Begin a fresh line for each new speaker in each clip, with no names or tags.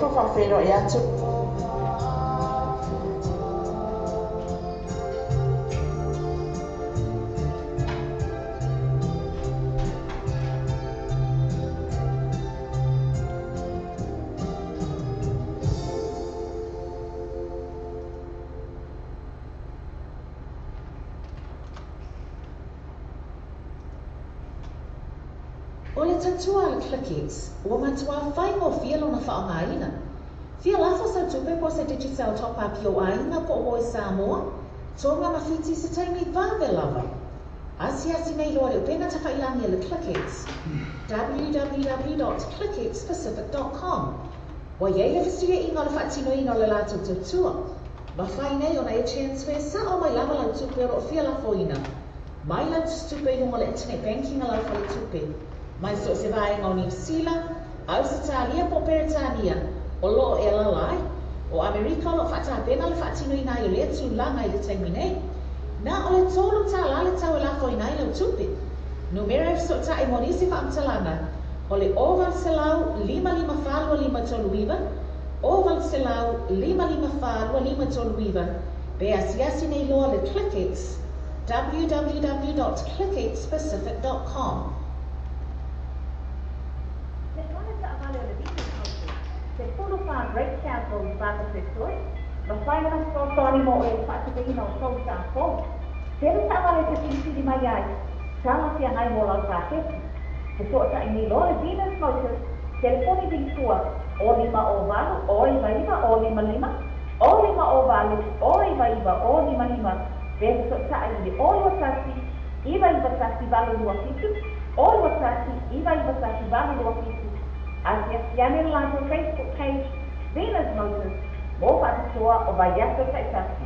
whawhawhero e atu. O le tatua le ClickX, ua matua whaingo fia lona whaongaina. Fia lafo sa tupe po se digital top-up yo aina po o e Samoa, tonga mawhiti se taimi vave lava. Asi nei loa le upena ta whailangi le ClickX, www.clickxpacific.com. Wa ye fistia inga le whaatino ina le lato tatua. Ma whaine ona e transfer sa o mai lava lau tupe ro fia lafo ina. Mai lau tupe hunga le internet banking lau whale tupe. Mai so se vai ngau New Zealand, Australia po Peritania, o lo e lalai, o Amerika lo whata pena le whaatino ina i le tu langa i le taimi nei. Na o le tolu ta la le tau e lafo ina i lau tupe. Numero so ta e monisi whaamtalanga, o le oval se lau 554 oval se lau 554 be asiasi nei loa le ClickX, www.clickxpacific.com.
Great sample para sexual. Basta na sa story mo ay pati no so sample. Pero sa mga ito di mayay. Sama siya ngay mo lang sa akin. Ito sa inilo, Venus Moses, telepono din tua. O lima oval, o lima lima, o lima lima. O lima oval, o lima iba, o lima lima. Pero sa inilo, o wasasi, iba wasasi balu luasitu. O wasasi, iba wasasi balu luasitu. Asya yan lang sa Facebook page. Venus Moses, mo patutua o vayasa sa isasi.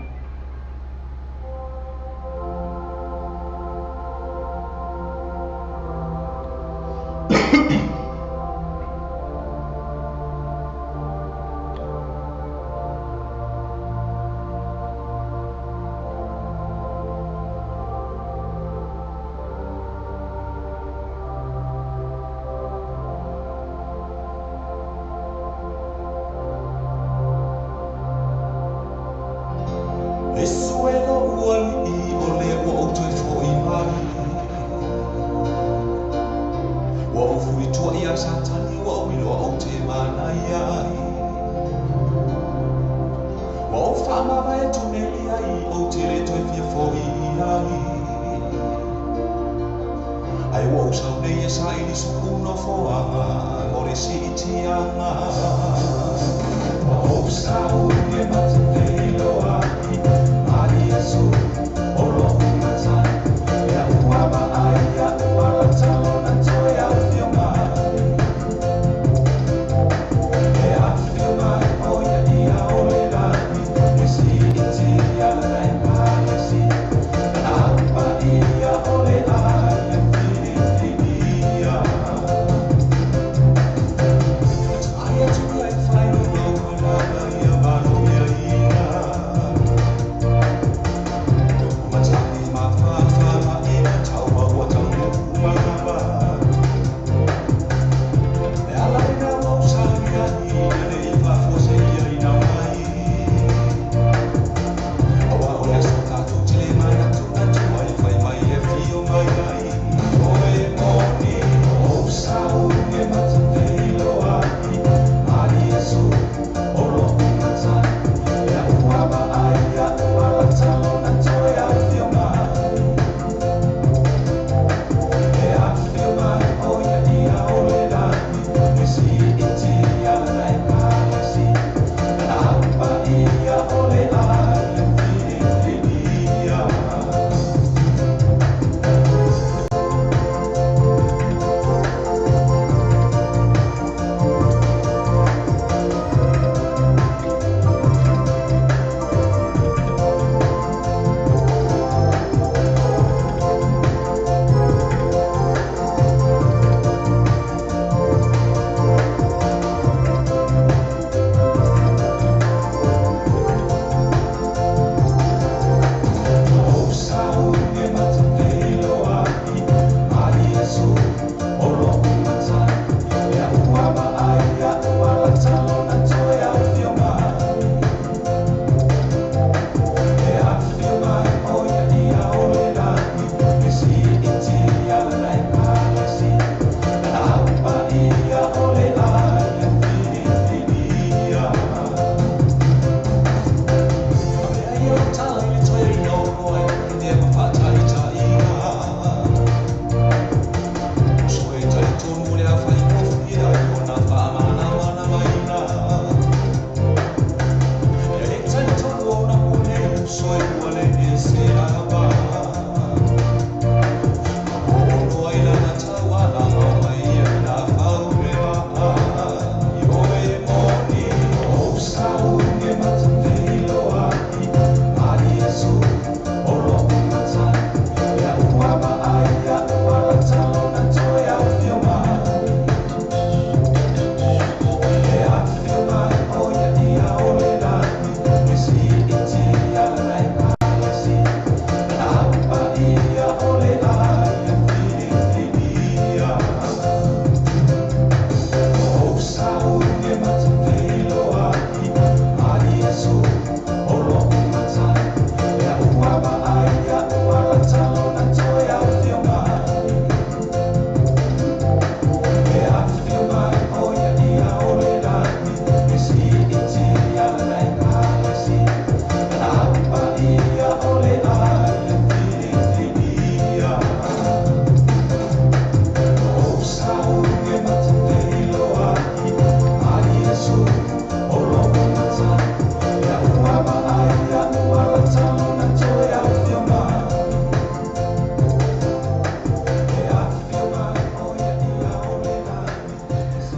I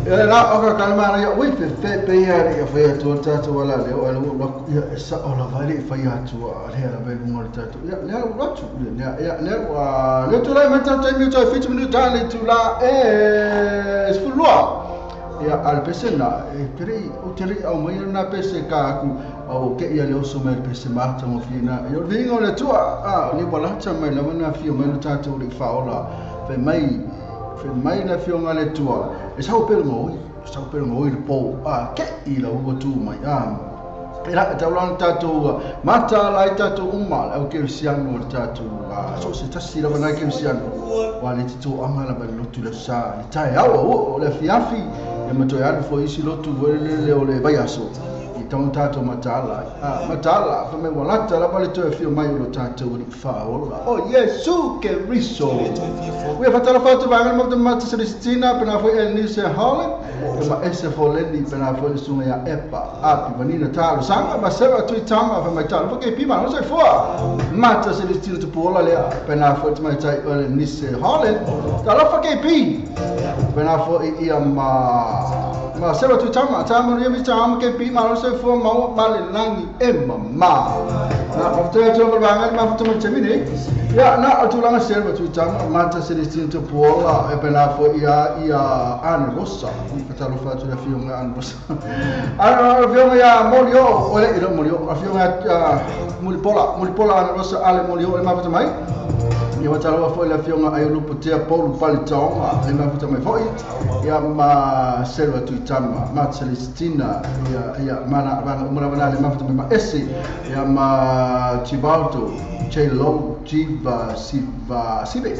La oka kalmana ya wi pe ya fa tu tatu wala le ya sa ola vale fa ya tu le la be ngol tatu ya le wa tu ya le tu la meta tu mi tu fit minute tali tu la sfulua ya al pesena teri au mai na pese ka ku au ke ya le oso mai pese ma ta mo fina yo vingo le tu ni bola ta mai la na fi mai tatu le fa ola fe mai na fionga le tua e sau pelo ngoi le po ke I la ugo tu mai era taulan tatu mata lai tatu umma au ke sian no tatu so se tasi la bana ke sian wa le tu anga la ba lotu le sa ni tai au le fiafi e mato ya fo isi lotu le le vai aso Tão tato matala fa me walata la pale to fio mai lo tato uri fa ola oh yesu ke riso we fatala fatu ba ngam de mata Celestina pena foi el nise Holland ma esse foleni pena foi sunga ya epa api vanina talo sanga ma sera tu tama fa mai talo porque pima non sai fo mata Celestina tu pola le pena foi mai tai el nise Holland talo fa ke pi pena foi ia ma sera tu tama ria mi tama ke pi ma non sai fo mau male langi mama na after to bangan ma after macam ni ya na tulanga serba tu tama mata Celestina tu pola e pena fo ia an rossa kata lo fa tu la fiunga an rossa ana fiunga ya molio ole ilo molio fiunga mulpola an rossa ale molio e ma fa mai ia watalo foi la fiunga ai lupo te Paulo Palitonga e ma fa mai foi ia ma serba tu tama mata Celestina ia mana mana le ma fa mai esse ia ma Chibalto Chelo Chiba Sibe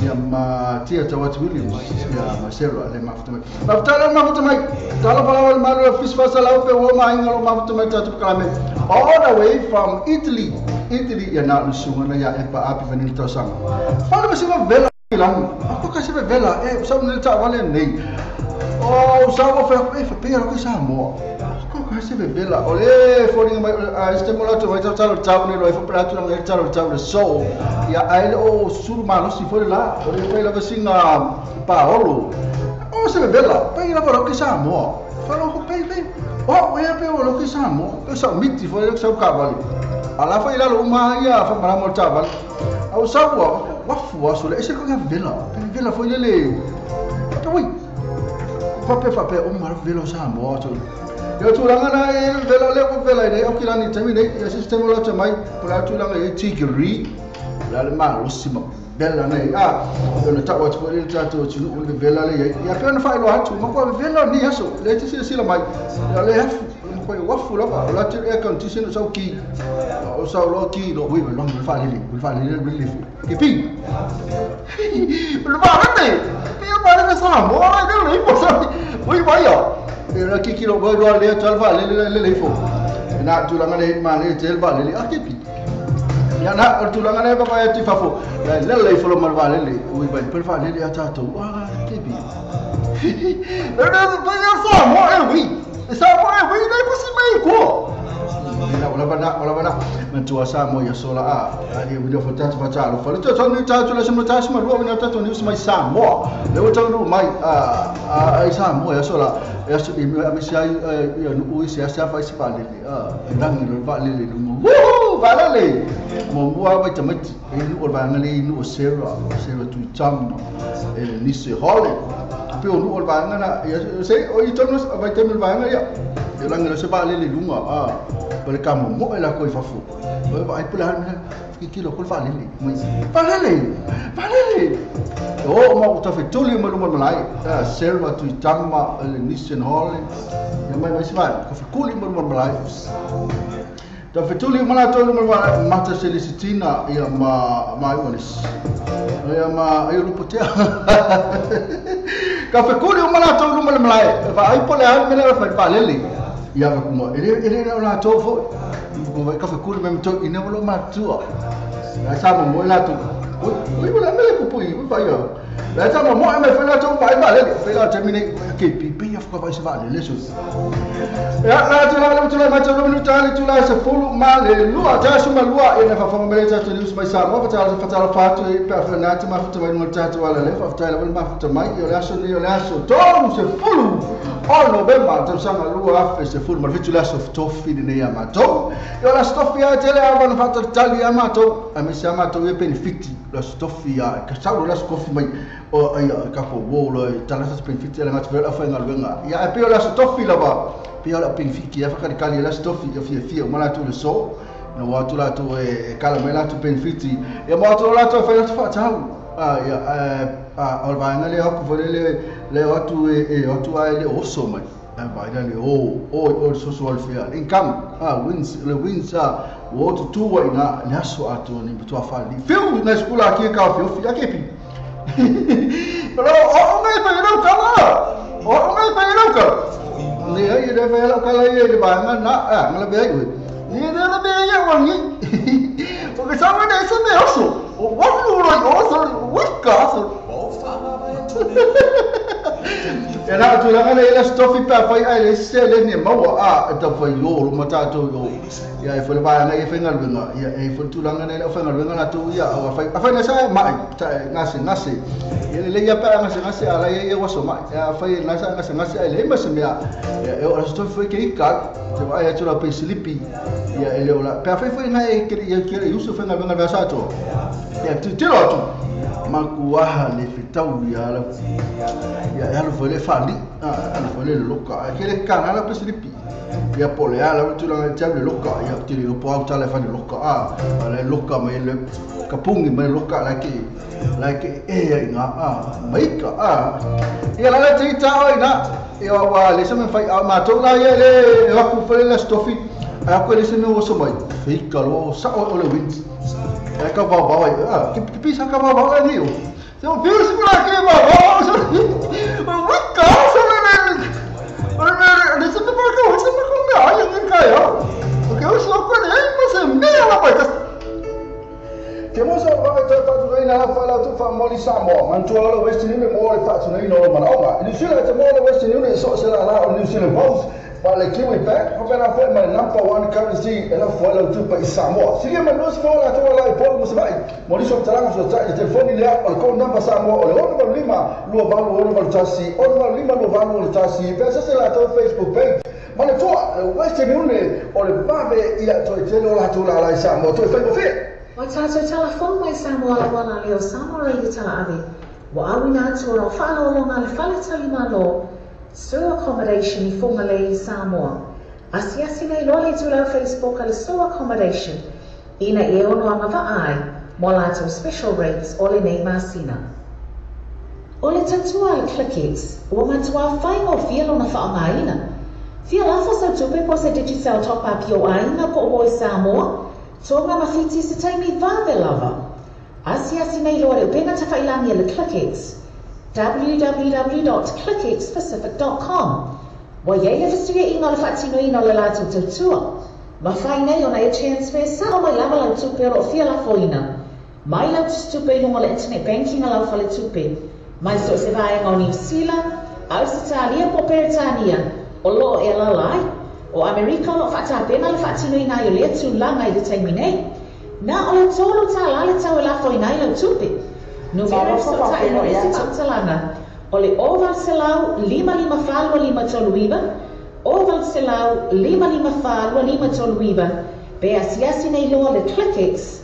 ia ma tia Tawat Williams ia ma serba le ma fa mai ma fa mai talo pala ma lo fis fasala pe wo ma ingalo ma fa mai tatu kalame all the way from Italy ia na lusunga ya epa api vanil tosang fala ba siba vela lang ako kasi ba vela sa nil ta wala nei sa mo fa pero ko sa mo ako kasi ba vela ole foring mai stimulato mai talo ni lo fa prato lang talo so ya ai sur malo si for la ole pa la singa Paolo se ba vela pa ila ko sa mo fala ko pe ya pe lo ko sa mo ko sa miti for sa ka ala fa ila lo ma ya fa mara mo taval au sawa wafu wasu le ese ko ga vela foi le pa wi fa pe o mar velo sa mo to yo tu langa na vela le o kilani tami ne ya sistema lo tamai para tu langa e tigri la le ma lo sima bella nei yo na tawa tu le tato tu no vela le ya pe na fa lo hatu ma ko vela ni yaso le ti sila mai ya le hafu ko wafu la ba la ti e condition so ki o sa lo ki lo wi lo fa le relief ke pi lo ba ne pe ba ne sa mo ra de le po sa wi ba yo era ki lo ba lo le talva le fo na tu la ngane ma le telba le ke pi ya na tu la ngane ba ba ti fa fo le fo lo mar va le wi ba per fa le ata to wa ke pi le ba ya sa mo wi sa mo wi dai po si mai ko wala bana mentua samo ya sola ali video foto baca lo falo to ni ta tu la semua ta semua lo ni ta tu ni mai samo le o tu mai ai samo ya sola ya su di mi sai ya nu ui sia fa si pa le ndang ni lo ba le lu ba la le mo bua ba tamat ni o ba ngali nu sera tu cham ni se hole pe nu o ba ngana ya sei o i tonos ba temel ba ngaya ya lang se ba le lunga Balik kamu mo ela ko ifafu. Ba ai pulahan na kilo ko fa lili. Palele. O mo ta fe tuli mo malai. Serva tu tama le Nissan Hall. Ya mai sivan ko fe kuli mo malai. Ta fe tuli mo la tolu mo mata Celestina ya ma iolis. Ya ma ayo lupotea. Ka fe kuli mo la tolu mo malai. Ba ai pulahan me la fa palele. Ya ba kuma ele na tofo mo ka fa kuli me to ina lo matua la sama mo la to oi mo la me ko pui ba yo la sama mo me fa la to ba le fa la termine ke pipi ia fa vai se va le so ya la tu la ma tu no tali tu la se fulu male lua ta su ma lua e na fa mele ta tu news mai sa mo fa ta fa tu e per na ta ma fa mai no ta tu ala le fa ta la ma fa mai io le aso to se fulu o no be ma ta sa ma lua fa se fulu ma tu la so toffi ne ya ma to io la stoffi a tele a va fa tali a ma to a mi sa ma to e benefiti la stoffi a ka sa la stoffi mai o ai ka po wo e tala sa benefiti la ngata fa nga luenga ya e pe la stoffi la ba pe la benefiti e fa ka kali la stoffi e fia ma la tu le so na wa tu la tu e kala me la tu benefiti e ma tu la tu fa la fa tau a o va nga le o ko le o tu e o tu ai le oso mai vai dali o social fia income wins o tu tu wa ina le aso atu ni tu fa li fiu na skula aqui ka fiu fia ke pi pero o ngai pa no kala o ngai pa no ka ni ai de fa la kala ye de ba nga na ngala be ai ni de la be ya wa ni o ke sa ne se me oso o wa lu ro oso wa ka so o fa ma ba era tu la ngale la stoffi pa fai ai le sele ni maua ta fai lo mata to yo ya e fole ba ngai fenga luenga ya e fole tu la ngale la fenga luenga la tu ya fai na sa mai ngase ya le ya pa ngase ala ya waso mai ya fai na sa ngase ai le mas me ya e o stoffi ke ka te vai a tu la pe slipi ya ele ola pa fai ngai ke ya uso fenga luenga ba sa to ya tu tiro tu makuaha le fitau ya la fole fali ala fole loka kele kana la peslipi ya pole ala tu la table loka ya tiri lo po auta le fani loka ala loka mai le kapungi mai loka like ya inga maika ya la tita oina ya wa le se me fai ma to la ya le wa ku fole la stofi aku le se me o so mai fika lo sa o le wins ka bawa ke pisa ka bawa ni o se o piu se por aqui bawa so o ka so ne se me por cá se me com me ai nem caiu porque eu sou com ele mas é minha lá pai que mo so vai tá tu aí na fala tu fa moli samo man tu ala west ni mo le fa tu nei no man au ni sila te mo le west ni so se la ni sila both Vale Kiwi Bank, opera foi my number one currency ela foi lá tu para Samoa. Sigue mandou se lá tu lá e pode você vai. Maurício Taranga so tá telefone le o com number Samoa, o número lima, lo valo o número tasi, o número lima lo valo o tasi. Pensa se lá tu Facebook page. Mas tu o West Union o le bave ia tu telo lá tu lá Samoa, tu fai você.
O tato telefone mai Samoa la wana leo Samoa i tala ave. Wa awina tu ro falo longa le fale talima lo. So accommodation I formally Samoa. Asiasi nei lole tu lau Facebook al so accommodation. Ina e ono anga ai, mo lato special rates ole nei masina. Ole tantua al clickets, o matua fai o fielo na whaangaina. Fia lafo sa tupe po se digital top up yo aina po o Samoa, tonga mawhiti se taimi vave lava. Asiasi nei lole upena ta whailangi al clickets. www.clickexpacific.com Wa yei le festiga ina le fatino ina le lato tutua. Ma fai nei ona e transfer sa o mai lava lau tupe ro fia la foina. Mai lau tupe lunga le internet banking lau fale tupe. Mai so se vai ngau New Zealand, Australia po Peritania, o lo e la lai, o Amerika lo fata pena le fatino ina yo le tu langa i le taimi nei. Na o le tolo ta la le tau e la foina i lau tupe. No mero so ta ino e si talanga. Ole oval selau 555 toluiva. Oval selau 555 toluiva. Be asiasi nei loa le ClickX.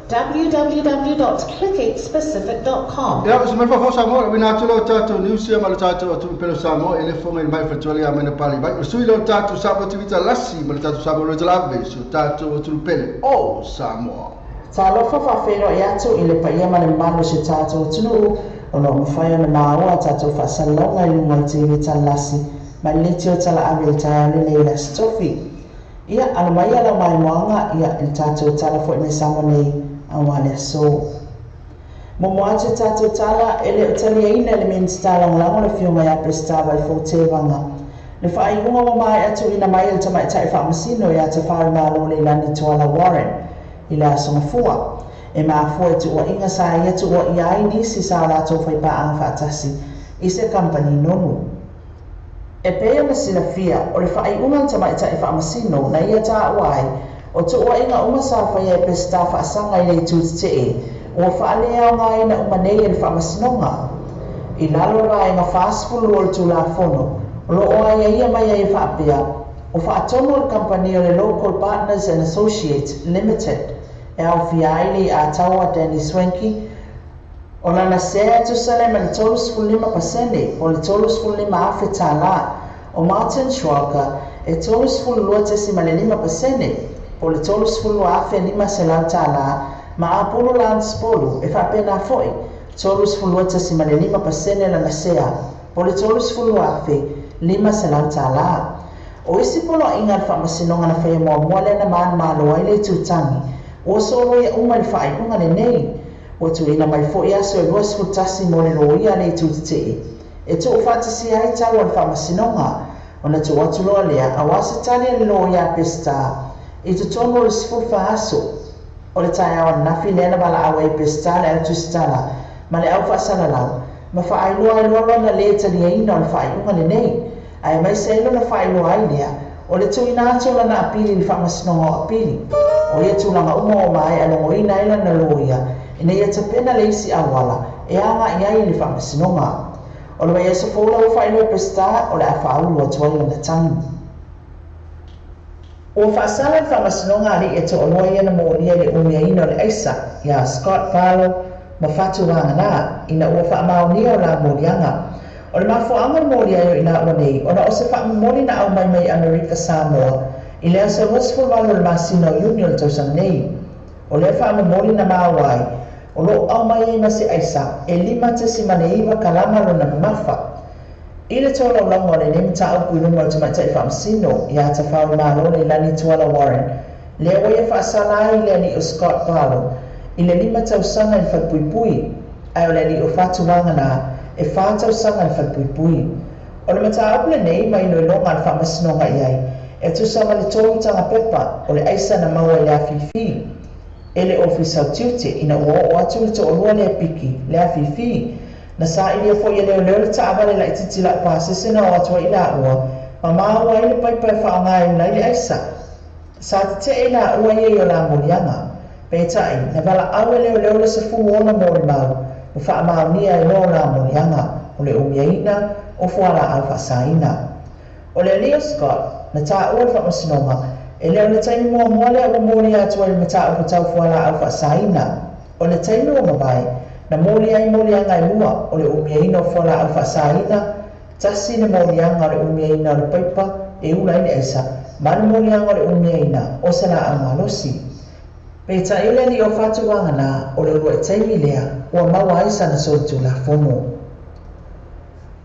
www.clickexpacific.com
Ya, se me fa fosa mo, mina tulo tato New Zealand mal tato tu pelo samo ele fonga mai fatoli a mena pali vai. Sui lo tato sabo tivita lassi, mal tato sabo lo lave, su tato tu pele. Oh, Samoa.
Talofa whawhero i atu I le paia ma le malo se tātou tunu o lo mwhai o na māua tātou whasalonga I lunga I te iwi talasi ma le tio tala awe I tāne le la stofi. Ia anu mai ala mai moanga ia I tātou tala fo I me samo nei a wale aso. Momo atu tātou tala ele o tali aina ele meni stālang lango le whiunga ia prestawa I fo te wanga. Le whaingunga mo mai atu ina mai ele tamai tai whamasino ia te whare malo le lani toala Warren. I la songa fua. E maa fua tu o inga sa ia tu o ia I nisi sa la tō whai pa ang whaatasi. I se company nonu. E pea na silafia o le whaaiunga tamaita e whaamasino na ia tā uai o tu ua inga uma sa whaia e pesta whaasanga i le tūtite o whaalea o ngā ina uma nei e le whaamasinonga. I lalo rā e ngā whaasfulu o le tūlafono o lo oa ia mai e whaapea o whaatono o le company o le Local Partners and Associates Limited e au whiaili a taua Danny Swanky o lana sea tusale ma le 35% o le 35 afe tālā o Martin Schwalker e 32.5% o le 30 afe 5 selau tālā ma Apollo Lance Polo e whapena foi 32.5% lana sea o le 30 afe 5 selau tālā. O isi polo inga le whaamasinonga na whaia mua le na malo ai le tūtangi o solo ia uma le whaaiunga le nei o tu ina mai fo ia so luas futasi mo le loia le tūtite e tu o whatasi ai tau o le whaamasinonga o na tu watu loa lea a wasa tali le loia pesta i tu tono le sifufa aso o le tai awa nafi lena wala awa e pesta le au tustala ma le au whaasala lau ma whaailoa na le tali aina o le whaaiunga le nei ai mai seilo na whaailoa ai lea o le tu ina ato lana apili le whaamasinonga o apili o ia tūlanga uma o mai alongo ina ila na loia ina ia tapena le isi awala e anga iai le whaamasinonga o le mai esa fola o whailua pesta o le awhaulu o tuai na tangi. O whaasala le whaamasinonga ali e to oloa ia na moolia le umia ina o le aisa ia Scott Barlow ma whatu wangana ina ua whaamaunia o la morianga o le mafuanga molia yo ina ua nei o na o se whaamumoli na au mai Amerika Samoa i lea sa wasfulwalo le masino union tausang nei o le whaamumoli na maawai o lo au mai e masi aisa e 5 kalama lo na mafa i le tola ulongo le nemta au kuilunga o tamata i whaamsino i ata whao malo le lani tuala Warren le oia whaasala ai le ni o Scott Barlow i le 5 tausanga i whapuipui ai o le ni o whatu wangana e whātau sanga i whapuipui. O le mata au le nei mai no longa le whaamasinonga iai e tu sama le tōitanga pepa o le aisa na maua i le awhiwhi e le office au tiute ina ua o atu le to'olua le piki le awhiwhi na sa ilia fo i leo le taawale la ititi la pāsese na o atua i la ua ma maua i le paipai whaangai na i le aisa sa te i la ua i o la morianga pētai na wala au e leo le se fu ona mo le mau o whaamaunia e lo la morianga o le umiaina o fuara au whaasaina o le Leo Scott na tā ua whaamasinonga e leo le taimi mua le o mori atua le mata o tau fuara au whaasaina o le taimi o mawai na morianga i mua o le umiaina o fuara au whaasaina tasi na morianga o le umiaina o le paipa e ula i le aisa ma le morianga o le umiaina o se la amalosi Peta ile ni o fatu wangana o le ua taimi lea ua maua aisa na sotu la fono.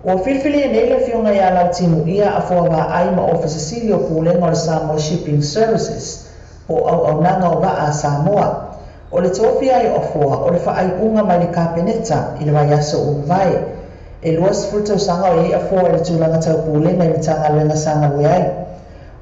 O filfili e neile fionga ia lau timu ia a fuawa aima o Cecilia Pulenga o le Samoa Shipping Services o au nanga o waa Samoa. O le tofi ai o fua o le whaai unga mai le kapeneta i le waiaso unvai. E luas fruto sanga o i a fua le tūlanga tau Pulenga i mitanga luenga sanga weai.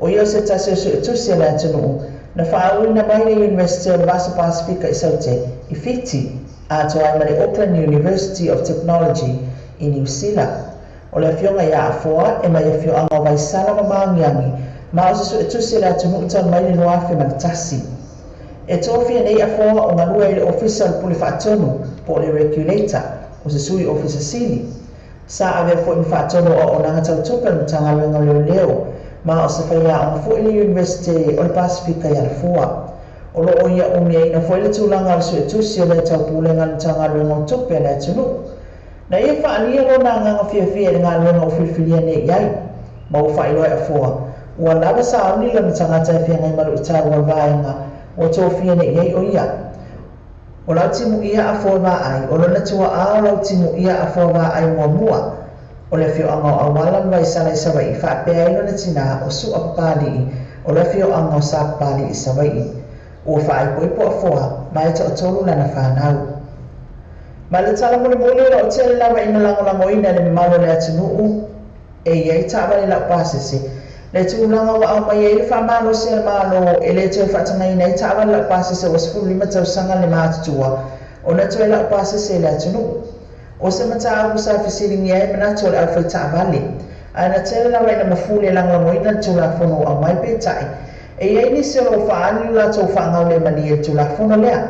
O i o se tasio su etusia le atunu na whaauina mai le University of Vasa Pasifika i saute i Fiti a toa ma le Auckland University of Technology i New Zealand. O le fionga ia a fua e mai a fio anga o vai sala ma maangiangi ma o se su etusia le atunu utan mai le noafe ma le tasi. E tofi nei a fua o ngalua i le official puli whaatonu po le regulator o se sui officer sili. Sa ave fo i whaatonu o nanga tau tupe mtanga luenga leo ma o se whaia o fo i le University o le Pasifika i alfua. O lo o ia umia ina fo i le tūlanga o su etusia le tau pūlenga mtanga luenga o tupe le atunu. Na ia whaania lo na nganga fia le ngā luenga o whiwhiria ne iai ma o whailoi a fua. Ua lawa sa auni le mtanga tai fia ngai maru ita ua vaenga o tō fia ne iai o ia. O lau timu ia a fua va ai, o lona tua a lau timu ia a fua va ai mua. O le fio anga o awalan vai sala i sawai i whaapea ilo na tina o su apapali o le fio anga o sa apapali i sawai. O whaai poipo a fua, mai ta o tolu lana whanau. Ma le tala mole mole o tele lawa ina lango ina le malo le atunuu e iai taawale la pasese. Le tūlanga wa au mai e le whamalo se le malo e le tue whatanga ina i taawale la pasese o sifuru lima tausanga le mātutua o na tue la pasese le atunuu. O se mata au sa fisiringi ai manatu le alfa taawale. ana tele la ina mafuli lang lang ina tula fono a mai pe tai e ai ni se lo fa ani la to fa ngau le mani e tula fono lea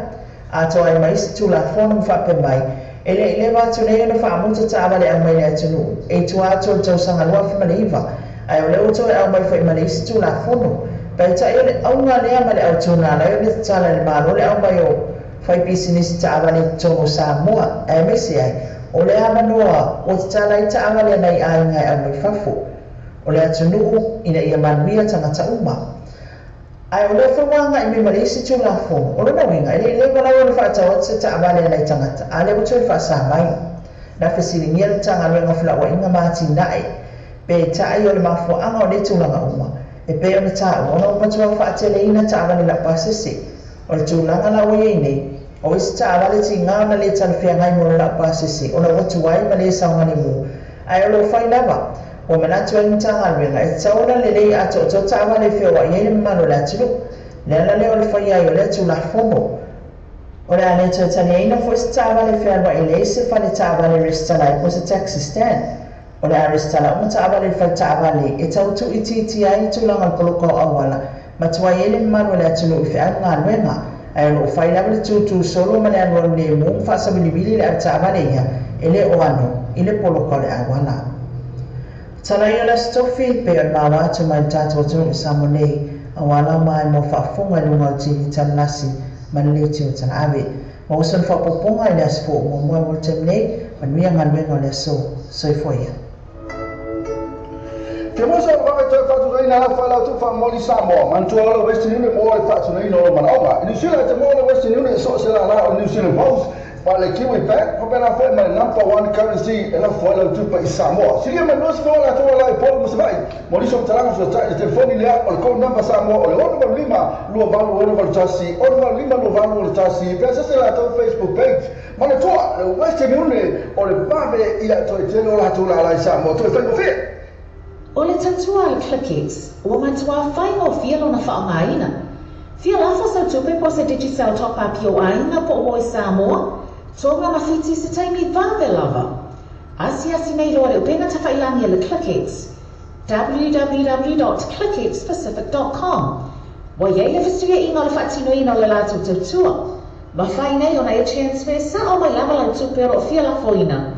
a to ai mai se tula fono fa pe mai ele wa tu ne na fa mu ta vale a mai le tunu e tu a to sanga lo fa mani va ai ole o to a mai fa mani se tula fono pe tai ele au nga le ma le au tuna la ele tsala le ma lo le au mai o fai business ta vale to Samoa e me se ai o le amanoa o te tala i ta angale nei ai ngai au mai fafu o le atunuu ina ia manuia tangata uma ai o le whawanga i me marisi tu la fo o le nawinga i le wala o le whaatau at se ta amale nei tangata a le utu i whaasa mai na whesiringia le tanga luenga whilawa inga maati nai pe ta ai o le mafu anga o le tūlanga uma e pe o le ta ona o matua whaatele ina ta amale la pasese o le tūlanga la o ye nei o isi ta awale ti ngana le talfia ngai mo la pasese o la watu wai ma le saungani mu ai lo fai lava o manatu ai mtanga alwenga e tauna le lei ato o ta awale fia wa iele mano la tulu le ala le o le fai ai o le tu la fomo o le ane to tani aina fo isi ta awale fia wa ile isi fani ta awale ristala i posa taxi stand o le aristala o ta awale fai ta awale e tautu iti ai tulanga poloko awala matua iele mano la tulu ifi anu alwenga ai lo fai la tu solo ma le anu ne mu fa sa bilibili le ata vale ia ele o ano ile polo kole awala tala ia la stofi pe al mawa tu mai tato tu samone awala mai mo fa funga lu ma ti tanasi manle tu tan ave mo son fa poponga ile aspo mo mo temne man mia ngal me no le so foi ia
Te mo sa ka te fa tu ina fa la tu fa mo li Samoa man tu ala west ni mo fa tu ina no man oma ni sila te mo la west ni so sila la New Zealand Post pa le kiwi bank ko bena fa man number 1 currency ela fa la tu pa Samoa sila man no so la tu la po mo sai mo li so tala so ta telefoni le o ko number Samoa o le o lima lo va lo tasi o lo lima lo va lo tasi pe sa la tu Facebook page man tu west ni o le babe ila to te lo la tu la Samoa tu fa mo fe
O le tatua le Clickix, ua matua whai o fia lona whaongaina. Fia lafa sa tupe po se digital top-up o aina po o i Samoa, tonga mawhiti se taimi vave lava. Asi nei loa le upena tawhailangia le Clickix, www.clickixpacific.com. Wa yei le fisuia inga le whaatino ina le lato tautua. Ma whai nei ona e transfer sa o mai lava lau tupe o fia lafoina.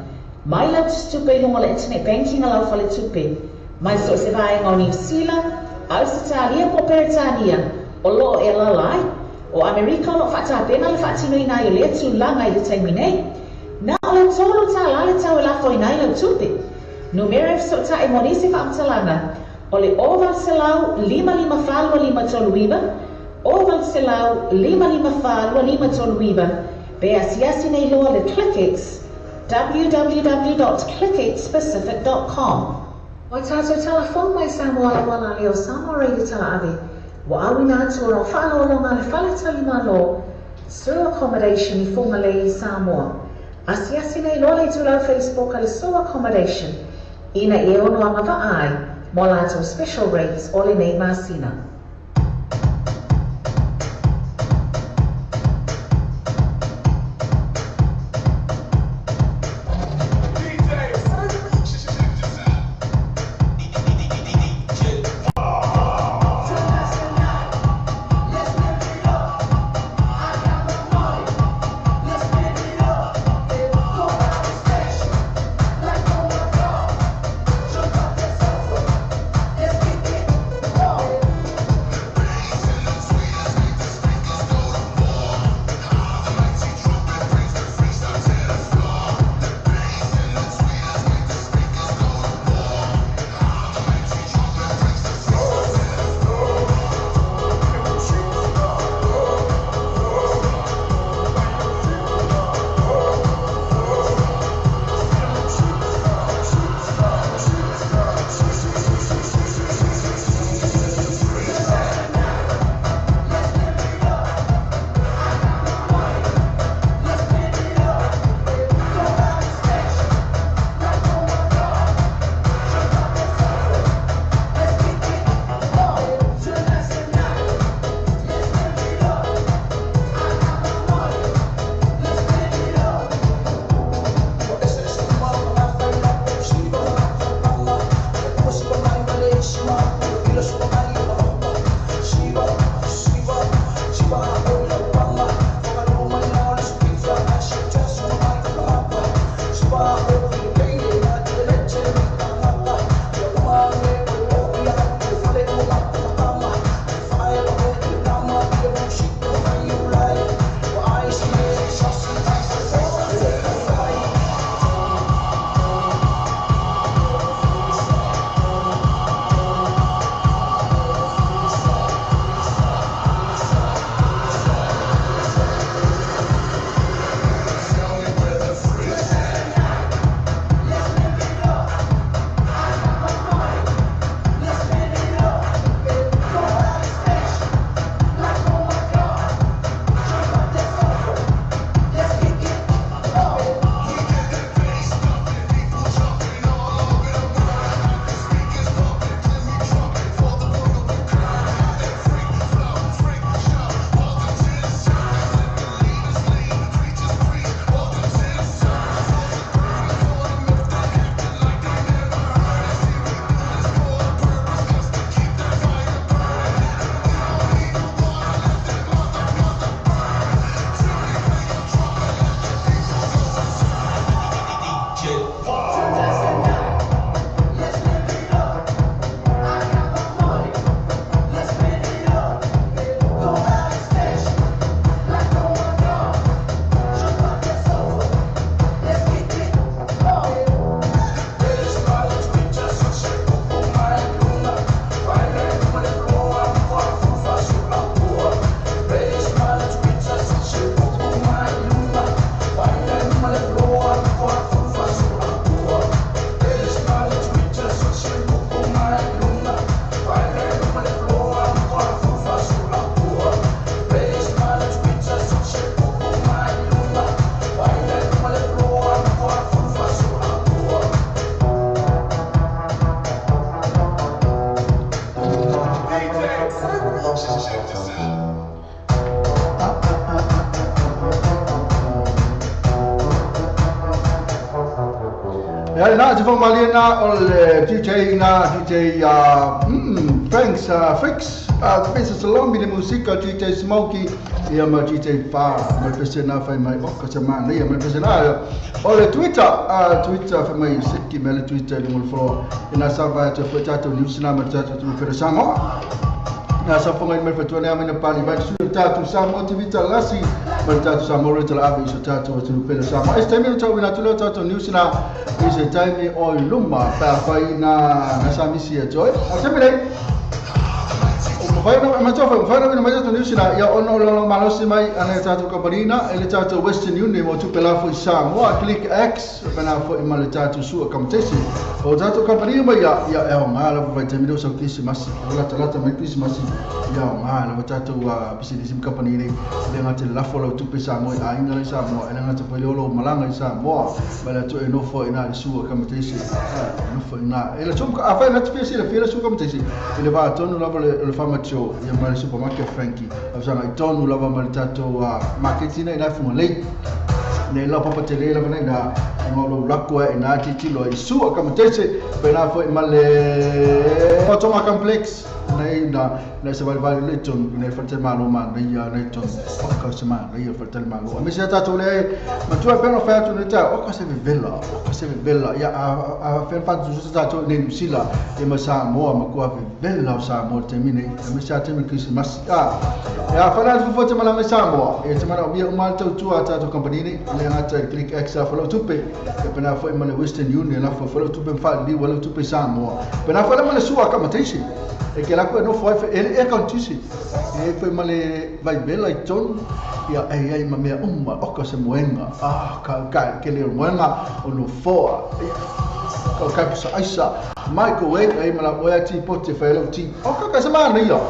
Mai lau tupe lunga le internet banking a lau fale tupe. Mai so se vai ngau New Zealand, Australia po Peritania, o lo e lalai, o Amerika lo fata pena le fatino ina i le tu langa i le taimi nei. Na o le tolo ta la le tau la fo ina i le tupe. Numere so ta e monisi fa amtalana, o le oval selau 555 toluiba, oval selau 555 toluiba, be asiasi nei loa le Clickix, www.clickixpacific.com. Wai tātou telefon mai Samoa le wana leo Samoa reidi tala ave. Wa awina atua o whaolonga le whaletali malo. Sue accommodation I funga le I Samoa. Asi nei lole tulau Facebook ale Sue accommodation. Ina e ono anga va ai. Mo lato special rates ole nei masina.
for Malina or DJ thanks Fix Business Salon di musica DJ Smokey e ma DJ Fa ma persona fai mai bocca settimana io ma persona o Twitter fa mai secchi me Twitter di molto e na salva te fotato news na ma tato tu per Samoa na sa fonga me fatone a me pali ba su tato Samoa TV talasi ma tato Samoa te la abi su tato tu per Samoa este me to na tu tato news na is a time o luma pa fai na sa misi e joy a te me Vai no mais tu news na ya ono lo malosi mai ana tatu kabarina ele tatu Western Union mo tu pela foi Samoa click X bana foi mal tatu su kamtesi o tatu kabarina mai ya ngala vai te mido so kisi masi lata mai kisi masi ya ngala tatu wa bisi company ni le ngate la follow tu pe Samoa a ingala Samoa ele ngate foi lo malanga Samoa bala tu no foi na su kamtesi no foi na ele chum a vai na tu pesi le fira su kamtesi ele va tonu la le fama ya mali supermarket Frankie afsana itonu lava mali tato wa marketina ina fumulei ne la papa tele la na ngolo lakwa ina titilo isu akamtese pena fo male automa complex na se vai leton ne fatel malo man ya leton o se man ya fatel malo mi se tato le ma tu appena fatto ne ta o se bella ya a fer fatto giusto tato ne sila e ma sa mo ma ko bella sa mo termine mi sa termine Christmas ya fala fu foto mala sa mo e te mana bia mal tu tato company ni le ngata click extra follow tupe e pena fo mala Western Union la fo follow tupe fa li wala tupe sa mo pena fala mala su akamataisi e che la no foi e contisi e foi male vai bella e ton ya ai ma mea o ko se moenga ka ke le moenga o no fo o ka sa aisa microwave ai mala oya ti pote fa lo ti o ka se ma ni yo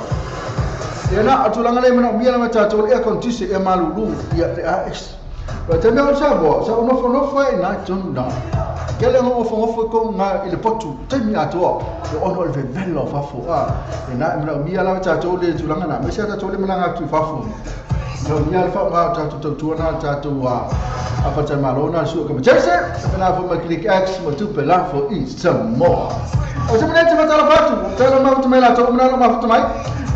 e na atulanga le mana bia na tato e contisi e malulu ya But te mea sa no foi na ton na Kele no ofo ko nga ile potu temi ato e ono le bello fafo e na mra mi ala tato le tulanga na mesa tato le mlanga ki fafo no mi ala fa ma tato tu na tato wa afata malona su ko jese na fo ma click X mo tu pela fo is some more o se menete fatala fatu tela ma tu mela to mna ma fatu mai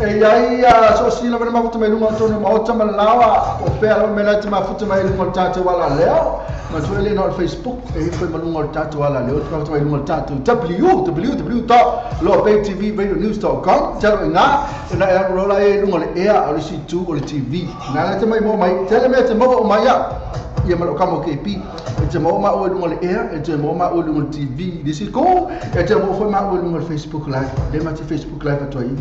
e ia so sila bana ma fatu mai lunga to no ma ota malawa o pela menete ma fatu mai lunga tato wala leo ma tu ele no Facebook e foi malunga tato wala leo tu fatu mai lunga tato www.lopaytv.news.com telo nga na rola e lunga le ea o le situ o le TV na la te mai mo mai tele me te mo o mai ia malo kamo KP e te mo ma o lunga le ea e te mo ma o lunga TV disi ko e te mo foi ma o lunga Facebook live le ma te Facebook live to ai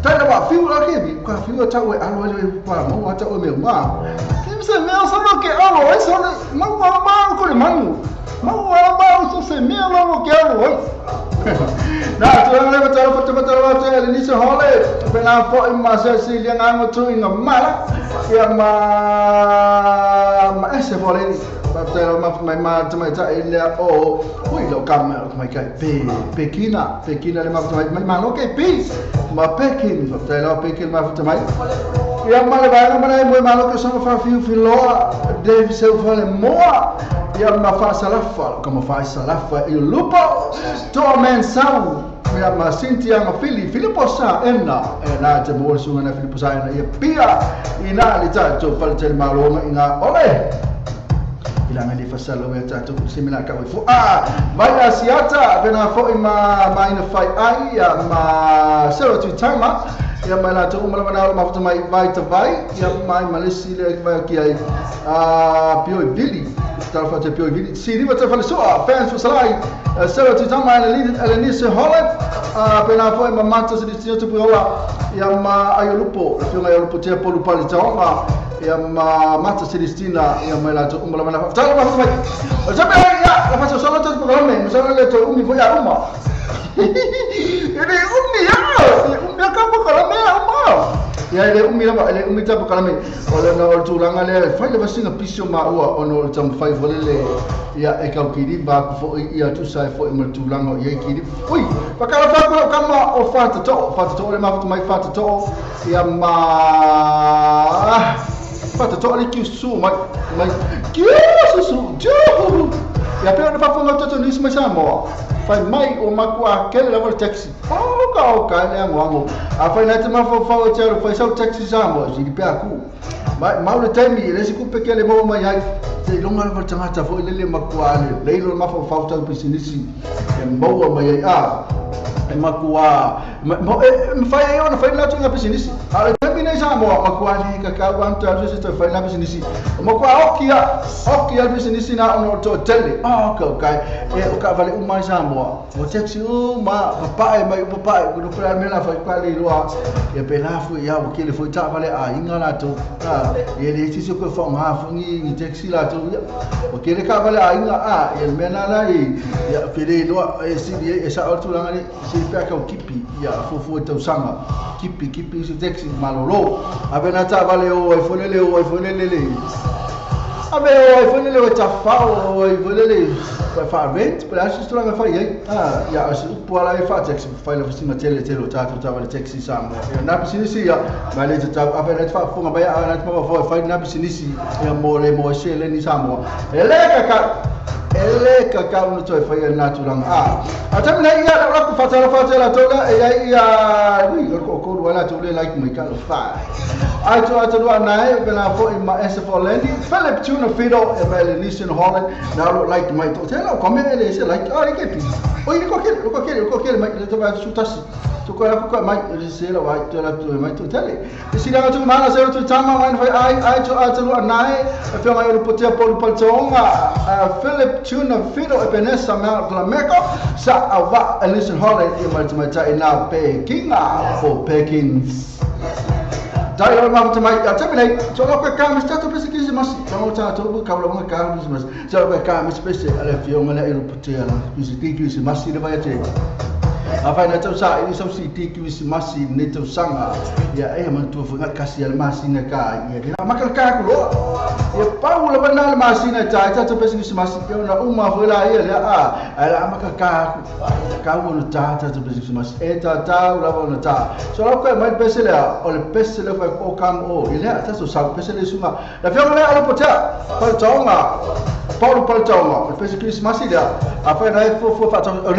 tana wa fiu la ke ka fiu ta o alo le pa mo wa ta o me ma kim se me so lo ke alo e so ma ko le manu ma wa so se me lo ke alo na tu le batalo foto le ni se hole pena fo ma se si le ngango tu inga mala ya ma ese vole batalo ma ta ile o ui lo kam mai kai pekina le ma lo ke pis ma pekin batalo pekin ma foto mai ya ma le ba mo ma lo ke so fa fiu filoa deve se vole moa ya ma fa salafa como faz salafa e lupo to men sau ya ma Cynthia ma Filipo sa na te mo su na Filipo sa na ia pia ina li ta to fal tel maloma ina ole ila ngani fasalo ya ta to semina ka fu vai asiata bena fo ma ina fai ai ya ma sero tu tama ya ma la to umala ma fu mai vai ta vai ya mai malisi le vai ki ai pio Billy تعرف أنت بيو جديد سيري وتفعل سوا فانس وسلاي سوى تجمع على نيس هولند بين فوق ما مانتس ديستيو تبغوا يا ما أيولوبو فيما أيولوبو تيابو لوبالي تاوما يا ما مانتس ديستينا يا ما لا تقوم ولا ما تعال ما تبغى جمع يا لما تسولف تبغى لهم مثلا لا تقومي فيا أمه ini ummi ya kamu kalau me ya le ummi ta kalau me ole no tulanga le fai le basinga pisio ma ua ono tam fai volele ya e kau kiri ba fo ia tu sai fo me tulanga ya kiri ui pakala fa ko kama o fata to le ma mai fata to ya ma fata to le ki su mai ki su jo ia pe ona papo ngata to nisi masa mo fai mai o makua kele la taxi o ka le ango a fai na te mafo fa o tero fai sau taxi samo si pe aku mai le temi le si kupe kele mo mai ai te longa le tangata fo le makua le lo mafo fa o pisinisi e mo mai ai e makua fai ona fai na tunga pisinisi ale temi nei samo makua ni ka ka wan ta se to fai na pisinisi makua okia pisinisi na ono to tele ka e o ka vale umai samo o taxi ma papai mai papai ko pra me la fai pa le loa e pe la fu ya o kele foi ta vale a inga la to e le tisi ko fa ma fu ni taxi la to o kele ka vale a inga e me na la ya pe le loa e si e sa o tu la ni si pe ka o kipi ya fu to sanga kipi si taxi malolo a be na ta vale o e fo le Abe o foi nele o tafao o foi nele fa rent, pero acho que não vai aí. Ya acho que por lá fa taxi, fa la cima tele o tato tava le taxi samo. Na piscina ya, mas ele tá a ver fa funga vai a na tava fa na piscina ya mo shele ni samo. Ele ka no toi fa na turang atam na ia la ku fatala tola ia ko wala tole like me ka fa. Ai to atua nai pela fo in ma SFO Landy Philip Tuna Fido e bele Nissan Holland na lo like mai to tela come ele se like ke pi oi ko ke mai to va sutas to ko la ko mai se la vai to la to mai to tele si la to mana se to tama mai ai to atua nai e fe mai lo potea por paltonga Philip Tuna Fido e Vanessa Mako sa ava Nissan Holland e mai tai na Pekinga for Pekins Dai ora ma mai tamai so lo ka kam stato pese che mas tamo tato ka lo ma ka mas so ka kam spese ale fio ngala ero potea la pese ki si mas de vai te Afai na tau sa ini sau si tiki si masi ne tau sanga ya man tu funga kasi al masi na ka ya makal ka ko ya pau la bana al masi na ta pese si masi ke na uma vola ya ala makal ka no ta pese si masi ta la bona ta so la ko mai pese la o le pese le ko kam o ya ta so sa pese le sunga la fio le ala pota pa tonga Paulo Paltonga, il pese Christmas dia. Apa na fo fa o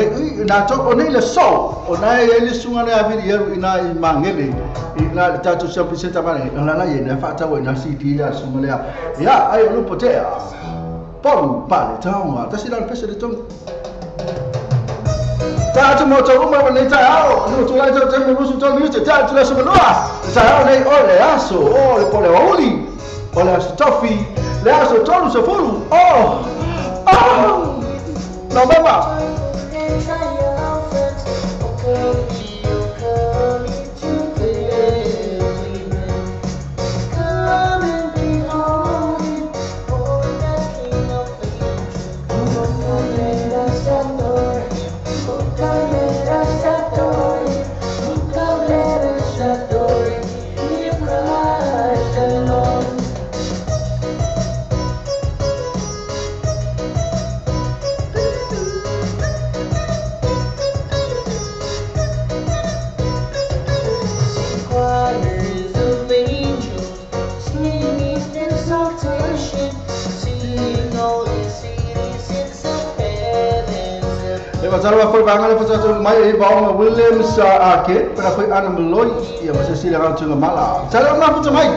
na to o nei le so, o na ele sunga na vidi yeru ina I mangele. Ina ta to sempre senta mane, na ye na fa ta o na city ya sunga le. Ya, ai no potea. Paulo Paltonga, ta si dal pese de tonga. Ta to mo to uma ne ta ao, no to la to te mo su to mi te ta to la so loa. Ta ao nei o le aso, o le pole oli. Olha as toffee, le aso tolu se fulu. No baba. Salva foi bangal foi satu mai bawa Williams Arcade pada foi ana meloi ia masa sila kan tunga mala salam na putu mai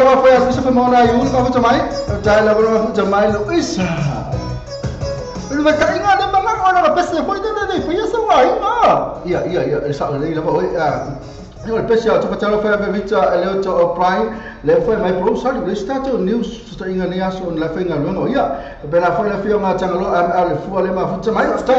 wa fa bisa fa mona yul ma futa mai ta la ma futa mai lo isa lu va ka inga de manga ona ka pese foi de de foi esa wa inga ia sa le la oi io il pese to fa fa vita le to prime le foi mai pro sa le stato news sta inga ne aso la fa inga lo ia bena foi la fio ma tanga lo le fu le ma futa mai sta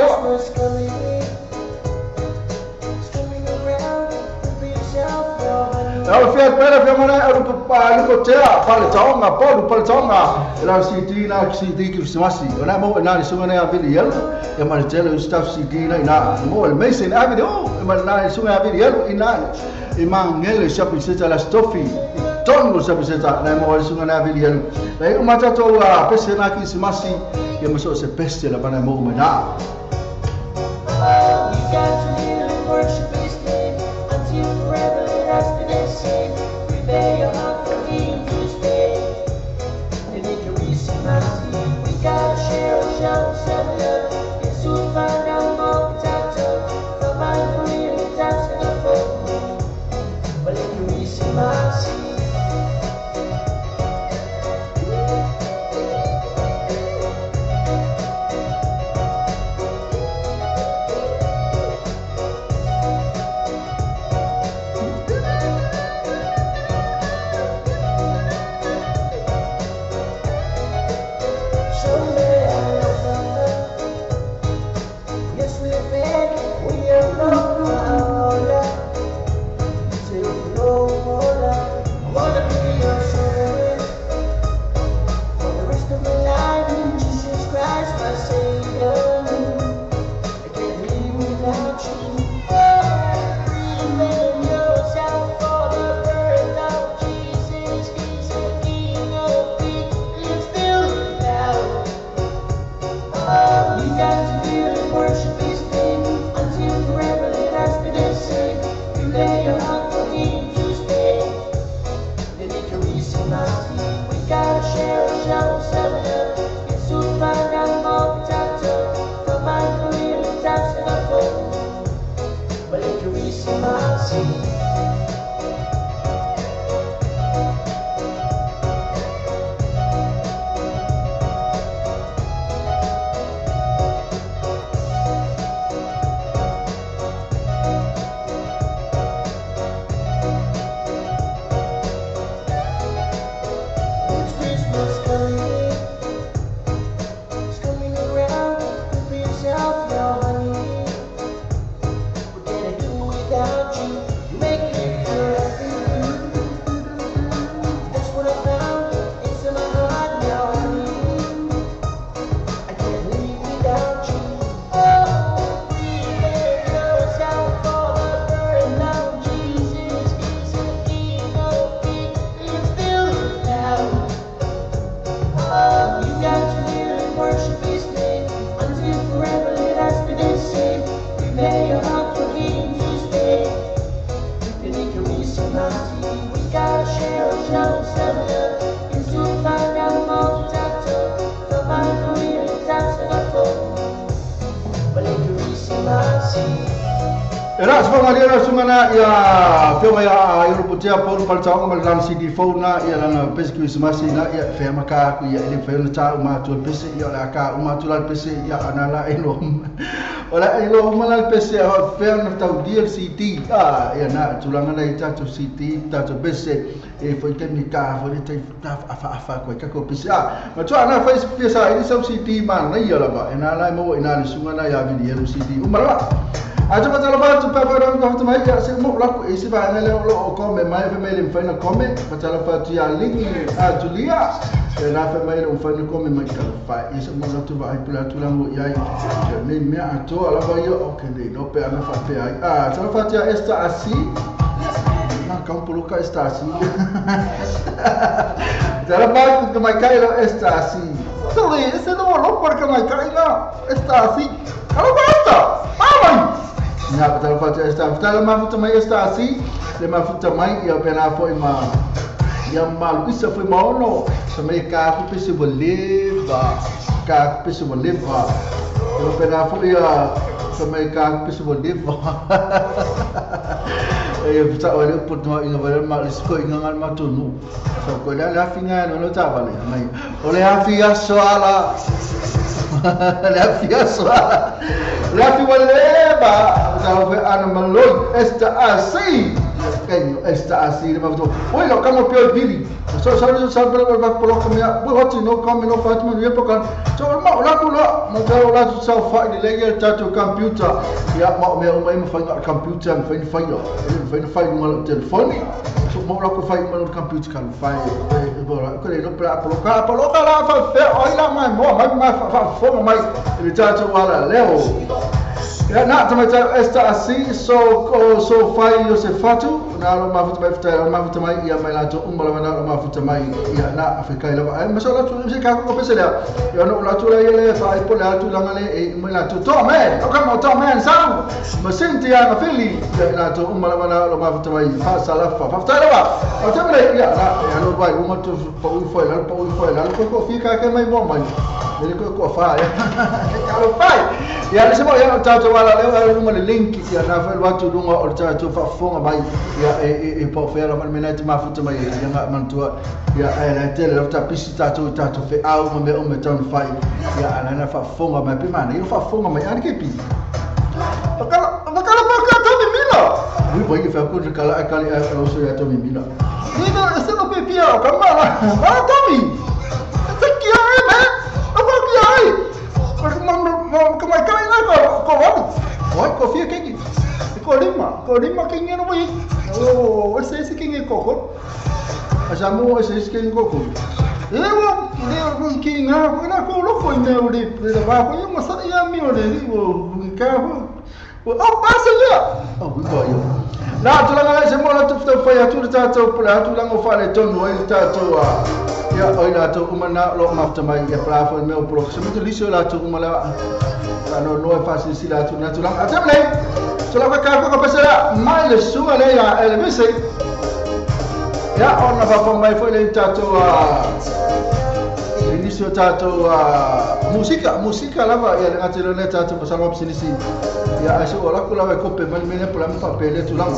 Kalau fiat pera fiat mana ada lupa tea pale taonga pale taonga la CD na CD Krismasi ona mo na sunga na video ya mana tele staff CD na ina mo el mês na video mana na sunga video ina imang ngele shop seta la stofi tongo shop seta na mo sunga na video la eu mata to pese na Krismasi ya masuk se peste la bana mo mana worship his name until forever has been the same. Prepare your heart for him to stay. And if you receive mercy, we gotta share a shout, celebrate. And soon find out more potato. The Bible really that's in the phone. But if you receive mercy, era semua dia sumana ya film ya European pun palcang malam CD phone na ya lana pes Christmas na ya film ka ku ya ele film cha uma tul pes ya la ka uma tul pes ya anala elom ora elom malal pes ya film tau DLCD ya na tulangan na ita tu CD ta tu pes foi teknika foi ta afa ko ka ko pes ya ma tu ana face pes ini sub CD man na ya la ba anala mo ina sungana ya video CD umara aja pasal apa tu papa orang kau tu mai ya semua laku isi bahan le lo komen mai family fina komen pasal apa tu ya link Julia na family fina komen mai ka fa isi semua tu vai pula tu lang ya ni me ato ala ba yo okay ni no pe ana fa pe pasal apa tu ya esta asi na kau perlu ka esta asi pasal apa tu mai kai lo esta asi so ese no lo por que mai kai na esta asi kalau basta amai na betul betul esta betul mafuta mai esta assim le mafuta mai ia pena foi ma yang mal bisa foi ma ono sampai ka pesi boleva ka pesi boleva eu pena foi ia sampai ka pesi boleva Pita wale put no inga wale ma lisko inga ngal matunu. So ko la finga no ta vale mai. Ole afia soala. La afia soala. La fi wale ba ta ve animaloi esta assim. Kenyo esta assim ma to. Oi lo kamo pio vili. So pelo ba polo kamia. Bo hoti no kamo no fatima no yepokan. So ma la kula ma ta la tu sa fa di lege tato computer. Ya ma me o mai fanga computer fai fai no telefone. So ma la ko fai no computer kan fai. Ko le no pra polo la fa fe oi la mai mo mai fa fo mai ele tato wala leo. Ya na tamata esta assim so fai Josefatu na lo mafuta mai fita mafuta mai ya mai lato umbala mana lo mafuta mai ya na Afrika ila ai masala tu se ka ko pese ya no la tu la ile fa ai pola tu la ngale e mai lato to men o kama to men sa masinti ya mafili ya lato umbala mana lo mafuta mai fa sala fa fita la o tamre ya na no vai uma tu po foi la ko fica que mai bom mai ele ko fa ya ka fai ya le semo ya tato wala le uma le link ya na fa watu dunga o tato fa fonga mai ya e po fera man menete mafuta mai ya nga mantua ya na tele lafta pisi tato fe au me o me ton fai ya na fa fonga mai pimana eu fa fonga mai ani ke pi bakala baka to mi mila wi boy ke fa ko kala akali o so ya to mi mila ni no ese no pe pia kamala ah to mi ese ai me apa ai como é que oi confia quem Korima quem é no boi esse quem é coco ajamu esse quem é coco eu quem é na colo foi meu de levar foi uma saia meu de o carro passa já boy na tu lang se mo la tu foi tu tato pula tu lang o fale ton o tato ya oi la tu umana lo mafta mai ya plafo meu pro se mo lisio la tu umala no fácil si la tu na tu lang atem nei so la ka ko pesera mai le suma le ya ele mese ya ona va fa mai foi le tato inisio tato musika lava ya ngatelo le tato pasal op sini si ya aso ora kula wa kope mal mene pula mpa pele tu lang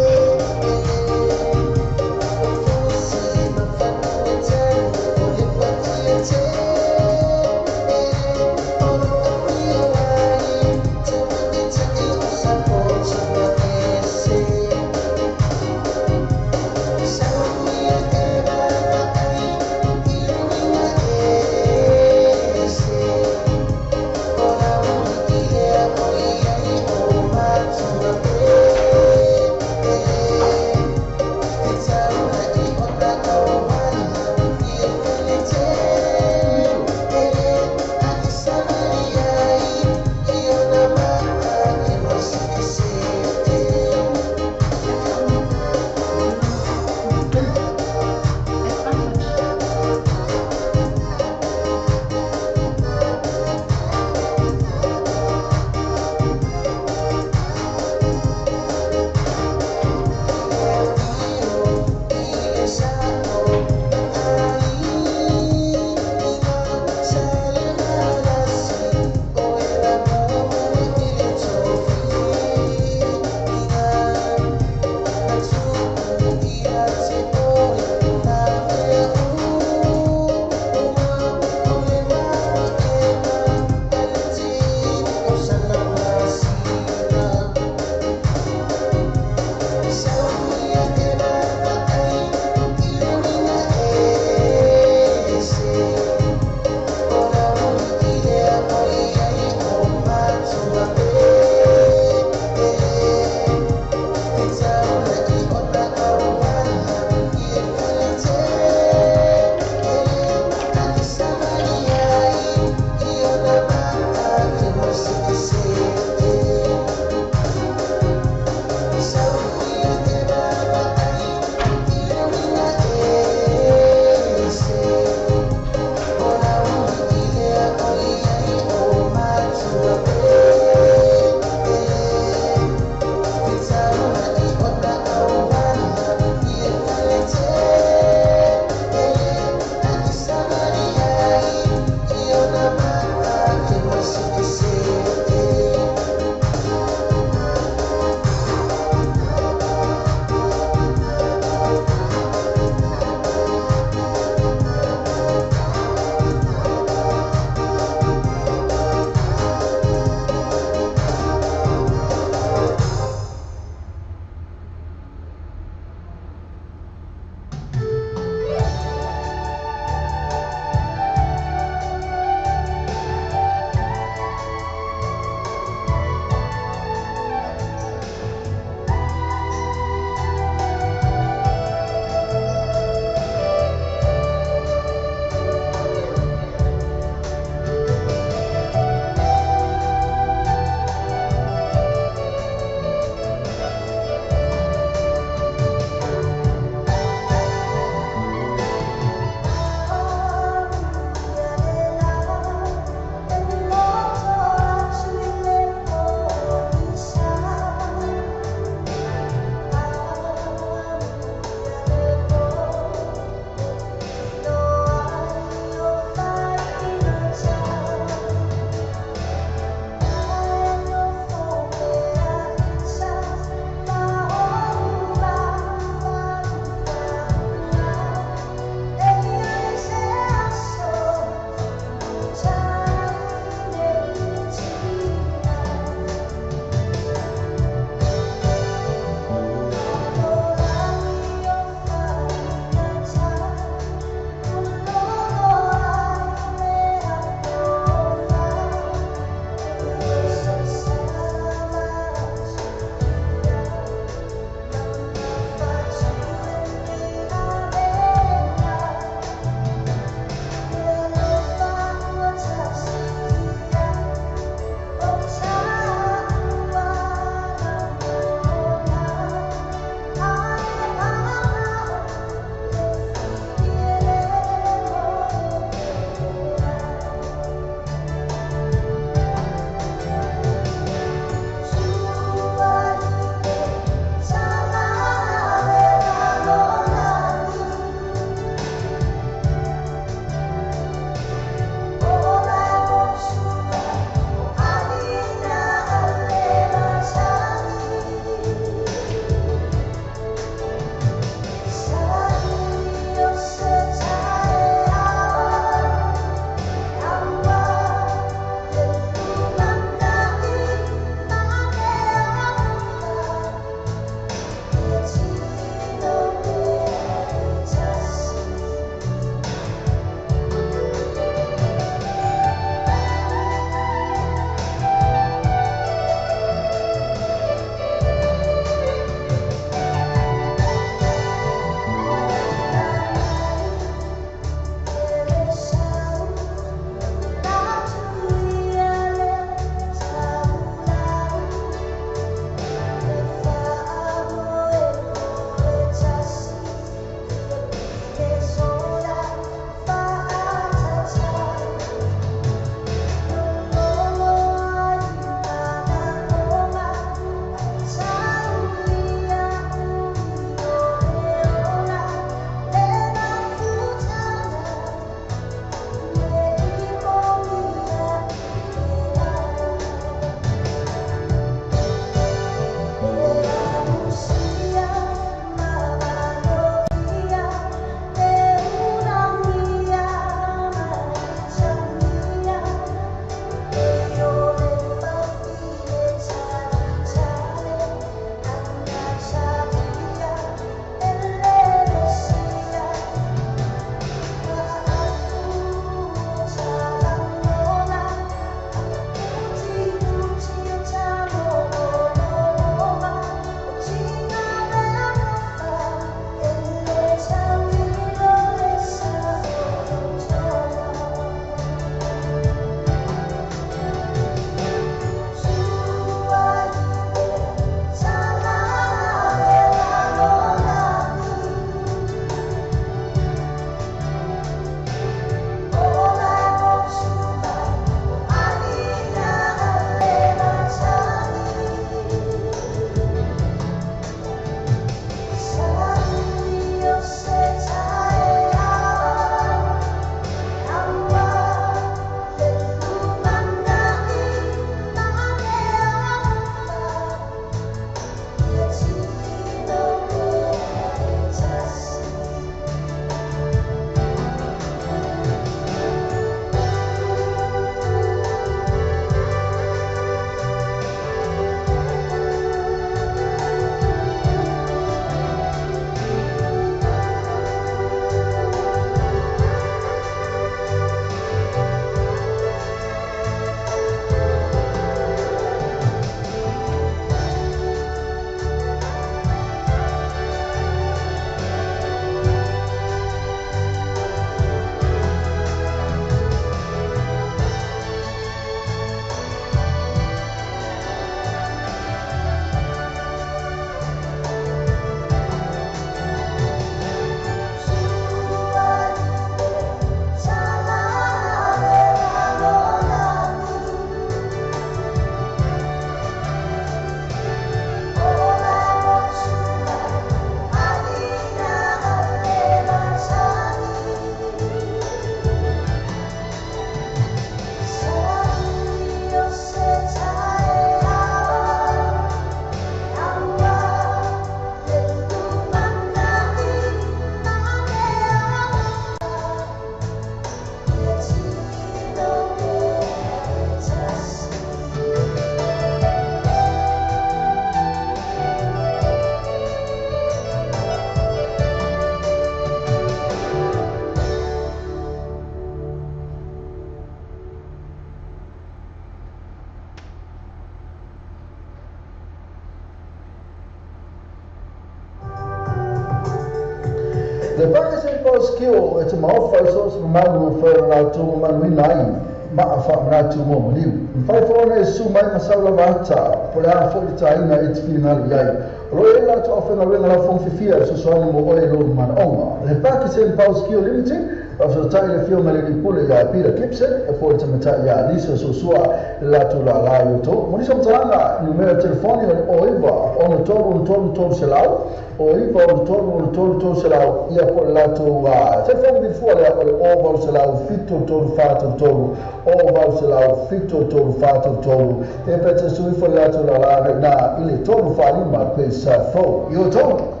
Le paka se paus kio e te maofa so se manu fa la to manu nai ma fa na tu mo mali. Fai fone su mai masala vata, por a fo di taina e final yai. Roe la to fa na la fon fifia so so mo o lo man oma. Le paka se paus kio limited so taile fio male di pule ya pira kipse e poi te meta ya lisa so sua la tu la yo to. Mo ni so tanga numero telefoni o iva on to selau o iva on to selau ia po la tu telefoni di fuori o va selau fitto to fatto to o va selau fitto to fatto to e per te su fuori la tu la na ile to fa ni ma questa fo io to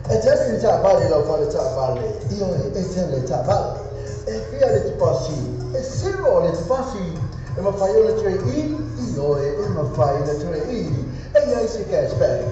e ta vale la fare ta vale io e tele ta vale e via le passi e se lo le passi e ma fai le tre io e ma fai le tre e io si cashback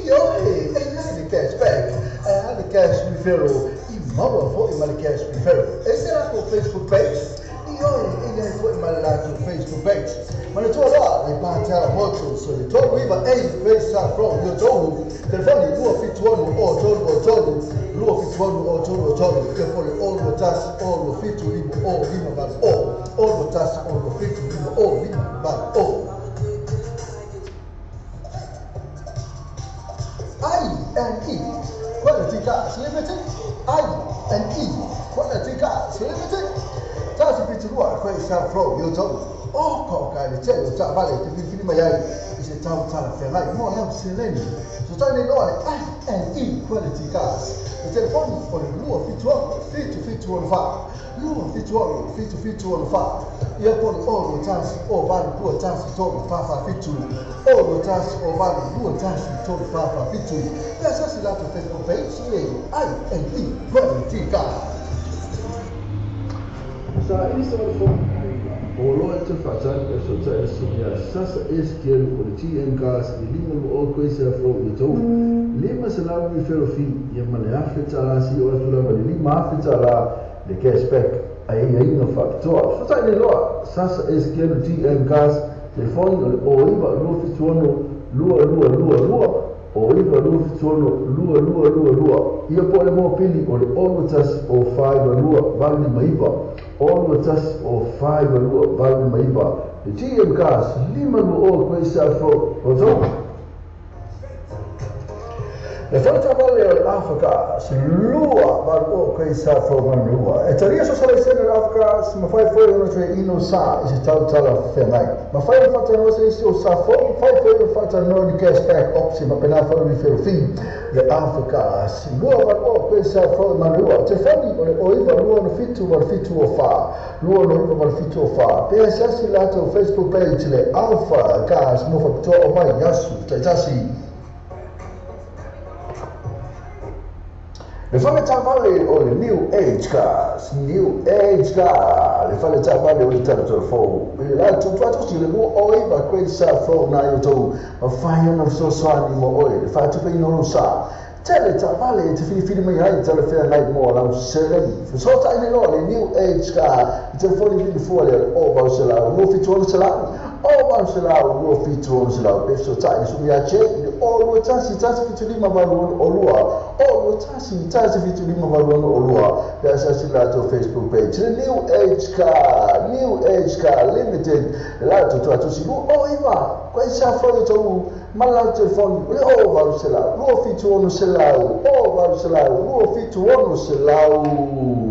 io e io cashback e ha cash referral i mobile for ma cash referral e se la con Facebook page io e poi ma la su Facebook page ma le tue là le parta molto so le tue riva e pensa from io to telefoni luo fituano o tolo luo fituano o tolo che poi lo tas lo fitu limo o limo va o lo tas lo fitu limo o limo va o I&E quality cars limited I&E quality cars limited tasi fitu luo pensa from io to o coca le cielo ta vale ti fili mai se ta ta ferrai mo la seleni so ta ne lore I&E quality cars il telefono con il nuovo fitu fa nuovo fitu fa io poi o lo tas o vale due tas to fa fitu o lo tas o vale due tas to fa fitu e se si la Facebook page I&E quality cars sa isso o lo te fazan e so te sumia sasa esquero politi en gas e lima o coisa fro de to lima se la mi ferofi e male afeta la si o tu la lima afeta la de cashback ai no factor so te lo sasa esquero ti en gas telefone o iba lo fituono lua o iva lu fituono lua ia pole mo pili o le ono tas o faiva lua vale maiva ono tas o faiva lua vale maiva le TM gas lima lu o koe sa fro o zo le falta vale o Africa lua vale o koe sa fro manua e taria so sala sena Africa ma fai foi ono tre ino sa isi tau tala whenai ma fai o fata no se isi o sa fo fai foi o fata no ni cashback opsi ma pena fai mi fero fin le Africa lua vale o koe sa fro manua te fani o iva lua no fitu o fa lua no iva vale fitu o fa pe asasi lato Facebook page le Alpha Gas mo fa o mai yasu te tasi le fale vale o le New Age Gas, le fale vale o le telefone. La tu si le mo oi va questa fo na io to, ma fai uno so animo oi, le fa tu pe non sa. Tele vale ti fili mai hai telefone night mo la seleni. So ta in le New Age Gas, il telefono di fuori o va se la, mo fituono se la. O va se la, mo fituono se la. Penso ta su mi acce o lo tasi fitu lima valon o lua. O lo tasi fitu lima valon o lua. Dasa si lato Facebook page. The New Age Car Limited. Lato tu si lu o iva. Questa fuori tu ma la telefono o va se la. Lo fituono se la. O va se la. Lo fituono se la.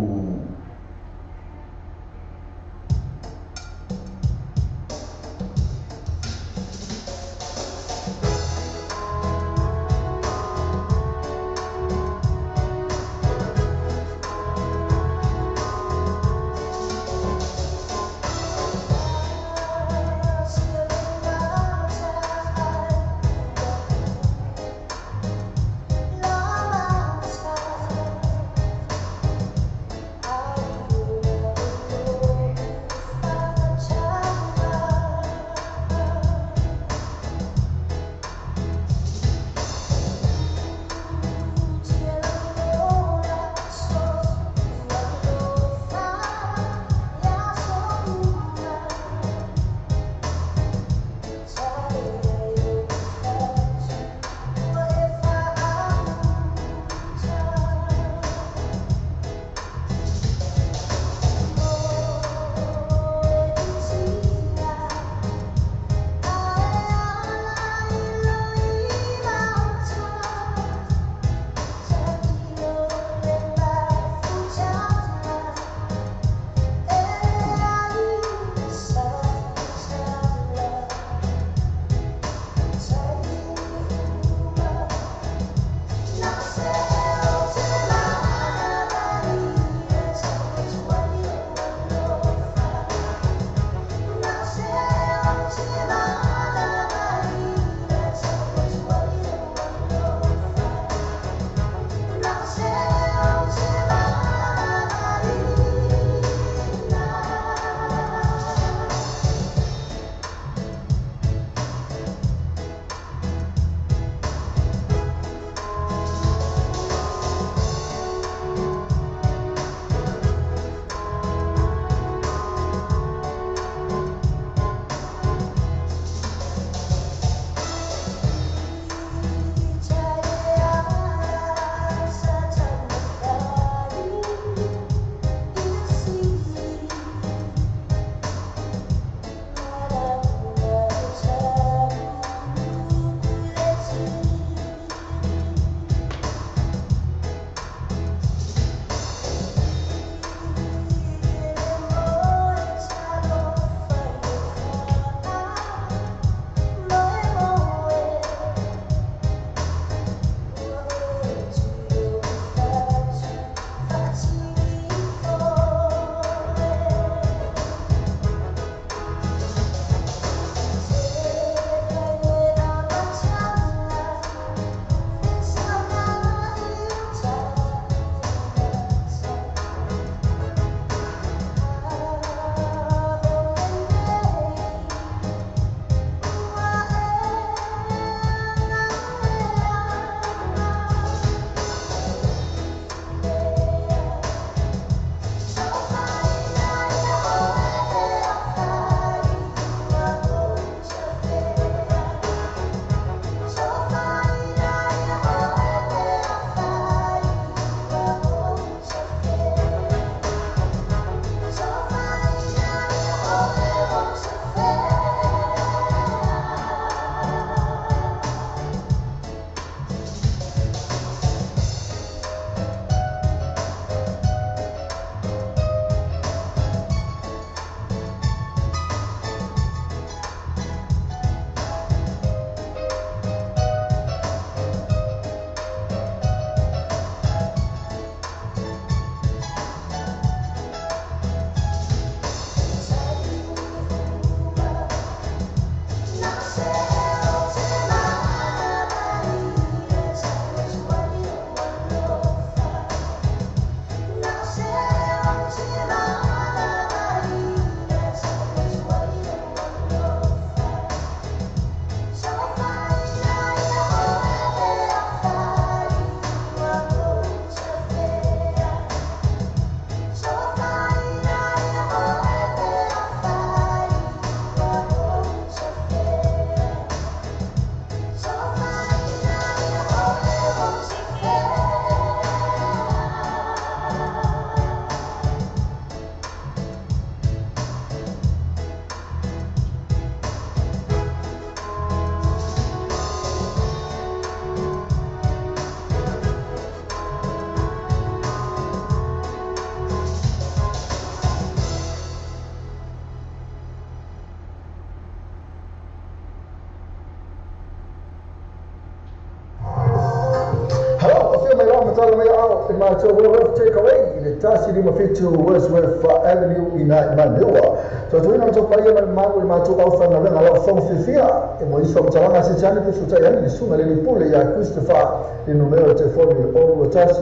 Whao, in my tour, we'll take away the Tassi Lima Fitu, Wordsworth Avenue in Manua. So, to win on top of my man with my two alpha and a lot of songs to fear. In my song, Tarana Sicani, to say, and the sooner than Puli, Christopher, in numero telephone, all what Tassi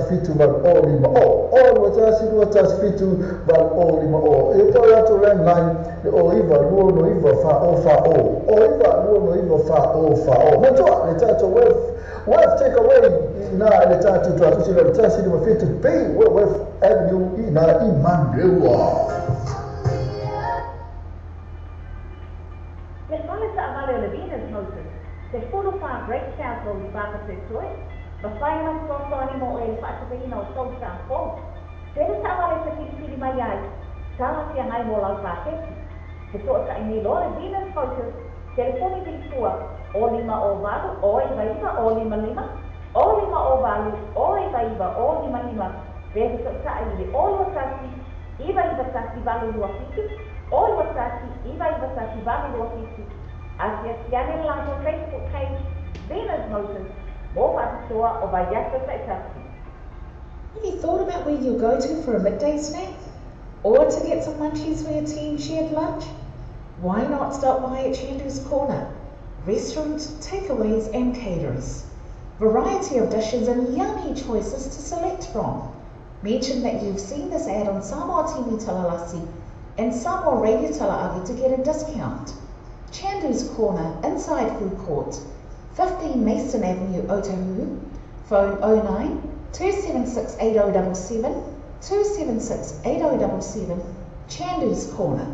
Fitu, but all in all what Tassi Fitu, but all in all. If I have to landline, the Oliva, no Eva, far, Oliva, no Eva, far, Matua, the title Worth take away na le tatu tu sila tasi ni mafiti pay Worth Avenue na Imandewa.
Les males sa amale le Venus Moses. Te fulu fa break council di baka se soy. Bafaya na sonto animo e fatu pe ina so sa fo. Te sa amale sa kisi mai ai. Sala si ngai mo la fa ke. Te to sa ini lo le Venus Moses. Telefoni di tua. O lima o valu, o iba, o lima, o lima o valu, o iba, o lima, vejo sa ile, o iba sasi valu lua fitu, o iba sasi valu lua fitu. Asia siane lang sa Facebook page, Venus Moses, mo patisua o vayasa sa itasi.
Have you thought about where you'll go to for a midday snack? Or to get some munchies for your team shared lunch? Why not stop by at Chandu's Corner? Restaurant, takeaways and caterers. Variety of dishes and yummy choices to select from. Mention that you've seen this ad on Samoa TV Talalasi and Samoa Radio Talaavi to get a discount. Chandu's Corner, inside food court, 15 Mason Avenue, Otahuhu. Phone 09 276 8077 276 8077. Chandu's Corner.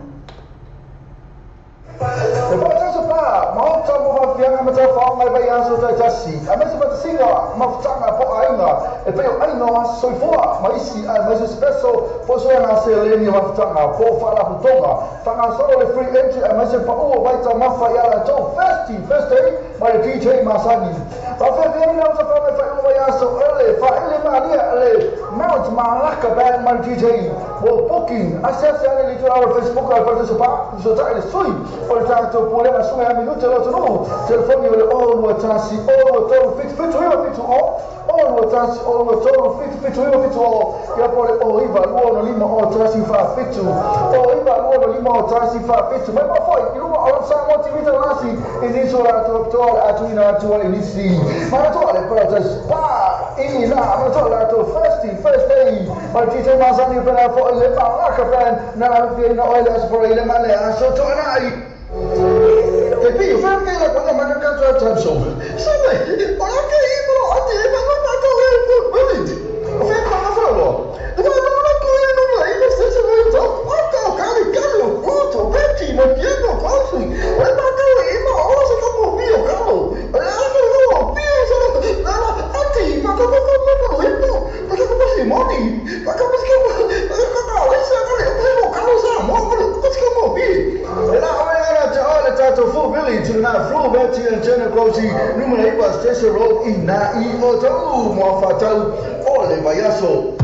E poi so fa, ma tamo va via ma fa mai vai a so tassi. A me si fa singa, ma fanga po ainga. E poi ainga so fo, ma isi ma so spesso posso na se leni ma fanga po fa la butonga. Fanga solo le free entry a me si fa o vai ta ma fa ya la to first day, ma le DJ Masani. Va fa via na so fa mai fa vai a so ele ma le Mount Malaka band ma DJ. Bo booking, access alle li tua Facebook al partecipa, so ta le sui. Portanto, problema su è minuto lo tu. Telefoni all what tassi, all what total fit all what tassi, all what total fit all. Ya pole iva luono lima o tassi fa fitu. Iva luono lima o tassi fa fitu. Ma poi il uomo alla sa molti vita nasi in isola dottore atuina tua inisi. Ma tole però spa in ma tole to first day. Ma DJ Masani per for le Malaka fan na viene oil for le male a sottonai. E qui io fermo la quando manca cazzo a Samsung. Sai, ma anche io a te ma non tanto le fermo la fallo. Ma non è lo stesso momento. Cambio, auto, petti, ma pieno quasi. Ma io ho se capo mio cavolo. No, pieno anche ma come ma come si moni? Ma come si full village na flow beti and general cozy numero 1 Station Road in na Otahu mo fatau ole bayaso.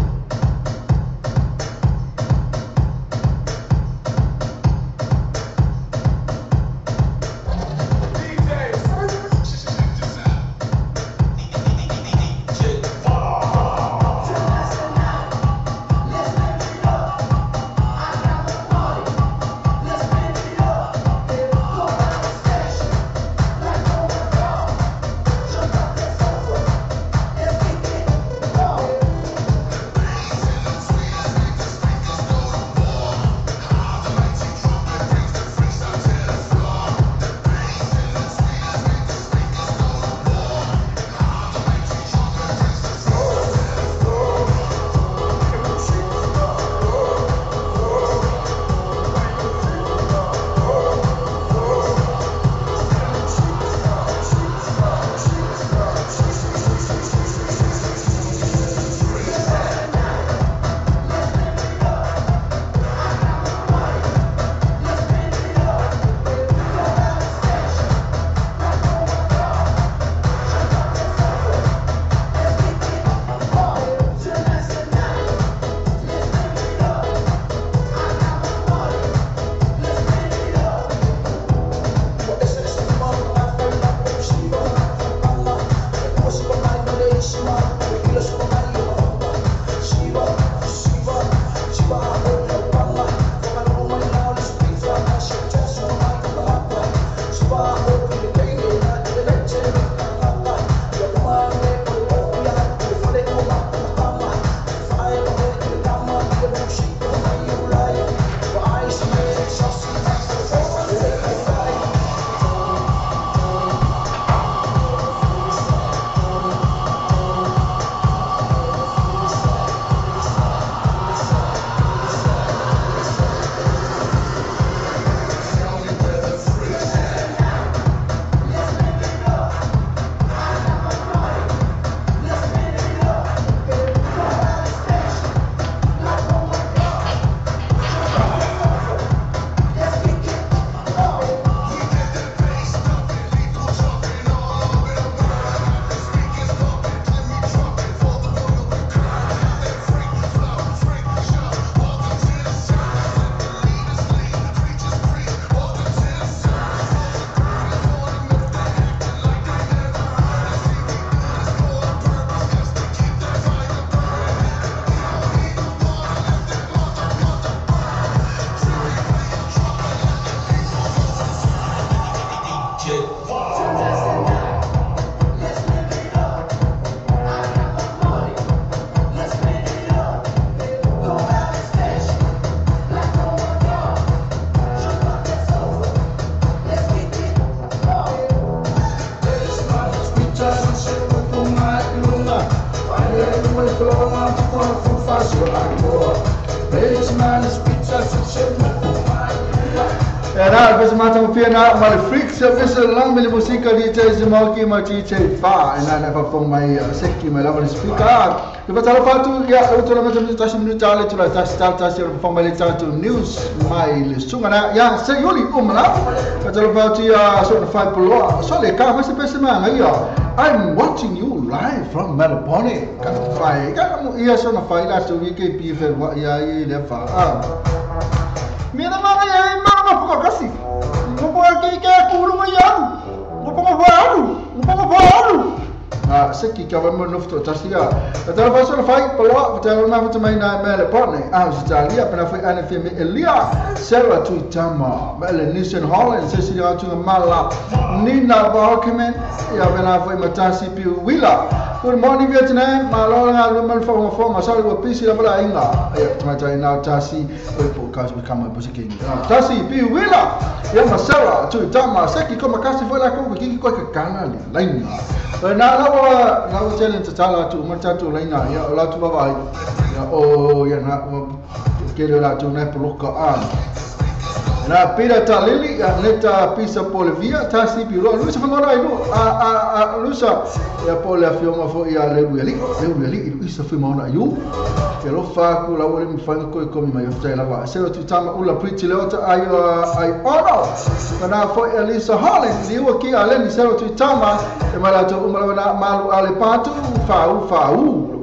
out for a full fast rock. Praise man is pizza Era bes macam fiana mal freak service lang mili musika DJ Zimoki ma DJ fa ina na pa mai sekki mai lawan speaker kita cara patu ya betul macam tu tasih minit cale tu lah tas formal tu news mai sungana ya sayuli umla kita patu ya so 5 puluh so le ka masih pesema ya I'm watching you live from Melbourne kan fai kan iya so na fai la tu ke PF ya le fa Mira mama ya mama pokok kasih. Pokok kiki kurung ayam. Pokok baru. Seki kawan menufto tasia. Kalau pasal fight pelak betul nama tu main Melbourne. Australia pernah fight anak film Elia Sarah Tuitama. Nation Holland sesuatu tu malah. Nina Balkemen ya pernah fight matasi piu Willa. Good morning Vietnam. Malah ngaluman form masal dua pisi lah pula ingat. Ya macam ina tasi podcast bersama musikin. Tasi piu Willa. Ya masalah Tuitama. Seki kau makasih foi aku pergi kau ke kanal lain. Lawa challenge cala tu macam tu lain ya la tu bawai ya oh ya nak kira la tu naik pelukaan na pira talili ya neta pisa polvia tasi biro lu sa fangora itu lu sa ya pole fioma fo ya lebu ali itu isa fi mauna yu ya lo fa ku la wole mi fanga ko mi mai fta la ba se tu tama ula preach le ota ai ono kana fo Elisa Holland ni wa ki ale ni se tu tama e mala to umala malu ale patu fau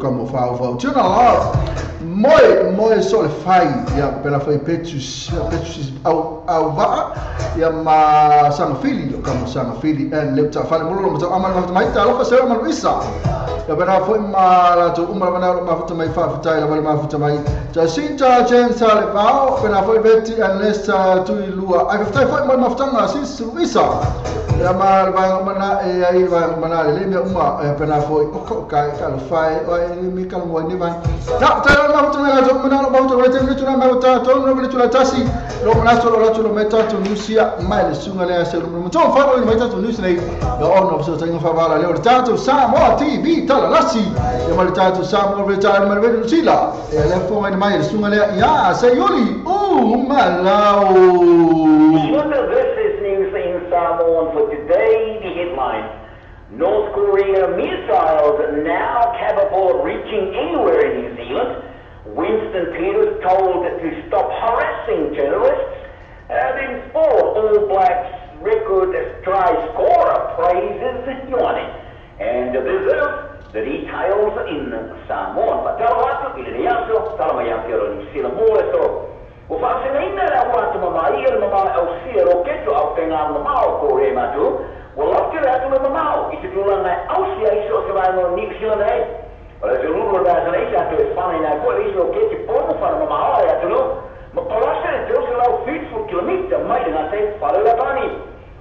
como fau tuna la moi sole fai ya pela fai petus au va ya ma sang fili como sang fili en lepta fale mulo mo amal ma mai ta lo fa se ma isa ya pela fai ma la to umala ma fa mai fa ta la ma fa mai ja sinta jen sale va pela fai beti anesta tu lua ai fa fai ma fa ma sis isa ya ma va mana e ai va mana le me uma pela fai o ka lo fai o mi ka mo ni van na ta la tu na jo mana ba tu le tu na ma ta to no le tu la tasi lo mana so lo tu lo meta tu nusia mai le sunga le se lo to fa lo meta tu nusia nei yo ono so ta fa bala le ta tu sa mo TV ta la lasi ya ma ta tu sa mo le ta ma le sila e le fo mai mai le sunga le ya se yoli malau
this is news in Samoan for today. The headline: North Korea missiles now capable of reaching anywhere in New Zealand. Winston Peters told to stop harassing journalists. In sport, All Blacks record try scorer praises Ioane and deserves the details in Samoan. But tell what, Iliniaso, Salamayakiro, New Zealand, more so. Ufasinaina la watu mamai el mama au sia roketo au penga mama ko re matu. Wala kira tu mama itu tulang na au sia iso se vai no New Zealand ai. Wala se lulu da sana isa to Spania na ko iso roketi pomo para mama ya tu no. Mapalasa tu se la fit for kilometer mai na se para la pani.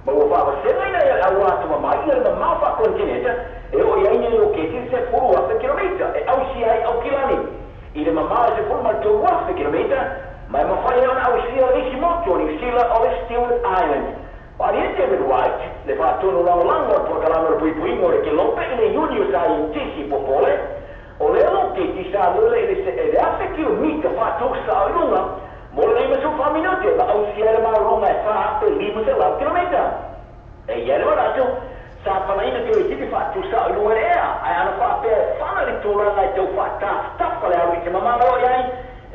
Ba ufasinaina la watu mamai el mama fa continente e o ia ni roketi se furu a kilometer e au sia au kilani. Ile mama se forma to wa kilometer. My Mafayan Australia is not New Zealand or Stewart Island. But in David White, the Fatuno Lango for Calamar Puipuing or Kilope in the Union Side Tisi Popole, or Leloki Tisalo, the African meet the Fatu Saluna, more than a faminote, but Australia Roma far after Limus a kilometer. A yellow rato, Safanina to the Fatu Saluna air. I am a far finally to run like the Fata, stuff for our Mamma.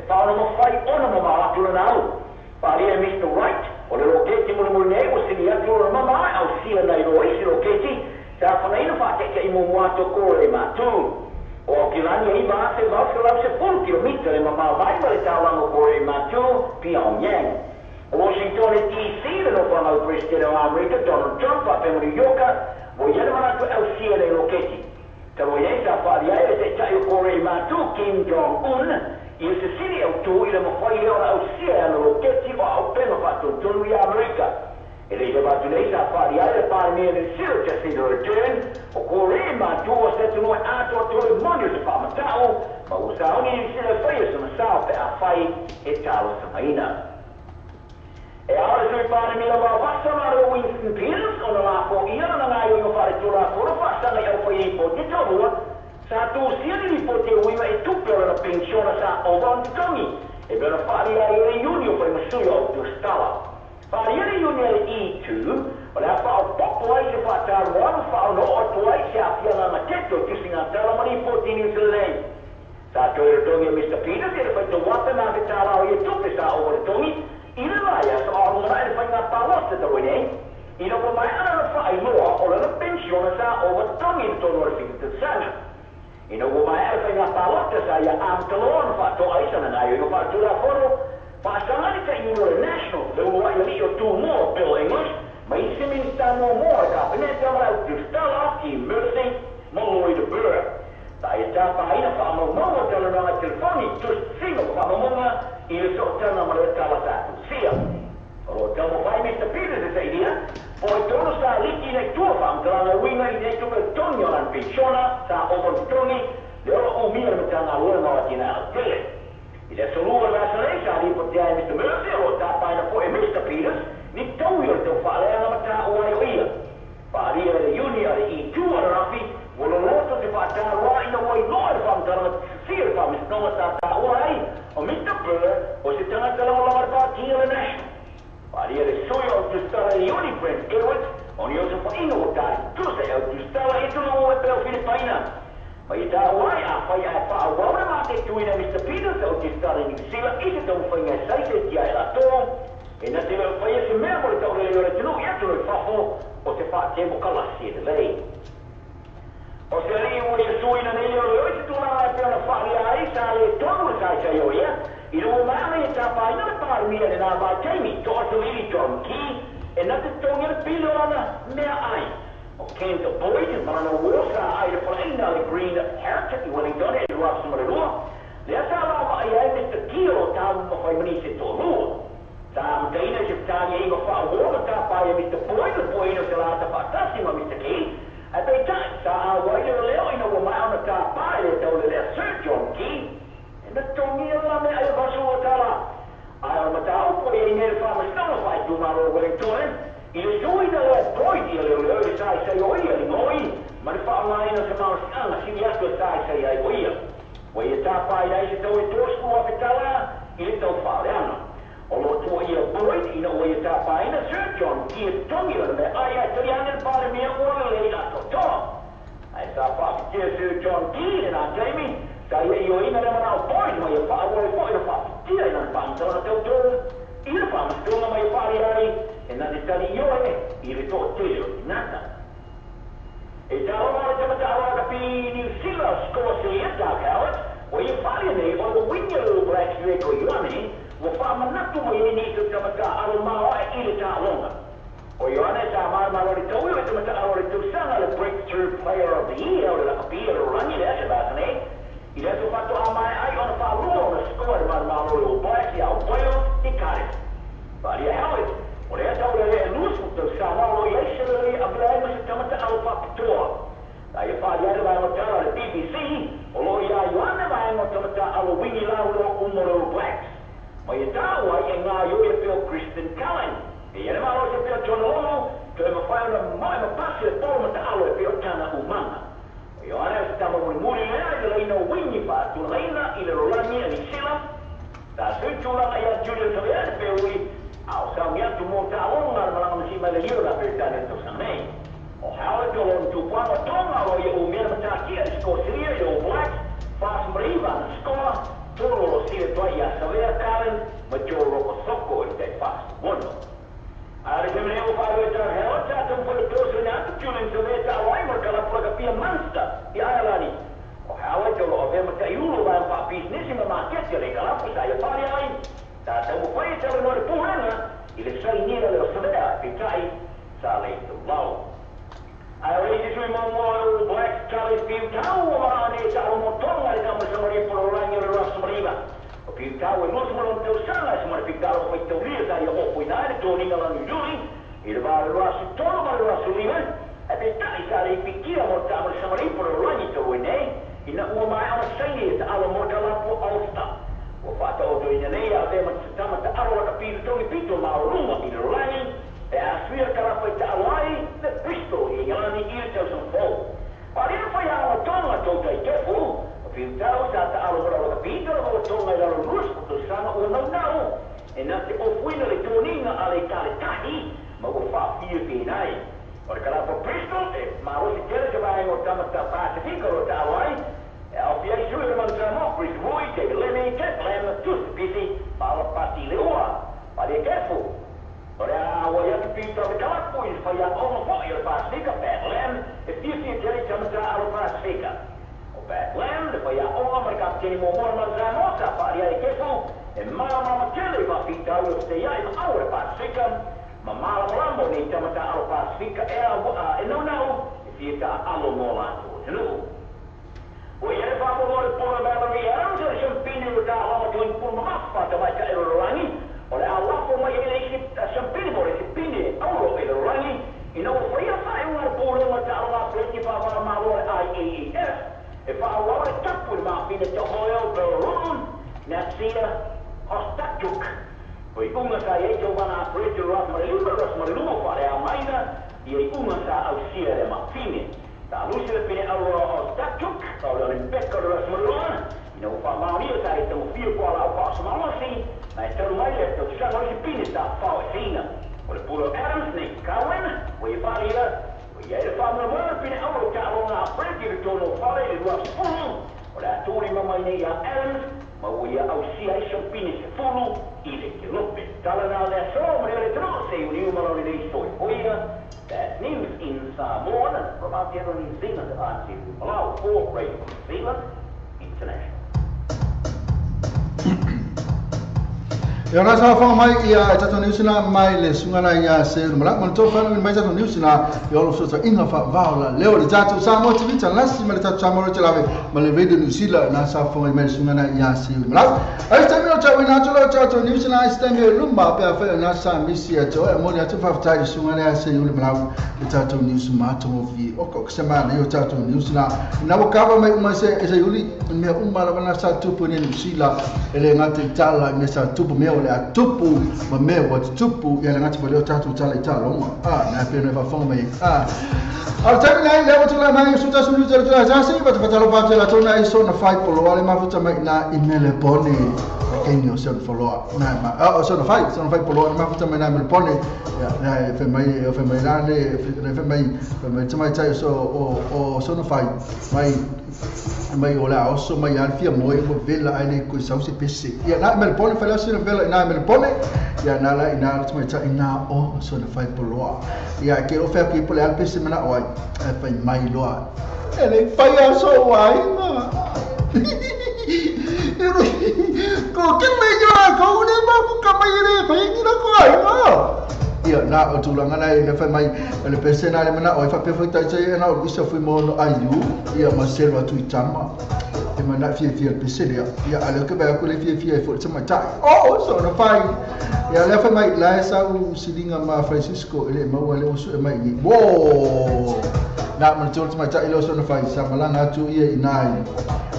Found him a fight on him about to now. But here, Mr. Wright, or the Roketi Mulmune was in the Atula Mama, I'll see a night away, Roketi. Safanina Fata Imuato Core Matu. Or Kilani Iba says, I'll a full kilometer in Mama Bible, Talango Core Matu, Pyongyang. Washington DC, the Nopano President of America, Donald Trump, up in New York, Boyana to LCA Roketi. Tamoyesa Fadia, the Tayo Core Matu, Kim Jong-un. Il se city au tu ile mafai leo na usia na roketi wa upendo fatu tunu ya Amerika. Ile ile batu leisa fari ale pa ni ile sio just in return. Okore ma tu wasetu no ato to money se pa matao. Ma usao ni sile fai se masao pe afai etalo samaina. E ora sui pa ni la vasa ma ro Winston Peters ona la po ia na ngai no fare tu la fora fasa na eu fai po dito. Satu sini di pote wiwa e tupe over on Tongi. E bera whaari ai e iuni o whai masui o tu stala. Whaari ai iuni ai I2, o lea whao popo ai se whaataru anu whao no o tu ai se apianga na keto kisi ngā talamani 14 New Zealand. Sa toi re Tongi a Mr. Peters e re whai te wata nā te tālao i e tupe sa over Tongi. I re raya sa o ngā e whai ngā pālosta ta wene. I re mai ana na whai loa o lana pensiona sa over Tongi i tono re whika te sana. I re mai ana whai ngā pālosta sa ia amtaloa na whaato aisana nā i o whaatura whoro. Whaasangani ka i uro national, le ua i li o tū more Bill English. Mai simin sta no more ka pene te amara u tu stala ki Mercy Moloi de Burr. Ta i tā pāina whaamaunga tala nanga telefoni tu singo whaamaunga i le so tana mara tala tātu sia. O tamo whai Mr. Peters e sa idea, o i tono sa liki nei tua whaamtalanga winga i nei tuka Tongi o nan pensiona sa Ovan Tongi le ora o mira me tanga ua ngawa tina al tele. I le solua rasa nei sa li po te ai Mr. Mercy o tā pāina po e Mr. Peters ni tau i o te whaaleanga mata o ai o ia. Whaaria le uni a le I2 a rafi, wala loto te whaatārua ina wai loa e whaamtaranga sia whaamistonga tā tā o ai, o Mr. Burr o se tangata lau lau arpa tia le national. Whaaria le soia o tu stala le uni Brent Edwards, o ni o se whainga o tāri tusa e o tu stala e tunu o e peo Filipaina. Mai tā o ai a whai a whaawara mā te tuina Mr. Peters o tu stala New Zealand i se tau whainga e saise tia e la tō. E nā te mea whaia se mea mo le tau lele o le tunu i atu le whafo o te wha te mo kalasi e te lei. O se rii ua i suina nei leo leo i te tūna ai pēr na whaari ai sa e tonu e sai sai o ia. I rua maana e tā pāina le pāri mia le nā mai teimi to atu liri John Key e nā te tongi le pilo ana mea ai. O Kenta Boyd e marana wosa ai le whalaina le Green Heritage i Wellington e rua sumarelua. Le ata lawa ai ai Mr. Keo o tāmu ma whai mani se tō rua. Tam taina se tanya ingo fa wona ta pa ya Mr. Boyd le Boyd se la ta patasi ma Mr. Key. A pe ta sa a wai le leo ina wa mai ona ta pa le to le Sir John Key. E na tongi la me ai vaso o tala. Ai o mata o po e ne fa ma sta fa tu ma ro Wellington. I le sui da le Boyd le leo le sai sai o ia le moi. Ma le fa mai na se ma ana si ya to sai sai ai o ia. O ia ta pa ia se to e to sku a petala i le to fa le ana. O lo tua ia Boyd ina o ia tā pāina Sir John Key e tongi o me ai ai tari ane pāre mea ora le ina to tō. Ai tā pāpitia Sir John Key e nā Jamie, tā ia i o ina le mana o Boyd ma ia whaawore fo ina whapitia ina pāntana tau tō. Ina whaamastunga ma ia pāre ai e nā te tari i o i re tō teo i nata. E tā o te mata awa ka pi New Zealand skoa se ia Doug Howard, o ia whaare nei o the Winga Little Blacks reko i ane, wa whaamanatu mo i ni te tamata aro mawa e ile tā longa. O Ioane tā marama rori tau i te tamata aro tu sanga le Breakthrough Player of the Year o le lakapia le rangi le ase bātane. I le aso pato a mai ai ona whaalua o na skoa le marama rori o Blacks i au Wales i Cardiff. Wharia Howard, o le atau le le lus mo tau sanga o i aise le a blai ma se tamata aro whapitoa. Tā i whaari ai mai mo tala le BBC, o lo i a Ioane mai mo tamata aro wingi lau lo umoro Blacks. Mai e tāua e ngā ioi e pio Kristen Cullen. E ene maro se pio Tona Ono, to e mawhai ona mai ma pasi e polo ma ta alo e pio Tana Umanga. O Ioane se tama muri lea i le leina o wingi pa tuna leina i le rolangi a New Zealand. Tā sui tūlanga i a Julia Tavea e pio ui, au saungi atu mō tā onga na malanga masi mai le lio la pio Tana e tosa nei. O Howard to lon tu puanga tonga o i o mea mata kia i sko siria i o Blacks, Fast Mariva na skola, tolo lo sire tua i a Savea Karen, ma Joe Roko Soko i te fast mono. Are te mene o wharu e Doug Howard, tātum whai tōsa ni atu tūlen Savea tā waimar ka lapulaga pia Munster i Ailani. O Howard tolo o vema ta iulo vai mpa business ma marketia le kalapu sa ia pari ai. Tātum whai e tala nore puhanga, i le sai nira leo Savea, pitai sa le tu lau. Ai ori te sui maunga o Blacks Charles Piu Tau o maane e tau mo tonga le kama samari poro rangi o le rasa mariva. O Piu Tau e lusu mara o teu sanga e samari Piu Tau o whai tau ria sa ia opo i nāre tōringa lanu yuri. I le vāre rasu tolo mara rasu lima. E pe tai sa le pikia mo tau le samari poro rangi tau e nei. I na ua mai ana saini e ta ala mo talapu austa. O whata o to ina nei a te matama ta aroa ka piru tongi pito ma o runga i le rangi. E a suia karapa i te alai le Bristol i ngani i le tau san fau. Parina whai awa tonga tauta i tefu, o Piu Tau sa ta alo mora o ka Peter o tonga la rus o sana o não e na te ofuina le toninga ale kale tahi ma o fa fia pinai ora kala po Bristol e ma o si tere que vai o tamata Pacific o tawai e ao fia su le mantramo Chris Roy te leme te lem tu busy para pati lewa para careful ora o ya que Peter de kala po is fa ya o mo yo Pacific lem e fia tere tamata ao Pacific Bethlehem, depois a honra mereka kini momor manzano sapa dia kefu e mama kele va fita o steia e aura Pacifica mama lambo ni tamata al Pacifica e não fita allo molato no o ia va por bela via o champinho da alma do por uma fata vai cair o rangi olha Allah por uma ele champinho por esse pine auro ele rangi e não foi a sair uma por uma alma preti para malo IAEF e fa awara tapu ma fina te hoel berun na sia hostatuk oi unga sa ye jo wana preto ras marilu fa le amaina e unga sa au sia le ma fine ta lusi le pine au hostatuk ta le pecco ras marilu ino fa ma ri sa e tu fio qua la fa ma ma si na e tu mai le tu sa no si pine sta fa fina o le puro Adams ne kawen o e fa ira ia e whamua mwana pine awa ka aronga a preti le tono whare e rua fulu o le atori mamai nei a Adams ma ua au sia iso pine se fulu i le ke lope tala nā lea so ma le tano se uni umaroni nei soi oia that news in Samoa from Aotearoa New Zealand Auntie Palau for Radio New Zealand International
Ya rasa fa mai ia tato news na mai le sungana ia se mala man to fa mai tato news na yo lo so inga fa vaula leo le tato sa mo tv ta lasi ma le tato sa mo le lave ma le radio New Zealand na sa fa mai sungana ia se mala ai sta mi no cha wina to lo tato news na sta mi lumba pe fa na sa misi to e mo le tato fa ta sungana ia se le mala le tato news ma to vi o ko semana yo tato news na wo ka mai uma se yuli me uma la na sa tupu ni New Zealand ele ngate tala me sa tupu me le atupu ma me wa tupu ya ngati pole tatu tala italonga na pena va fome al termina le wa tula mai suta sulu tala jasi va patalo va tala tona iso na fight polo wale ma futa mai na imele pone kenyo son follow na ma so na fight polo ma futa mai na imele pone ya fe mai na le fe mai tama tai so o so na fight mai ola oso mai alfia moi mo vela ai ko sau se pese ya na imele pone fa la sina vela na me pone ya na la ina tuma cha ina o so na fai poloa ya ke o fa ki pole al pese mana oi fa mai loa ele fai aso wai na ko ke me yo ko ne ma ku ka mai re fa ni na ko ai ma ya na o tulanga na ele fa mai ele pese na le mana oi fa pe fa ta cha na o bisa fu mo no ayu ya ma selva tu itama e mana fie pese ya ale ke ba ko le fie fo tsama tai so na fai ya le fa mai la sa u silinga ma Francisco ele ma wale o su e mai ni bo na man tol tsama tai lo so na fai sa malanga tu ia inai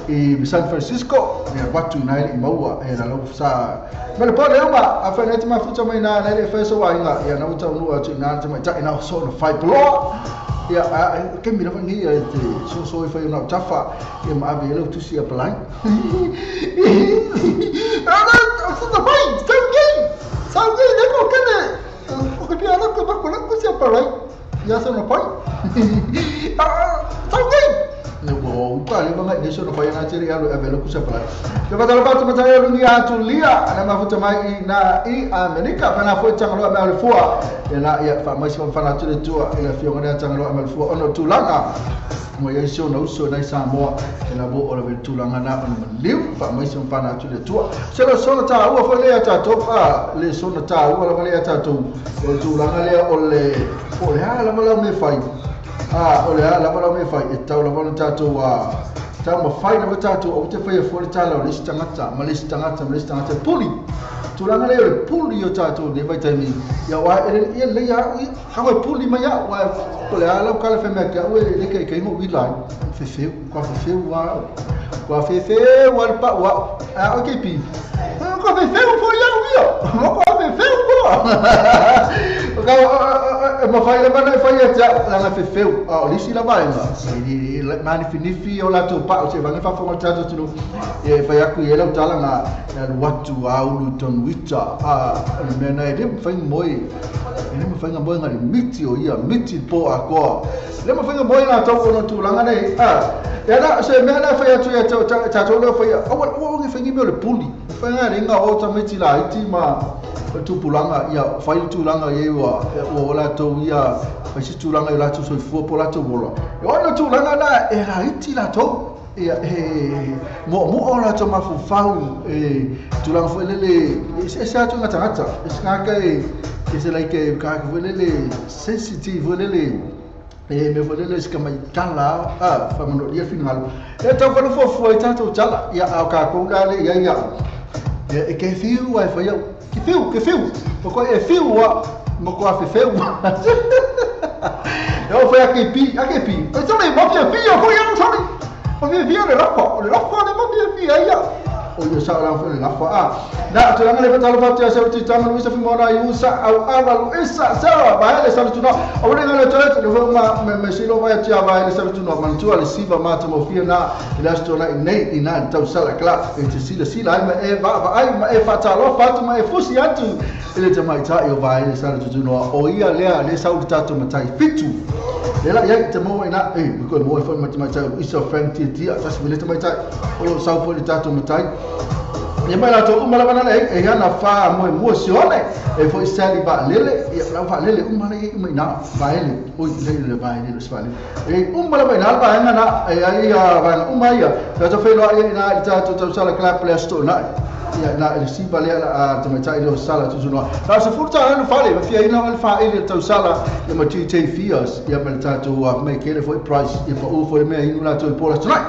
e San Francisco ya watu nai i maua e na lo sa mele po le ma a fa net ma futa mai na le fa so wa inga ya na uta nu atu na tsama tai na so na fai plo ya ke mi rafa ni te so e fa na tafa e ma ave lo tu si a plan the fight, some game, they go get it. Okay, I don't go back when I was up, right? Yes, on the point. Some game. No, quali mga deso no payo na tiri alo avelo ku sa pala. Kaya talaga pa tayo ni atu lia na mafuta mai na i Amerika pana fo tangalo amal fua na ya fa mai so fa na tiri tua ila fio ngana tangalo amal fua ono tulanga. Mo ya so no so na Samoa ila bo ola tulanga na ono liu fa mai so fa na tiri tua. Selo so ta u fo le ata topa le so na ta u la le ata to tulanga le ole hala mala me fai. Ole la bala me fai e tau la bala tatu wa tau ma fai na tatu o te fai fo tala o lisi tangata puli tulanga le puli o tatu ne vai tami ya wa e le ya ha wa puli ma ya wa ole ala ka le feme ka o le ke mo wilai fe wa pa wa okay pi ko fe fo ya wi mo ko fe fo ma fai la mana fai ja la fe feu o lisi la vai ma mani finifi o la to pa o se vanga fa fo tato tunu e fai aku e la tala na watu au lu ton wicha me na e fai moi ele me fai moi ngari miti o ia miti po ako le me fai moi na to ko tu langa nei e na se me na fai atu e tato lo fai o ngi fai me le puli fai nga ringa o ta miti la iti ma tu pulanga ia fai tu langa ye o la to ia fai si tu langa la tu so fu po la to bola o na tu langa na e ra iti la to ia mo ora to ma fu fau tu langa fo lele se sa tu ngata ngata ska ka se like ka fo lele sensitive lele me fo lele ska mai kala fa mo dia final e to ko fo fu ita to chala ia ka ko la le ia e ke fiu ai fa eu que fio, porque é fio, mas qual é fio? Eu fui aqui, eu também, mas é fio, eu não sabe, mas é fio, ele não é fio, aí, olha só lá foi lá, na tu não leva talo fatia se tu tamo no fimo na usa au avalu essa sawa vai ele sabe tu não olha ngale toilet no vama me silo vai tia vai ele sabe tu não man tu ali siva mata mo fia na ele sto na nei ina tau sala kla e te sila ai ma e fatalo fatu ma e fusi atu ele te mai ta io vai ele sabe tu não o ia lea le sau tatu matai fitu ela ia te mo ina because mo foi mai ta isa frank ti asa se te mai ta o sau foi tatu matai e mai la to uma la bana e ana fa mo emocione e foi sali ba lele e la fa lele uma le mai na ba ele o le ba ele spali e uma la mai na ba na e ai ba uma ia da to fe lo ai na ta to sala club play store na ia na ele si ba le a te mai tai lo sala tu no da se furta ana fa le fia ina al fa ele to sala e ma ti te fias ia ma ta to make ele foi price e fa o foi me inu la to pola tonight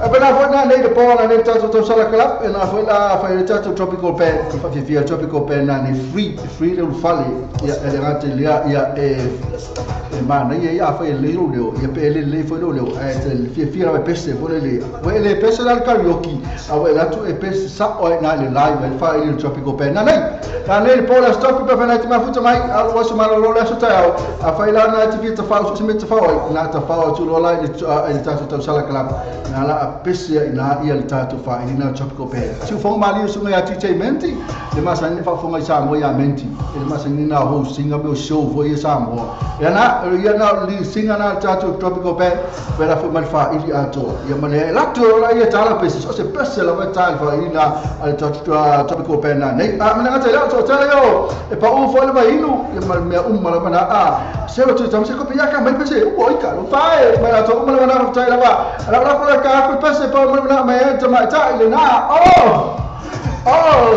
e na foi na nei de pola nei to sala club e na foi la fa il tato tropical pen fa fia tropical pen na ni free le fale ia ele rate lia ia ma na ia fa il leo ia pe le foi lo e fia va peste pole le le peste dal karaoke a la tu e peste sa o na le live e fa il tropical pen na nei pola stop per na ma futa mai al wasu ma lo la sota a fa la na ti vita fa su meta fa na ta fa tu lo la il tato sala club na la peste na ia il tato fa il tropical pen tu fa mali su mai ati menti le ma san fa fo mai sa mo ya menti le ma san na ho singa meu show foi sa mo ya na li singa na tato tropical pen per fa mal fa ili ato ya ma le la to la ia tala pesi so se pese la va fa ina al tropical pen na nei ma na ta la to ta yo e pa u fo le va inu ya ma me la bana se lo tu tam se ko pia ka mai pese u boy ka lo fa e ma la to la bana ta la va la ka ko pese pa ma na mai ta ma ta ile na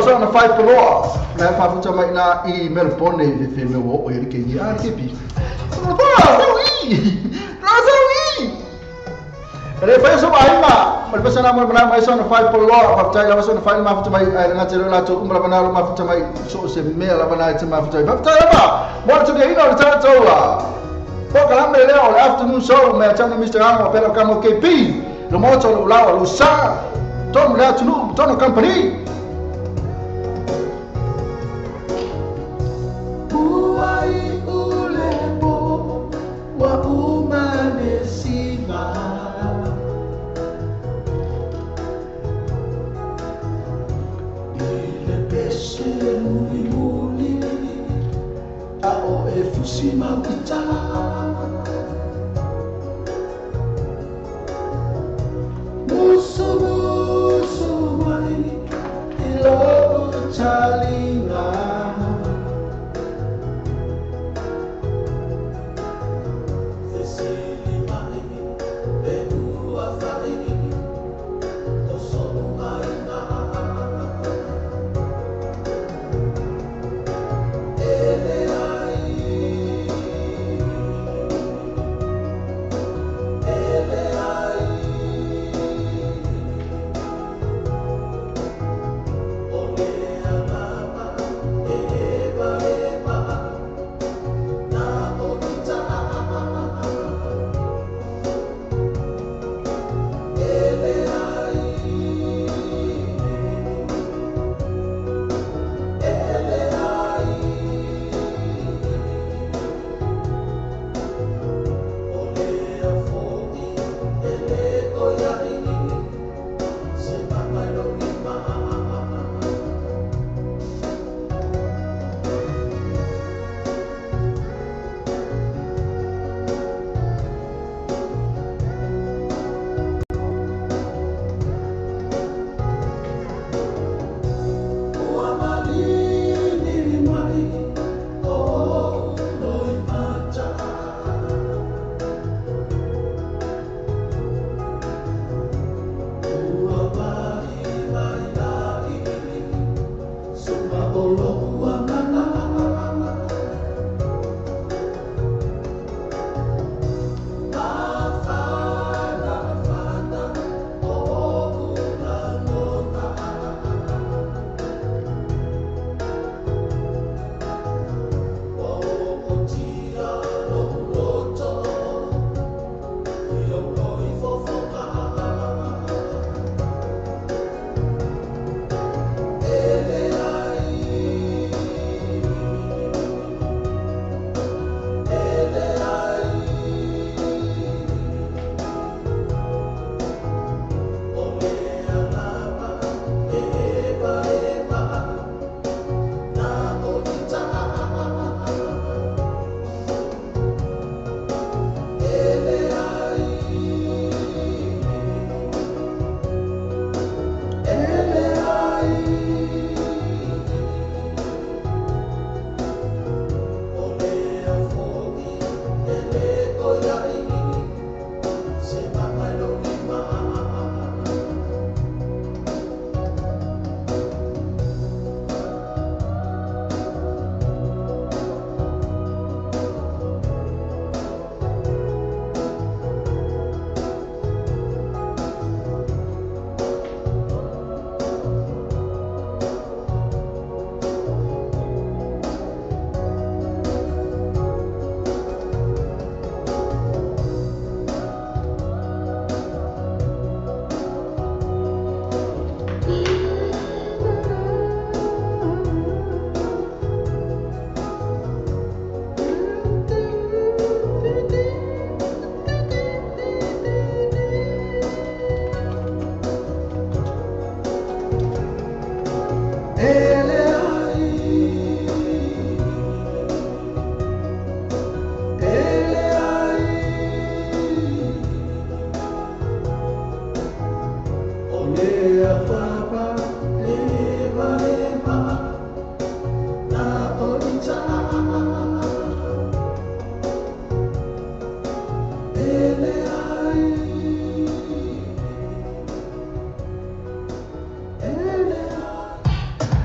so na fai polo na fa futa mai na I Melbourne le fe me wo o ye ke ni a ke pi ele fai so mai ma pesa na mo mai so na fai polo fa ta la so na fai ma futa mai na te la to umra bana ma futa mai so se me la bana te ma futa fa ta ba mo to ke ino ta to la po ka me le o afternoon show me ta Mr. Amo pero kamo KP lo mo to lo sa tom la tunu tono company uai ulebo wa umane sima ile pese muli a o e fusima kita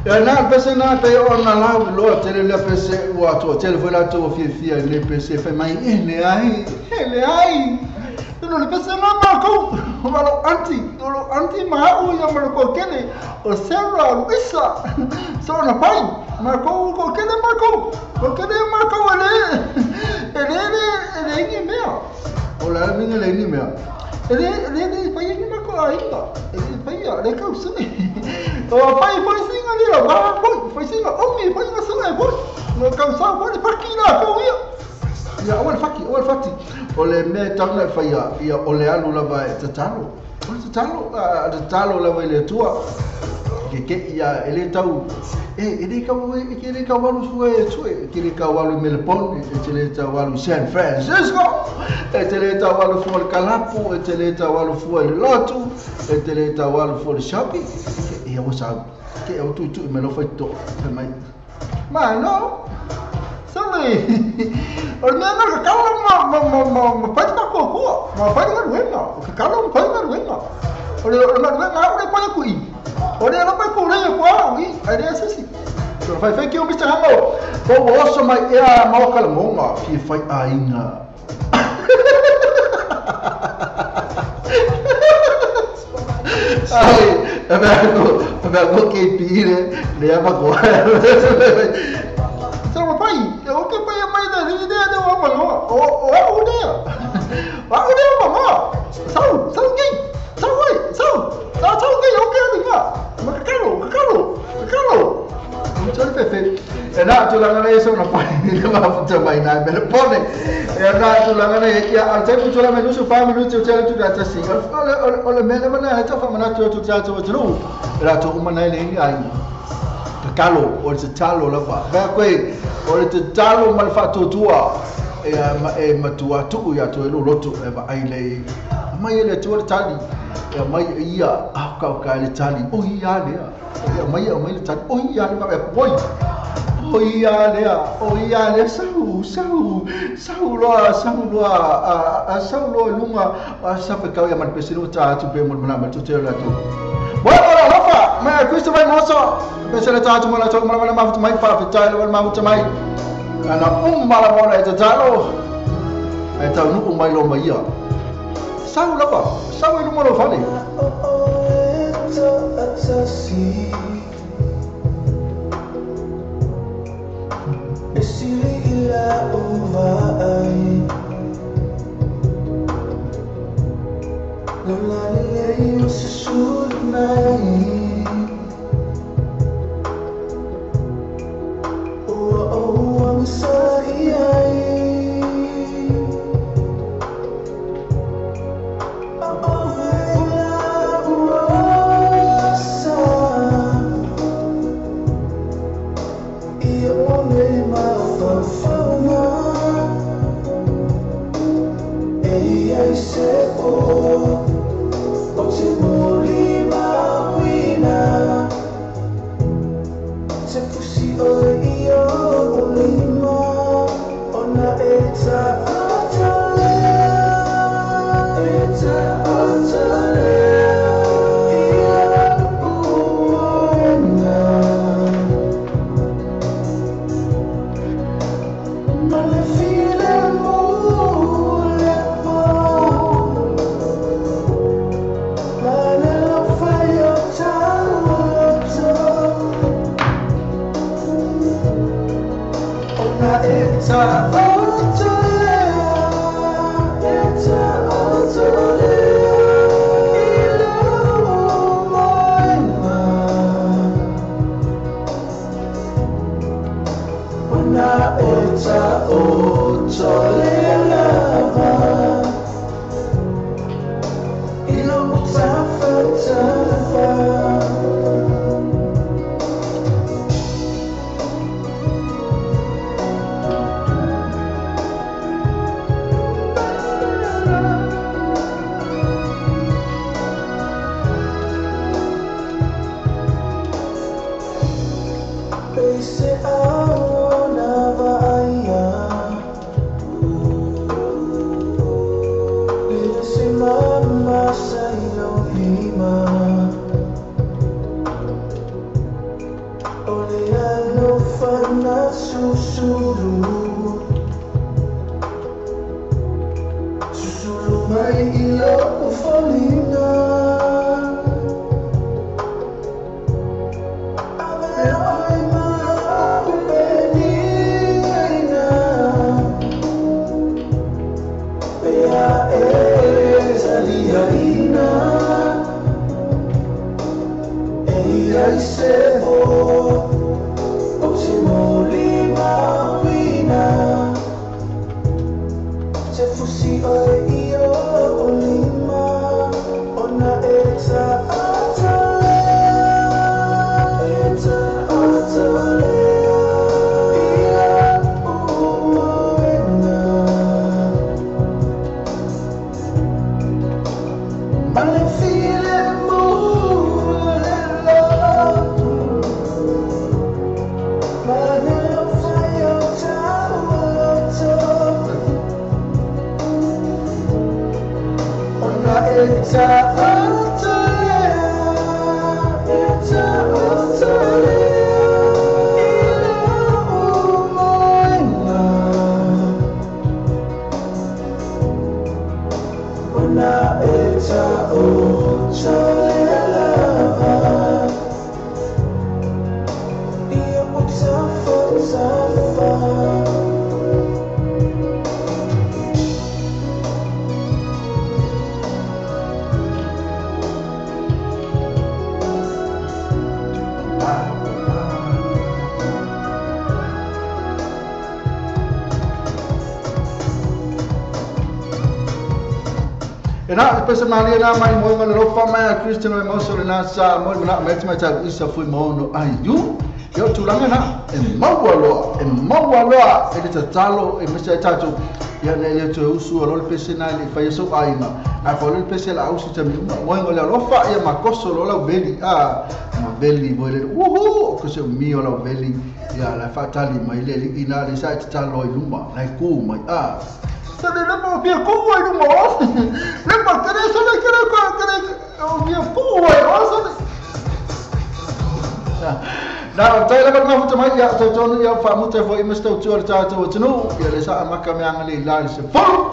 Ya na pese na pe ona la lo tele le pese wa to tele foi la to fia le pese fe mai ele ai no le pese na Marco malo anti ma o ya Marco kene o serra Luisa so na pai Marco ko kene Marco ele ni mea o la minga le ni mea ele pai ni Marco ainda ele pai le causini o pai singa ni la ba pai singa o mi pai na singa bo no causa bo le parkina ko ia ya o fati o le me tanga faia ia o le alu lava te talo lava ile tua ke ia ele tau ele ka walu sue ke le ka walu Melbourne e le tau walu San Francisco e le tau walu fu le Kalapu e le tau walu fu le Lotu e le tau walu fu le shopping ia o sa ke o tu me lo fai to mai ma no Sali, orang nak kalau mau pai tak kau, mau pai dengan wena, kalau pai dengan wena, orang nak orang pai kui, orang nak pai kau ni kau, ada asasi. So fai que eu me chamo, kau osso mai ia mau kalau mau que fai ainda. Aku que pire, le apa kau? Sama pai, o que pai mai da ni dia da wa malo. O dia. Wa o dia mama. Sau ni. Sau ni o que ni nga. Kakalo. Então perfeito. É na tu lá na isso na pai, ni ma puta mai na Melbourne. É na tu lá na ya al tempo tu lá me luso fa minuto tu tu da tasi. Ole me na ta fa mana tu ta tu. Era tu uma na ni ai. Kakalo, o te talo lava. Vea koe, o te talo malfato tua e matua tuku ya to elo loto e va ai le. Mai ele tua tali. E mai ia ka le tali. O ia le. E mai le tali. O ia le va poi. O ia le sau lo lunga sa pe ka ya man pesino ta tu pe mo na ma tu te la tu. Wala lafa, ma Kristo vai moso. Pesele tatu mala tolu mala mafuta mai fa fitalo wal mafuta mai. Ana mala mona eta talo. Eta nu mai lo mai ya. Sau lafa, sau lu molo fale. Esili ila ovai. Lalai sesulnai. Personally, na mai mo ngalo fa mai Cristiano Ronaldo na sa mo na match mai ta isa foi mo no ayu yo tulanga na e mawalo e te talo e mesa tato ya le to usu lo personal e fa yeso aina a fa lo personal a usu tami mo ngalo fa ya makoso lo la beli ma beli boile ko se mio la beli ya la fatali mai le ina le sa talo i luma na ku mai Sa de lama via kuwa no mo. Lama kare sa le kare via kuwa no sa. Na tai la ma futa mai ya to to ya fa muta fo imesta tu ta to tunu ya le sa amaka me angali la se fo.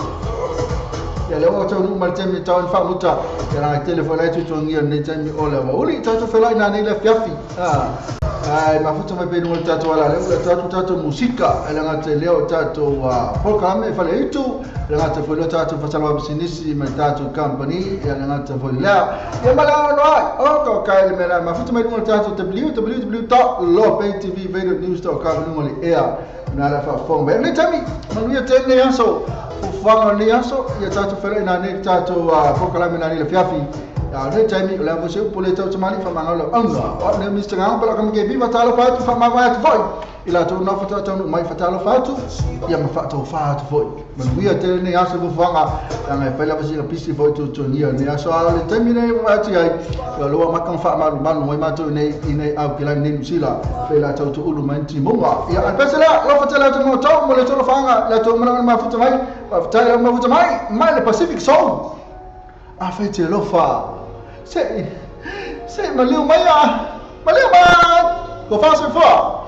Ya le wa to no mal temi ta fa muta ya na telefona tu to ngia ne temi ola wa uli ta to fela ina ne la fiafi. Ai mafuta mai penu tatu wala leo tatu musika elanga te leo tatu wa programe fale itu elanga te fo tatu fa salwa business mai tatu company elanga te fo la ya mala no o ko kai mera mafuta mai tatu www.lopaytvnews.com ngoli air na la fa fo me tami manu ya tene yaso ufanga ni yaso ya tatu fela ina ne tatu wa programe na ni la fiafi ya ne tami la mo se pole tatu mali fa mangalo anga o ne mr ngam pala kam ke biva talo fatu fa ma va voi ila to na fata to mai fatalo fatu ya ma fata fatu voi man wia te ne aso bu fanga ya ngai pala fa sila pisi voi to nia ne aso ale tami ne ati ai ya lo ma kan fa ma man moi ma to ne ine au kila ne sila pela to ulu manti monga ya an pesela lo fatala to mo to mo le to fanga la to ma futa mai fa fatala ma futa mai le Pacific Zone a fete lo fa sei maleu mai go fast and far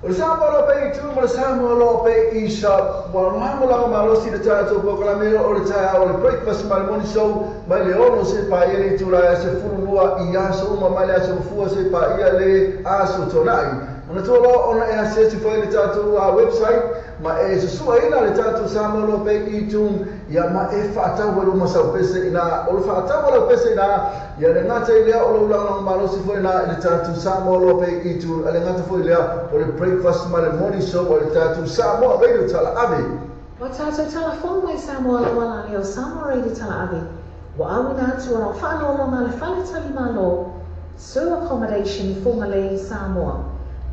O le Samoa lo pe tu mo le Samoa lo pe isa wa no la malosi le tato po kala me o le taia o le breakfast ma le morning show mai le ono se pa ile tu la se fulua I aso uma mai le aso fua se pa ia le aso tonai ona tolo ona e access foi le tato a website ma e se sua ina le tato Samoa lo pe I tu ia ma e fa tau lo ma sa pese ina o le fa tau lo pese ina ia le ngata ile o lo la malosi foi na le tato Samoa lo pe I tu ale ngata foi le o le breakfast ma le morning show o le tato Samoa radio tala ave
Wa tātou telefon mai Samoa la wala leo Samoa radio tala ave. Wa awina atu ana whanolonga le whale tali malo. Sue accommodation I Whongalei Samoa.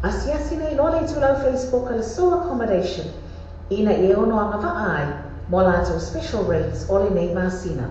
Asiasi nei lole tu lau Facebook ale Sue accommodation. Ina I ono anga vaai. Mo lātou special rates ole nei masina.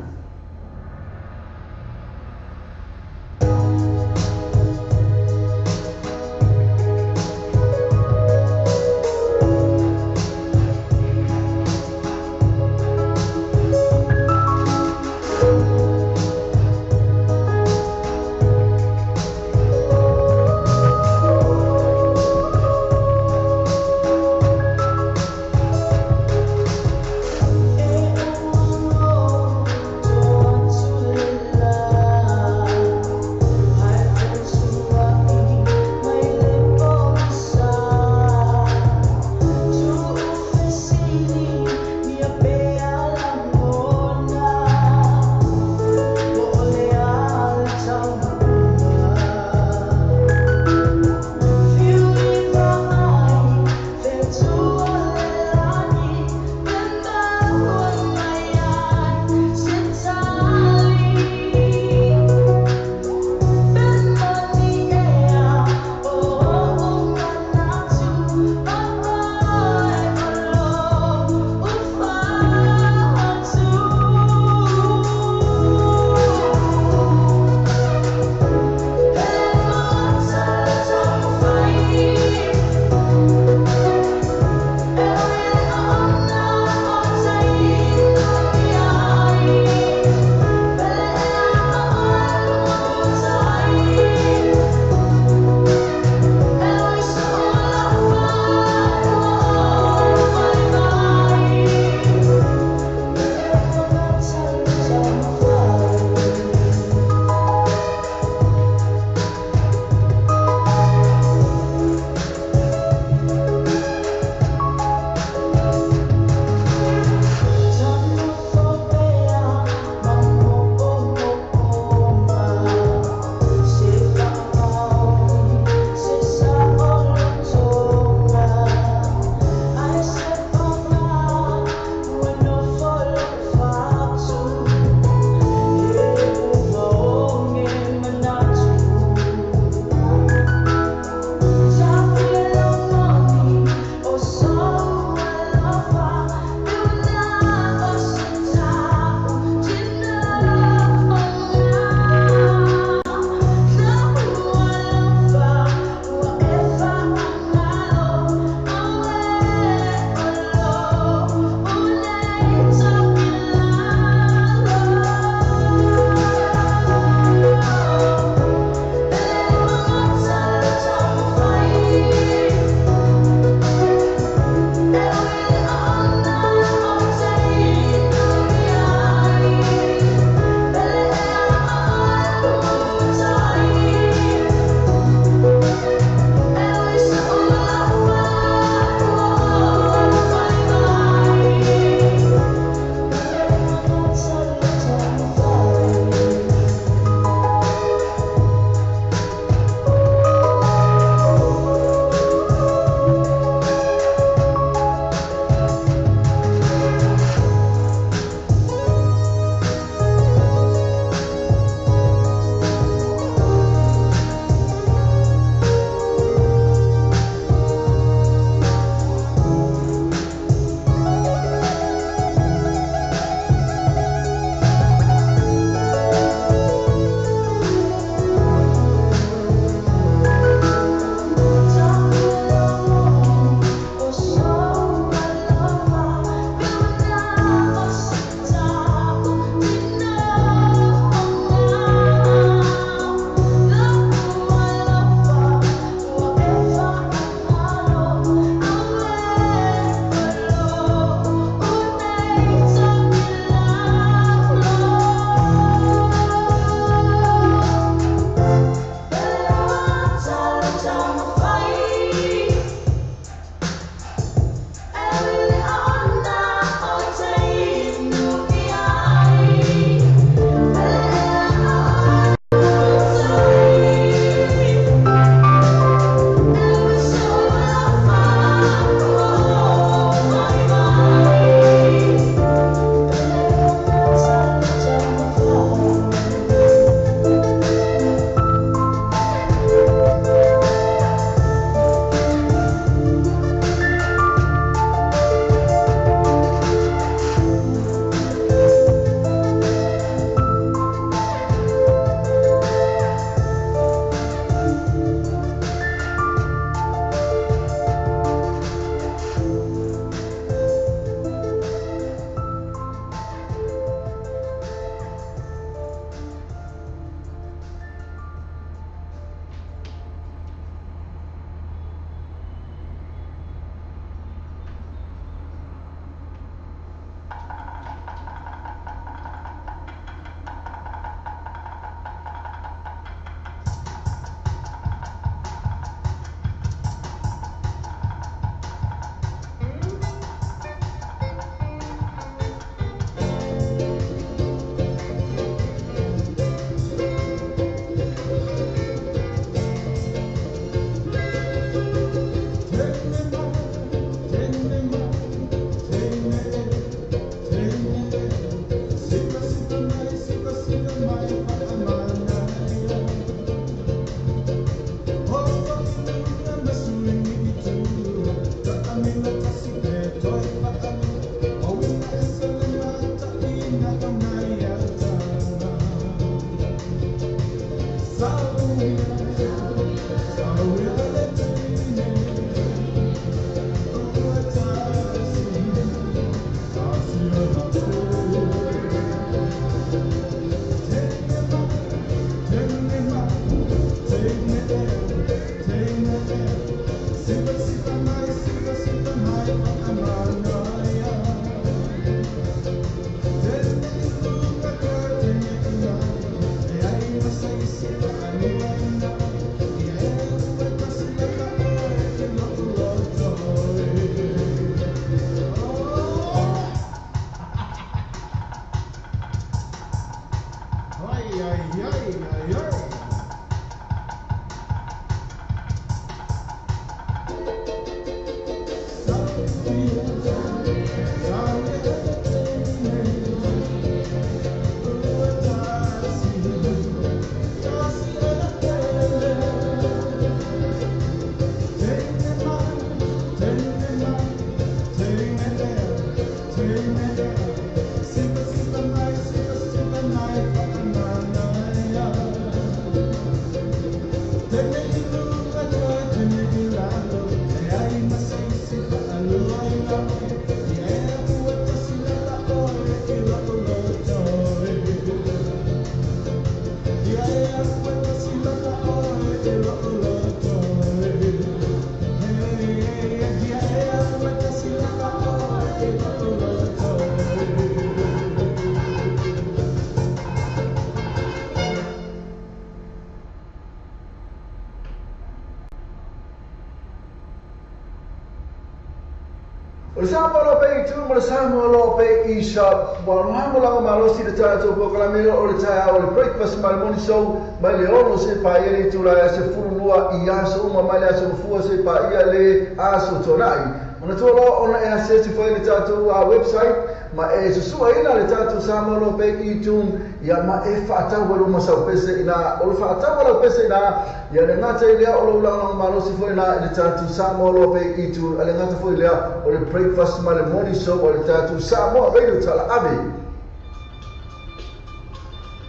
O Samoa pe tu mo Samoa pe Isha wa mo la malo si de tato po kala me o le taia o le breakfast mal morning show mai le ono se pa ele tu la se fulua I aso uma mai le se fu se pa ia le aso tonai ona to lo ona e access foi le tato a website ma e su ina le tato Samoa pe I tu ya ma e fata wo mo sa pese ina o fata wo pese ina ya le ngata ile o lo la malo si foi na le tato Samoa pe I tu ale ngata foi le o le breakfast mal morning show o le tato Samoa radio tala ave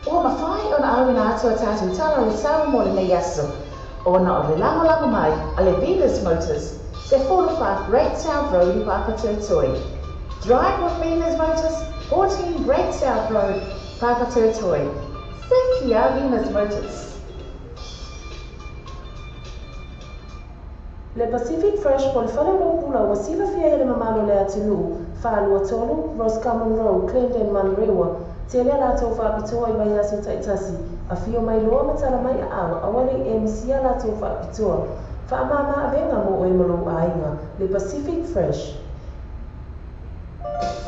O mawhai o na awina atua tātou tala le sau mo le nei aso. O na o le langa mai a le Venus Motors, se 45 Great South Road I Papatūtoi. Drive with Venus Motors, 14 Great South Road, Papatūtoi. Thank you, Venus Motors.
Le Pacific Fresh po le whanau pula wa siva fia ele mamalo le atinu, whanua tolu, Roscommon Road, Clendon Manrewa, te lea lātou whapitoa I mai aso taitasi, a fio mai loa matala mai a awa, awale e misia lātou whapitoa, whaamama a venga mo o e malo a inga, Le Pacific Fresh.
Bye.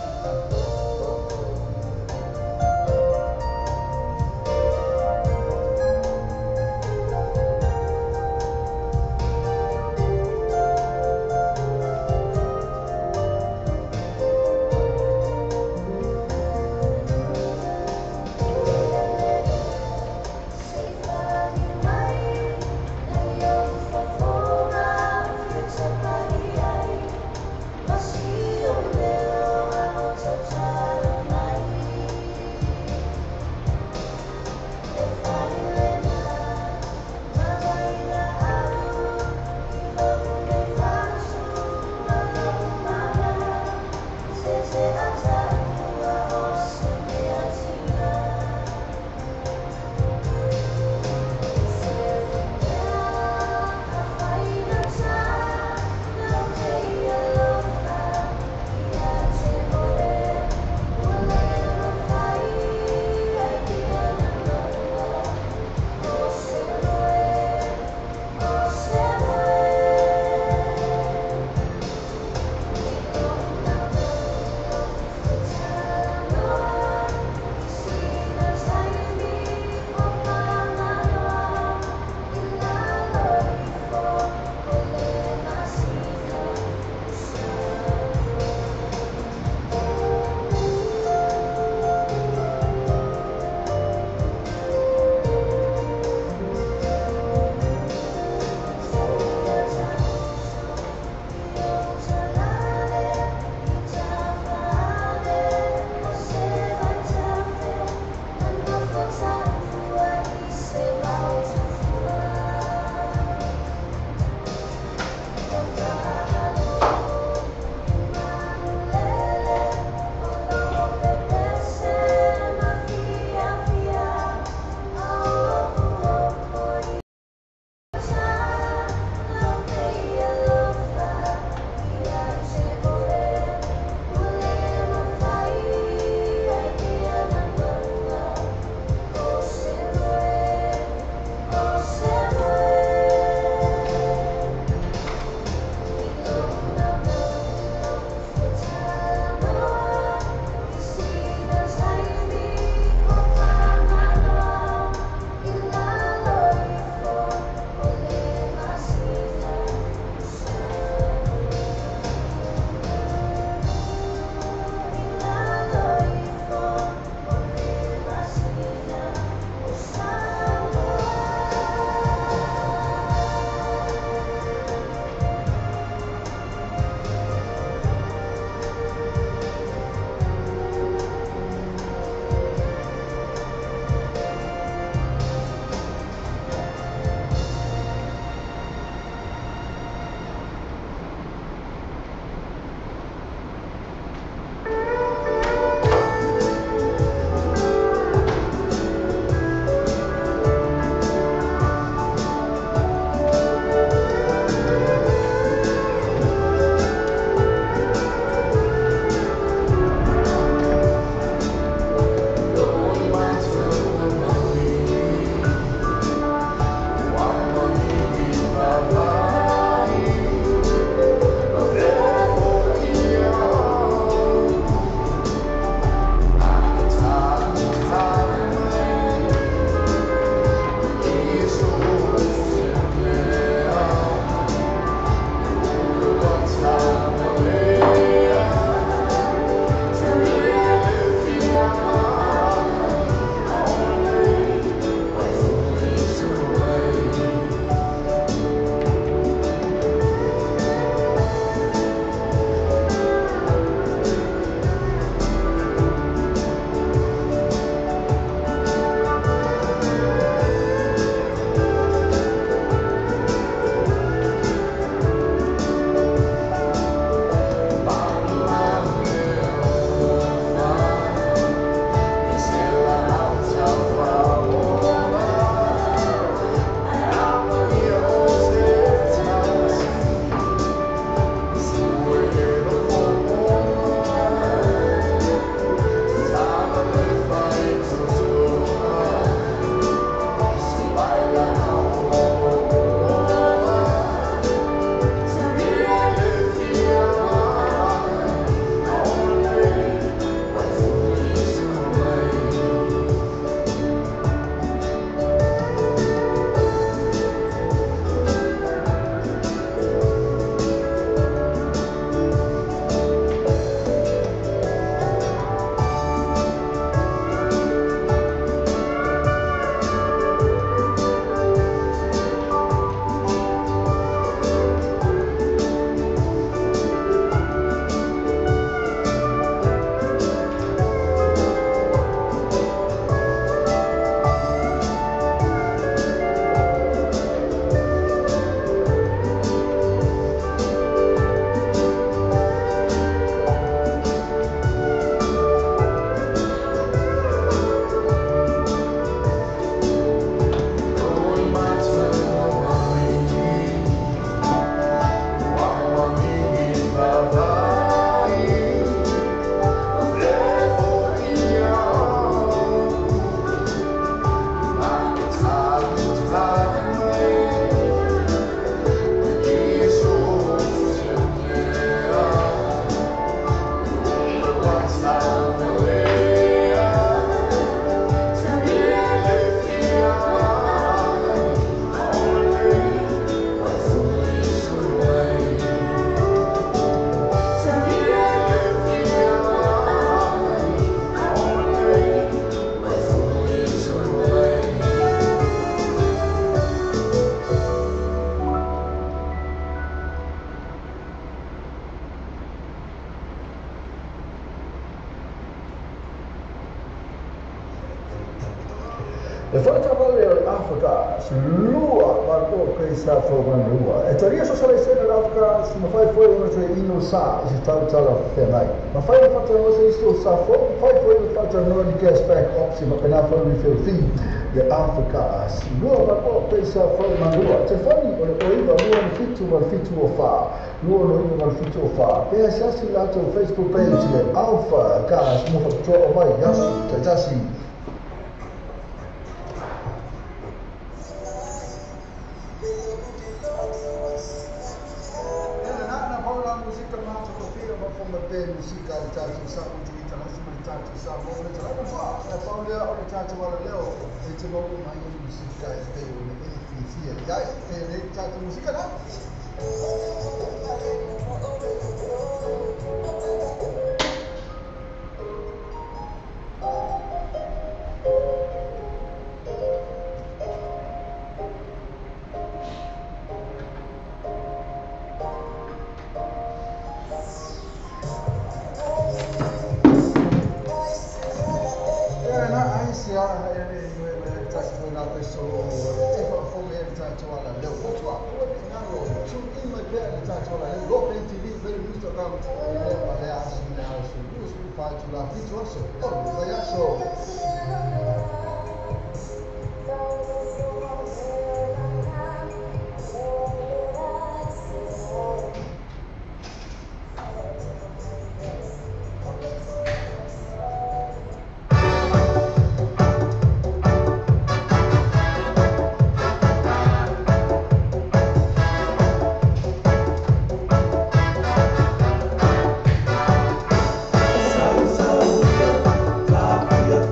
Le fai trabalho in Africa, lua, ma poi questa forma lua. E teoria sociale in Africa, ma fai poi uno che non sa, si sta la fermai. Ma fai il fatto che si sta fai poi il fatto che non get back up, ma per non farmi feel the Africa, lua, ma poi questa forma lua. Te fai o io non fitto o fa. Lua non io fitto o fa. E se si lato Facebook page Alpha, gas, mo fatto ormai yasu, già sì. Música de Tatu Sabu de International Tatu Sabu de Tatu na Paulia o Tatu wala leo ite mo mai música este o ne ya ne Tatu música na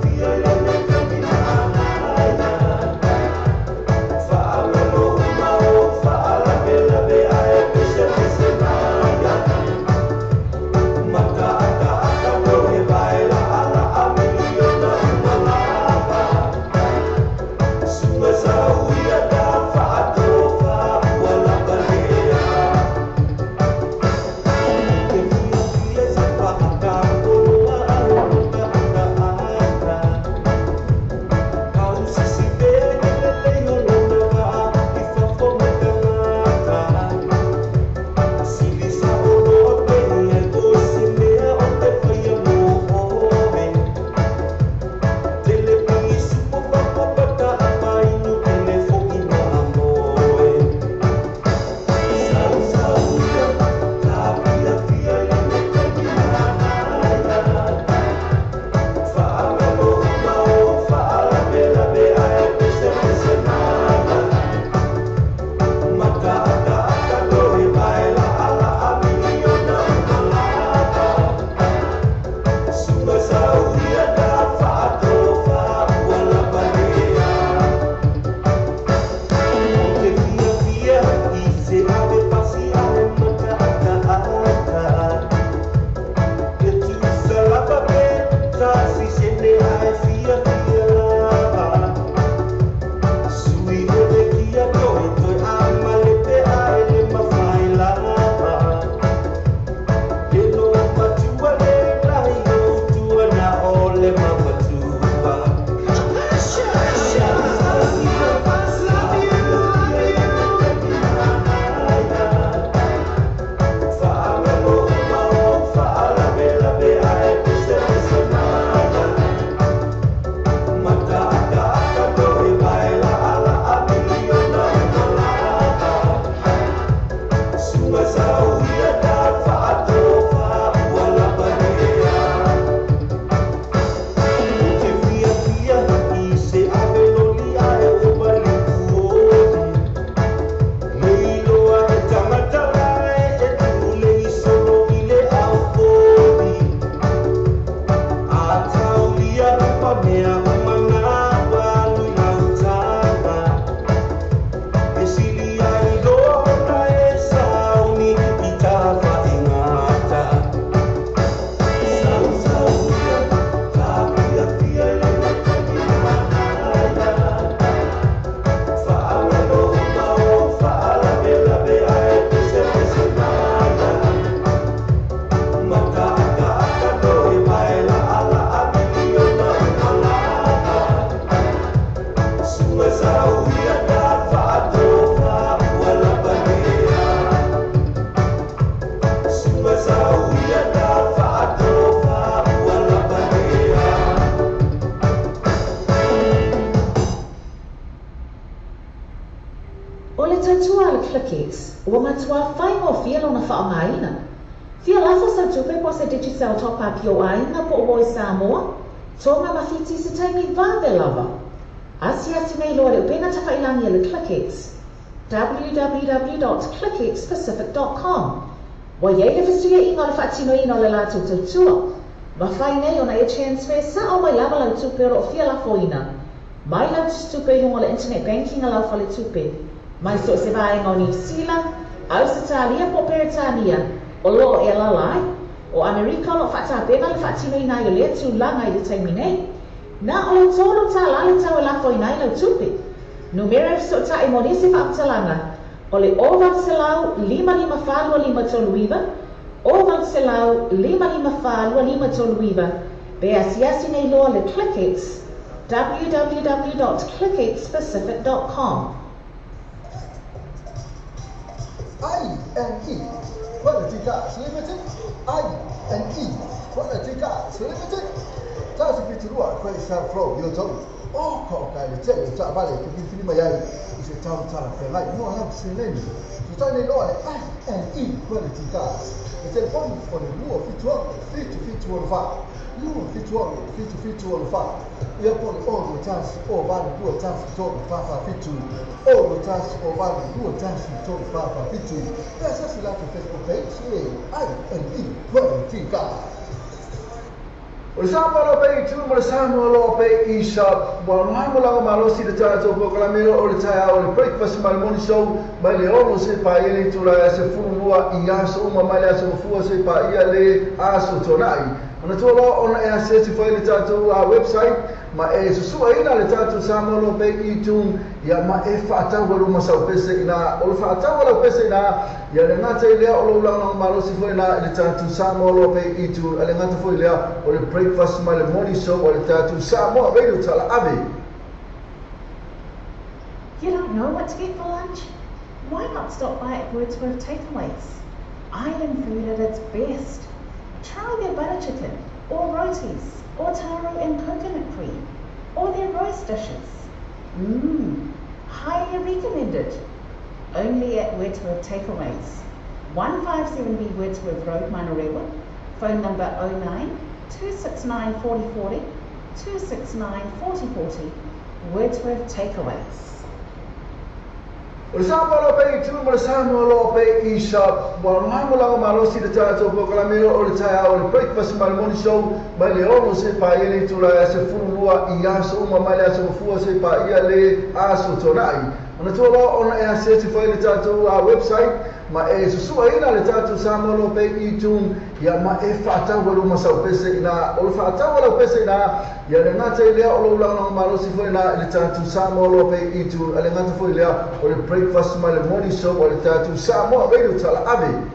Feel
tua le ClickX, ua matua whai mo fia lona whaamaina. Fia lafo sa tupe po se digital top-up o aina po o Samoa, tonga mawhiti se taimi vave lava. Asi nei loa le upena ta whailangi le ClickX, www.clickxpacific.com. Wa yei le fisia inga le whaatino ino le lato tautua. Ma whai nei ona e transfer sa o mai lava lau tupe ro fia lafo ina. Mai lau tupe hunga le internet banking a lau whale tupe. Mai so se vaenga o New Zealand, Australia po Peritania, o lo e lalai, o Amerika lo whaatapena le whaatino ina i le tu langa i le taimi nei. Na o tolo ta lale tau e lafo ina i lau tupe. Numero so ta e monisi whaaptalanga, o le oval se lau 55 toluiva, oval se lau 55 toluiva, be asiasi nei loa le ClickX, www.clickxpacific.com.
INE, Quality Gas Limited, INE, Quality Gas Limited. Tasi piturua kwa isa flow yo tau. Oh, kau kai le tele ta bale ke fili mai ise tau tala pe lai no ha sineni. Tutai nei loa le INE Quality Gas. E telefoni for le luo fitua fitu fa. Luo fitu fa. Ia pole o tasi o vale luo tasi to fa fitu. O tasi o vale luo tasi to fa fitu. Essa se lá que Facebook page INE Quality Gas. O le Samoa pe tu mo le Samoa lo pe isa wa mo la malo si de tato po kala melo o le tai o le breakfast mal morning show mai le ono se pa ile tu la se fulua i aso uma mai le aso fu se pa ia le aso tonai ona to lo ona e se se fa le tato a website ma e su ina le tato Samoa lo pe i tu ya ma e fa ta wa lo masa pese ina o fa ta wa lo pese ina ya le ngata ile o lo la malo si fa ina le tato Samoa lo pe i tu le ngata fo ile o le breakfast my morning show or the Samoa radio tala ave.
You don't know what to get for lunch? Why not stop by at Wordsworth Takeaways? Island food at its best. Try their butter chicken, or rotis, or taro and coconut cream, or their roast dishes. Highly recommended. Only at Wordsworth Takeaways. 157B Wordsworth Road, Manarewa. Phone number 09 269 4040, 269 4040, Wordsworth Takeaways.
O le Samoa lo pe tu mo le Samoa lo pe isa wa mo la malo si de tato po kala melo o le tai o le breakfast mal morning show mai le ono se pa ile tu la se fulua i aso uma mai le aso fu se pa ia le aso tonai ona to lo ona e se se fa le tato a website ma e su ina le tato Samoa lo pe i tu ya ma e fa ta wa lo masa pese ina o fa ta wa lo pese ina ya le ngata ile o lo la malo si fa ina le tato Samoa lo pe i tu le ngata fo ile o le breakfast my morning show or the tattoo Samoa radio tala ave.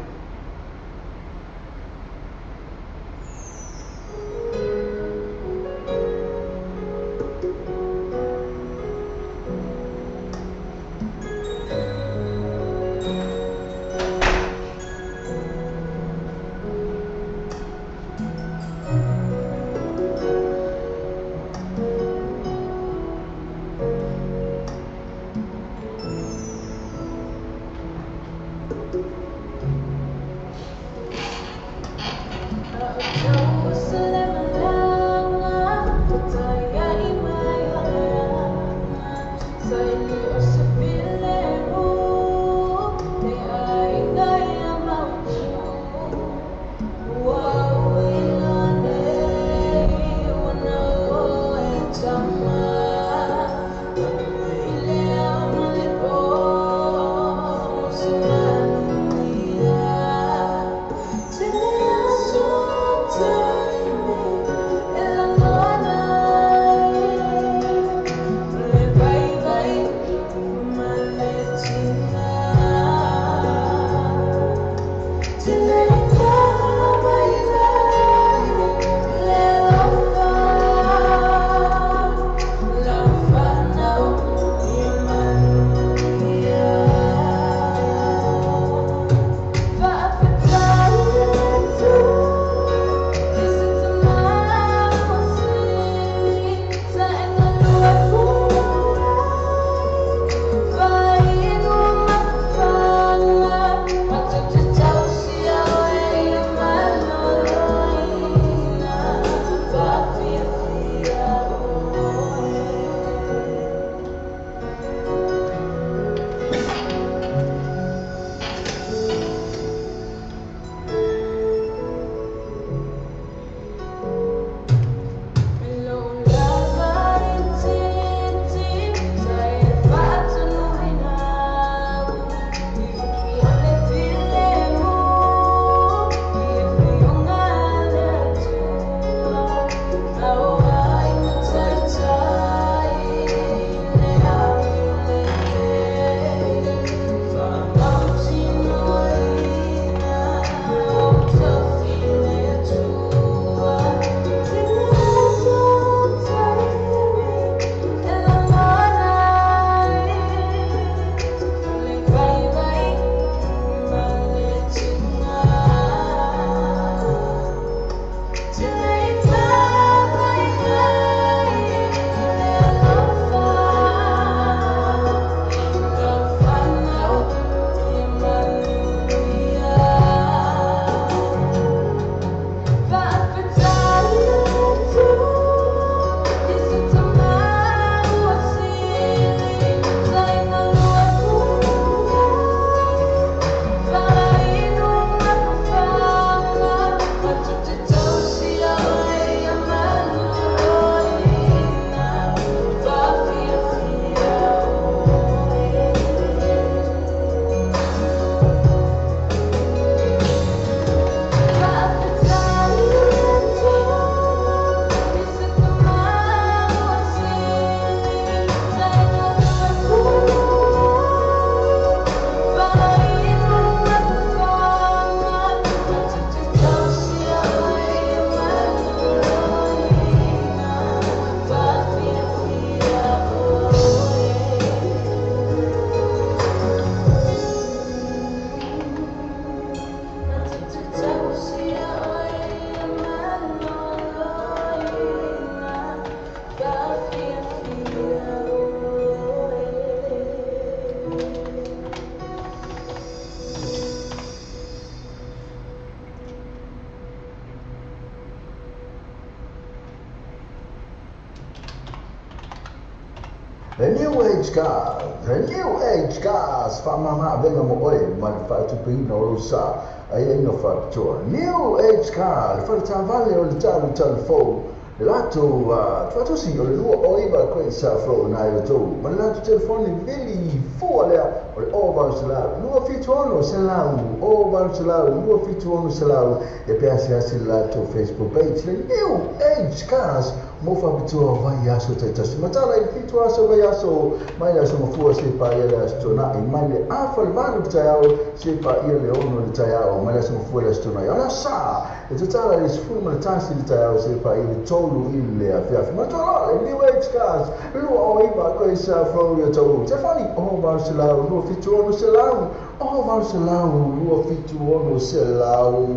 age cars, the new age cars, whamama venga mo oe, mai whaatupina o rosa, ai inga whaatua. New age cars, whaatavale o le talu telefone, le lato, whaatosi o le lua oiva koe sa flow na i o tau, ma le lato telefone vili fua lea, o le ovaru se lau, lua fitu ono se lau, ovaru se lau, lua fitu ono se lau, e pe asi le lato Facebook page, le new age cars, mo whapitua vai aso te tasu. Matala i fitu aso vai aso, mai aso mafua se pa ia le aso tona, i mai le awha le vanu ki tai au, se pa ia le ono le tai au, mai aso mafua le aso tona. Ala sa, e te tala le sifuru ma le tasi le tai au, se pa ia le tolu i le awhiawhi. Matala, le new age cars, lua o iwa koe sa Florida tau. Te whani, varu se lau, lua fitu ono se lau, varu se lau, lua fitu ono se lau.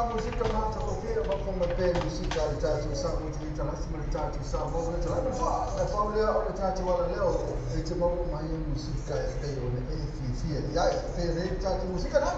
musika mata kokera ba fonga pe musika tatu sa mutita lasima tatu sa mo tatu na familia o tatu wala leo ite mo mai musika e o ne fifia ya pe re tatu musika na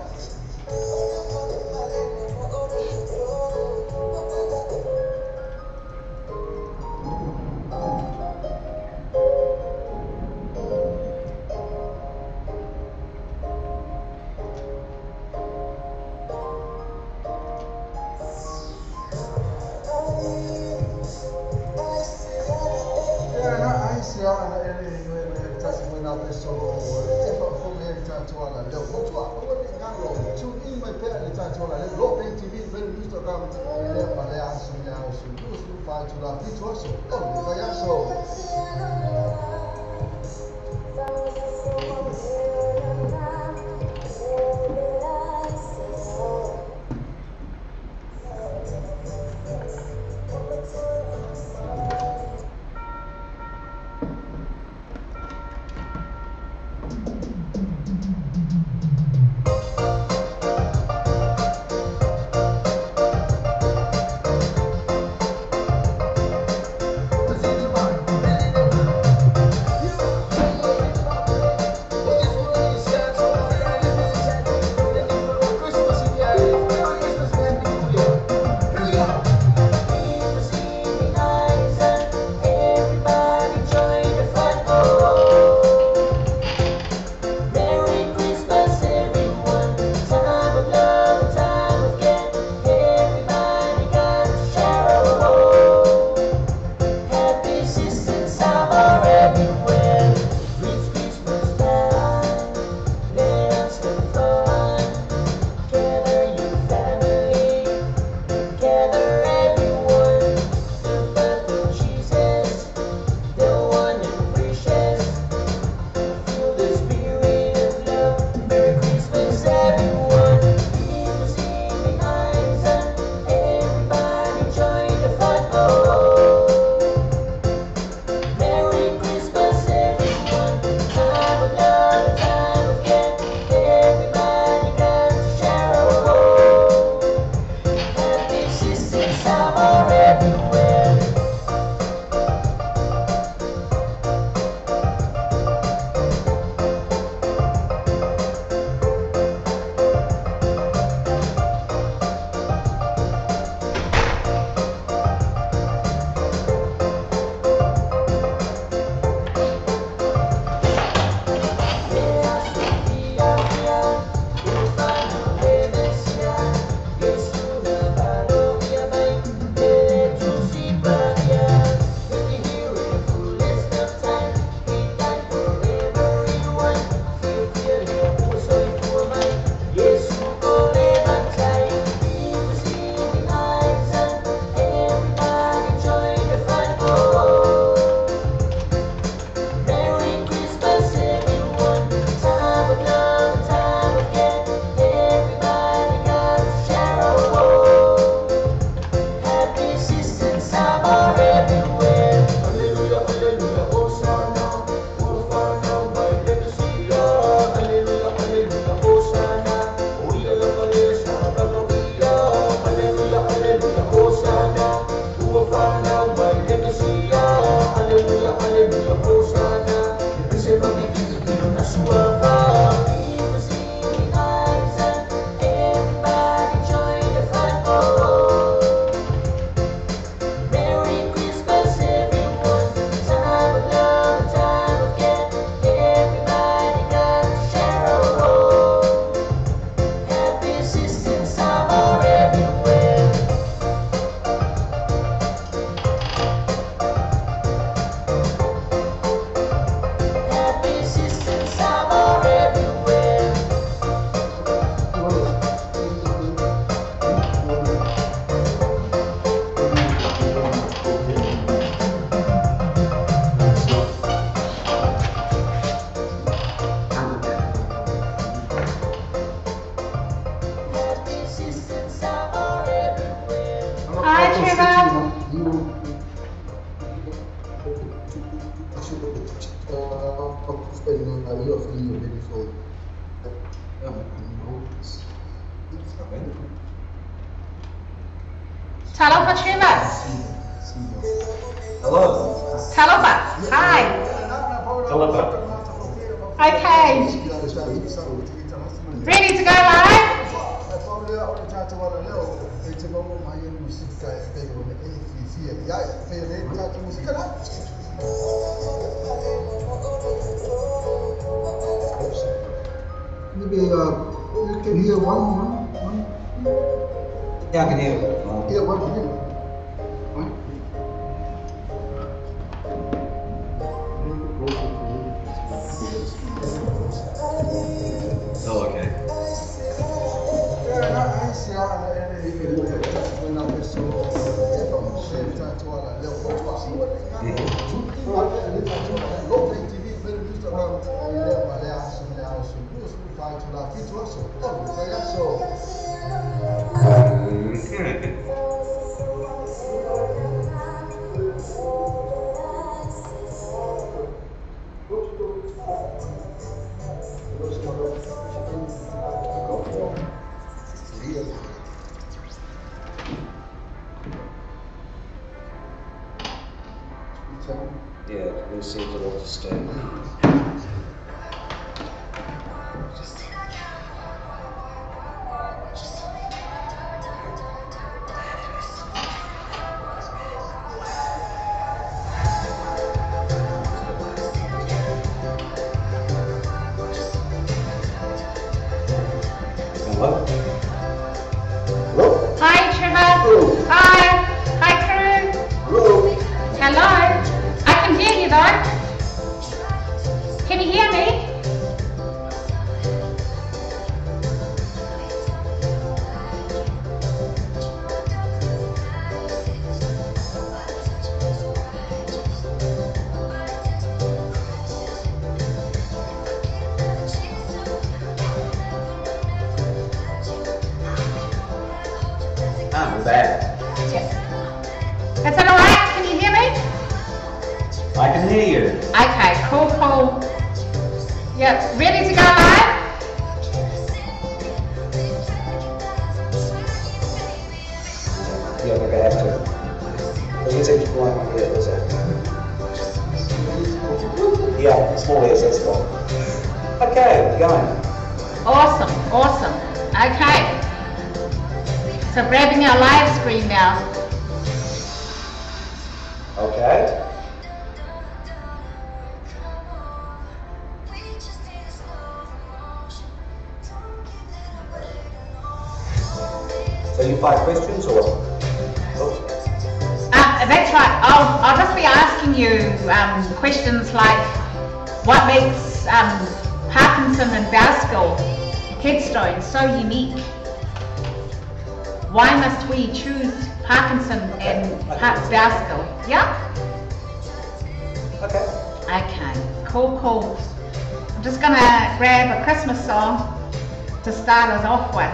Talofa Trevor.
Hello.
Talofa. Hi.
Talofa.
Okay. Ready to go live?
Maybe you can hear one.
Yeah, I can hear you.
Yeah, one minute.
Oh, okay. Yeah, it seems a lot to stay. Hello? Hello?
Hi, Trevor.
Hello.
Hi. Hi, crew.
Hello.
Hello. I can hear you though. Can you hear me?
I'm back.
Is that alright? Can you hear me?
I can hear you.
Okay, cool. Yep, ready to go live?
Yeah, maybe I have to. The music is going on here, is it? Yeah, small ears, that's cool. Okay, we're going.
Awesome. Okay. So grabbing our live screen now.
Okay. So you 5 questions or?
That's right. I'll just be asking you questions like what makes Parkinson and Bowskill headstones so unique? Why must we choose Parkinson and Bowskill? Yeah?
Okay.
Okay, cool. I'm just gonna grab a Christmas song to start us off with.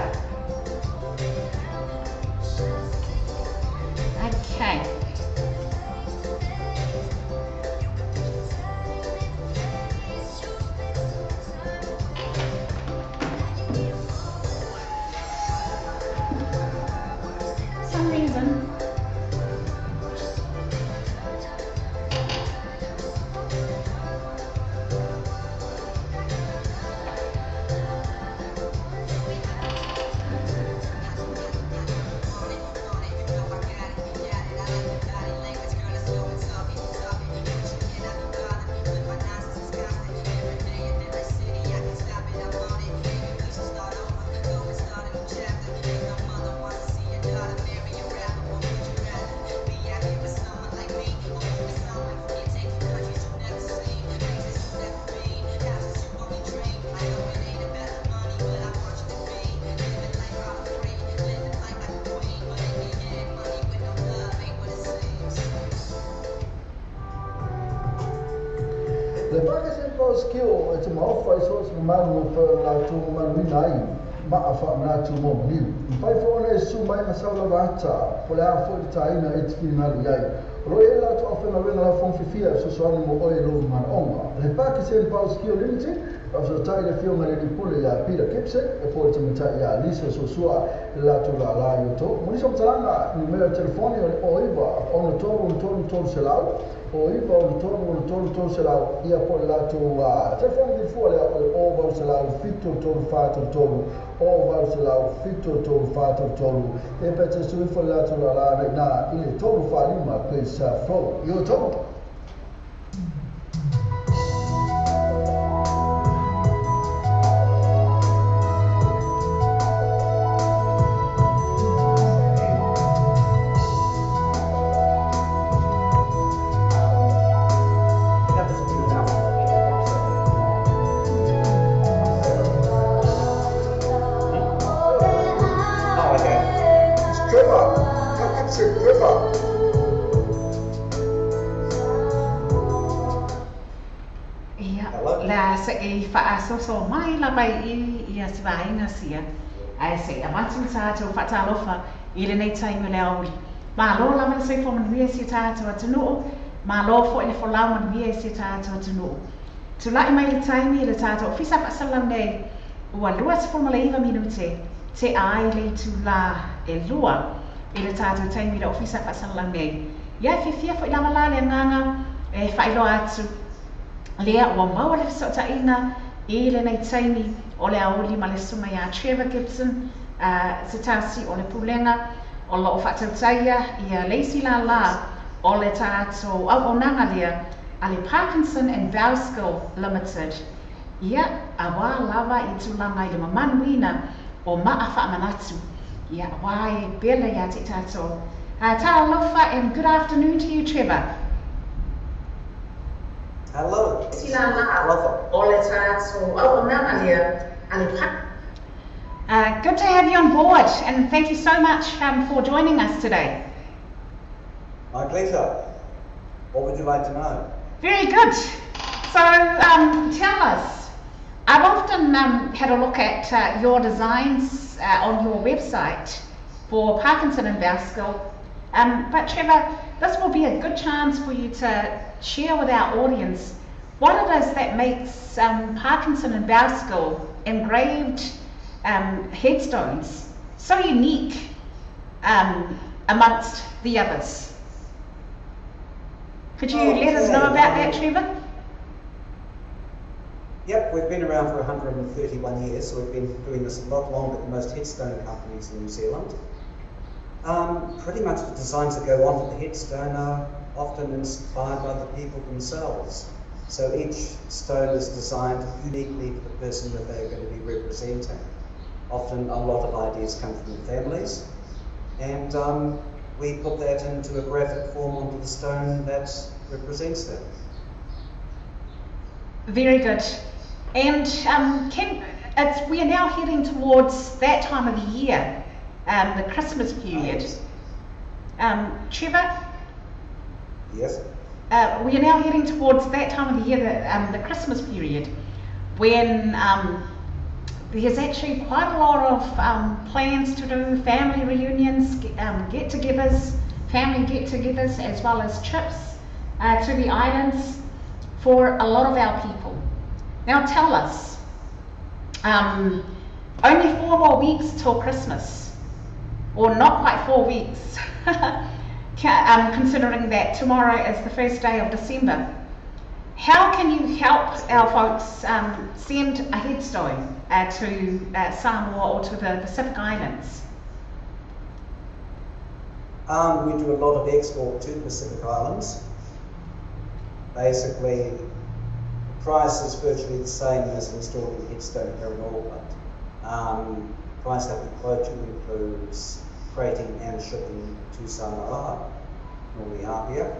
Okay. For some reason.
Le Parkinson Bowskill, it's a mouthful, so it's a man with a man Ma'afa Natu Mobile. If I phone is so my Masala Vata, for our 40 time, it's been a Roi e la to afena wenga la fon fifia so so ani mo oi lo man onga. Le paki sen paus kio limited, so tai le fio ngale di pule ya pira kipse e po te mata ya lisa so sua la to la yo to. Mo so talanga numero telefoni o iba on to selau. O iba on to selau ia po la to telefoni di fuole o va selau fitto to fato to o va selau fitto to fato to e pe te sui fo la to la na ile to fa lima pe sa fo yo to.
So mai la bai I as vaina sia ai se avanti sa to fatalofa ile nei taimi le auli ma lo la man se fo man vie si ta to atunu ma lo fo ile fo la man vie si ta to atunu tu la mai le taimi le ta to fisa pa salam nei wa luas fo ma le iva minute te ai le tu la e lua ile ta to taimi le ofisa pa salam nei ya fifia fo la mala le nganga e fa ilo atu lea wa mau le so ta ina ile nei taimi o le auli ma le suma ia Trevor Gibson se tasi o le pulenga o lo o whatautaya ia leisi la o le tātou au o nanga lea a le Parkinson and Valskill Limited ia a wā lava I tūlanga I le mamanuina o maa whaamanatu ia wā e bela ia te tātou Talofa and good afternoon to you Trevor.
Hello.
Good to have you on board and thank you so much for joining us today.
My pleasure. What would you like to know?
Very good. So tell us, I've often had a look at your designs on your website for Parkinson and Valskill. But Trevor, this will be a good chance for you to share with our audience what it is that makes Parkinson and Valskill engraved headstones so unique amongst the others. Could you let us know about that, Trevor?
Yep, we've been around for 131 years, so we've been doing this a lot longer than most headstone companies in New Zealand. Pretty much the designs that go onto the headstone are often inspired by the people themselves. So each stone is designed uniquely for the person that they're going to be representing. Often a lot of ideas come from the families, and we put that into a graphic form onto the stone that represents them.
Very good. And we are now heading towards that time of the year, the Christmas period. Trevor?
Yes?
We are now heading towards that time of the year, the Christmas period, when there's actually quite a lot of plans to do family reunions, get-togethers, family get-togethers, as well as trips to the islands for a lot of our people. Now tell us, only 4 more weeks till Christmas, or not quite 4 weeks, considering that tomorrow is the first day of December. How can you help our folks send a headstone to Samoa or to the Pacific Islands?
We do a lot of export to the Pacific Islands. Basically, the price is virtually the same as installing a headstone here in Auckland. The price that we quote you includes freighting and shipping to Samoa, normally Apia.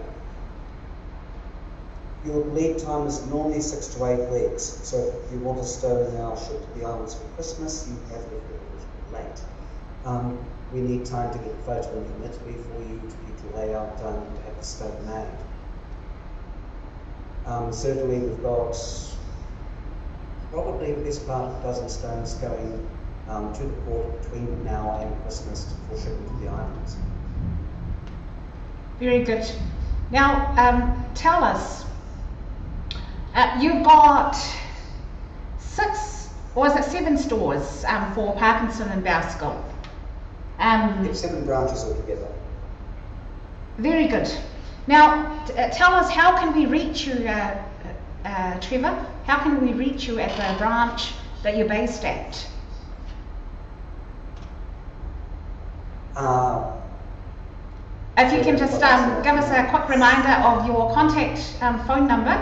Your lead time is normally 6 to 8 weeks, so if you want a stone now shipped to the islands for Christmas, you have to be late. We need time to get the photo in from Italy for you to get the layout done and to have the stone made. Certainly we've got probably the best part of a dozen stones going to the port between now and Christmas for shipping to the islands.
Very good. Now, tell us, you've got 6, or is it 7 stores for Parkinson and Bowskull?
It's 7 branches altogether.
Very good. Now, tell us, how can we reach you, Trevor? How can we reach you at the branch that you're based at? If you can just give us a quick reminder of your contact phone number,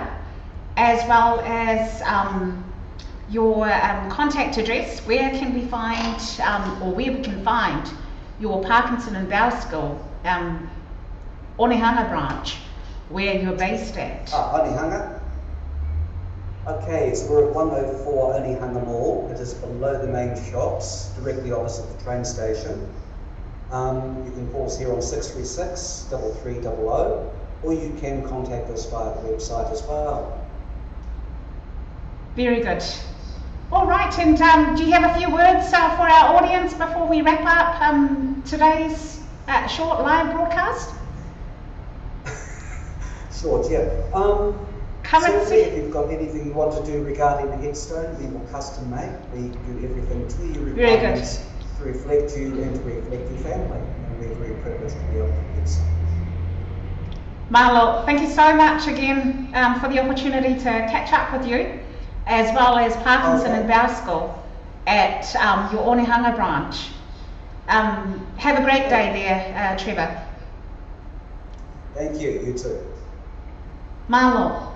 as well as your contact address. Where can we find, or where we can find your Parkinson and Bowskull Onehunga branch, where you're based at?
Onehunga? Okay, so we're at 104 Onehunga Mall. It is below the main shops, directly opposite the train station. You can call us here on 636 3300, or you can contact us via the website as well.
Very good. All right, and do you have a few words for our audience before we wrap up today's short live broadcast?
Short, yeah.
Currency.
If you've got anything you want to do regarding the headstone, we will custom make. We do everything to your requirements to reflect you and to reflect your family. And we're very privileged to be able to do so.
Marlo, thank you so much again for the opportunity to catch up with you, as well as Parkinson and Bowskull at your Onehunga branch. Have a great day there, Trevor.
Thank you, you too.
Marlo.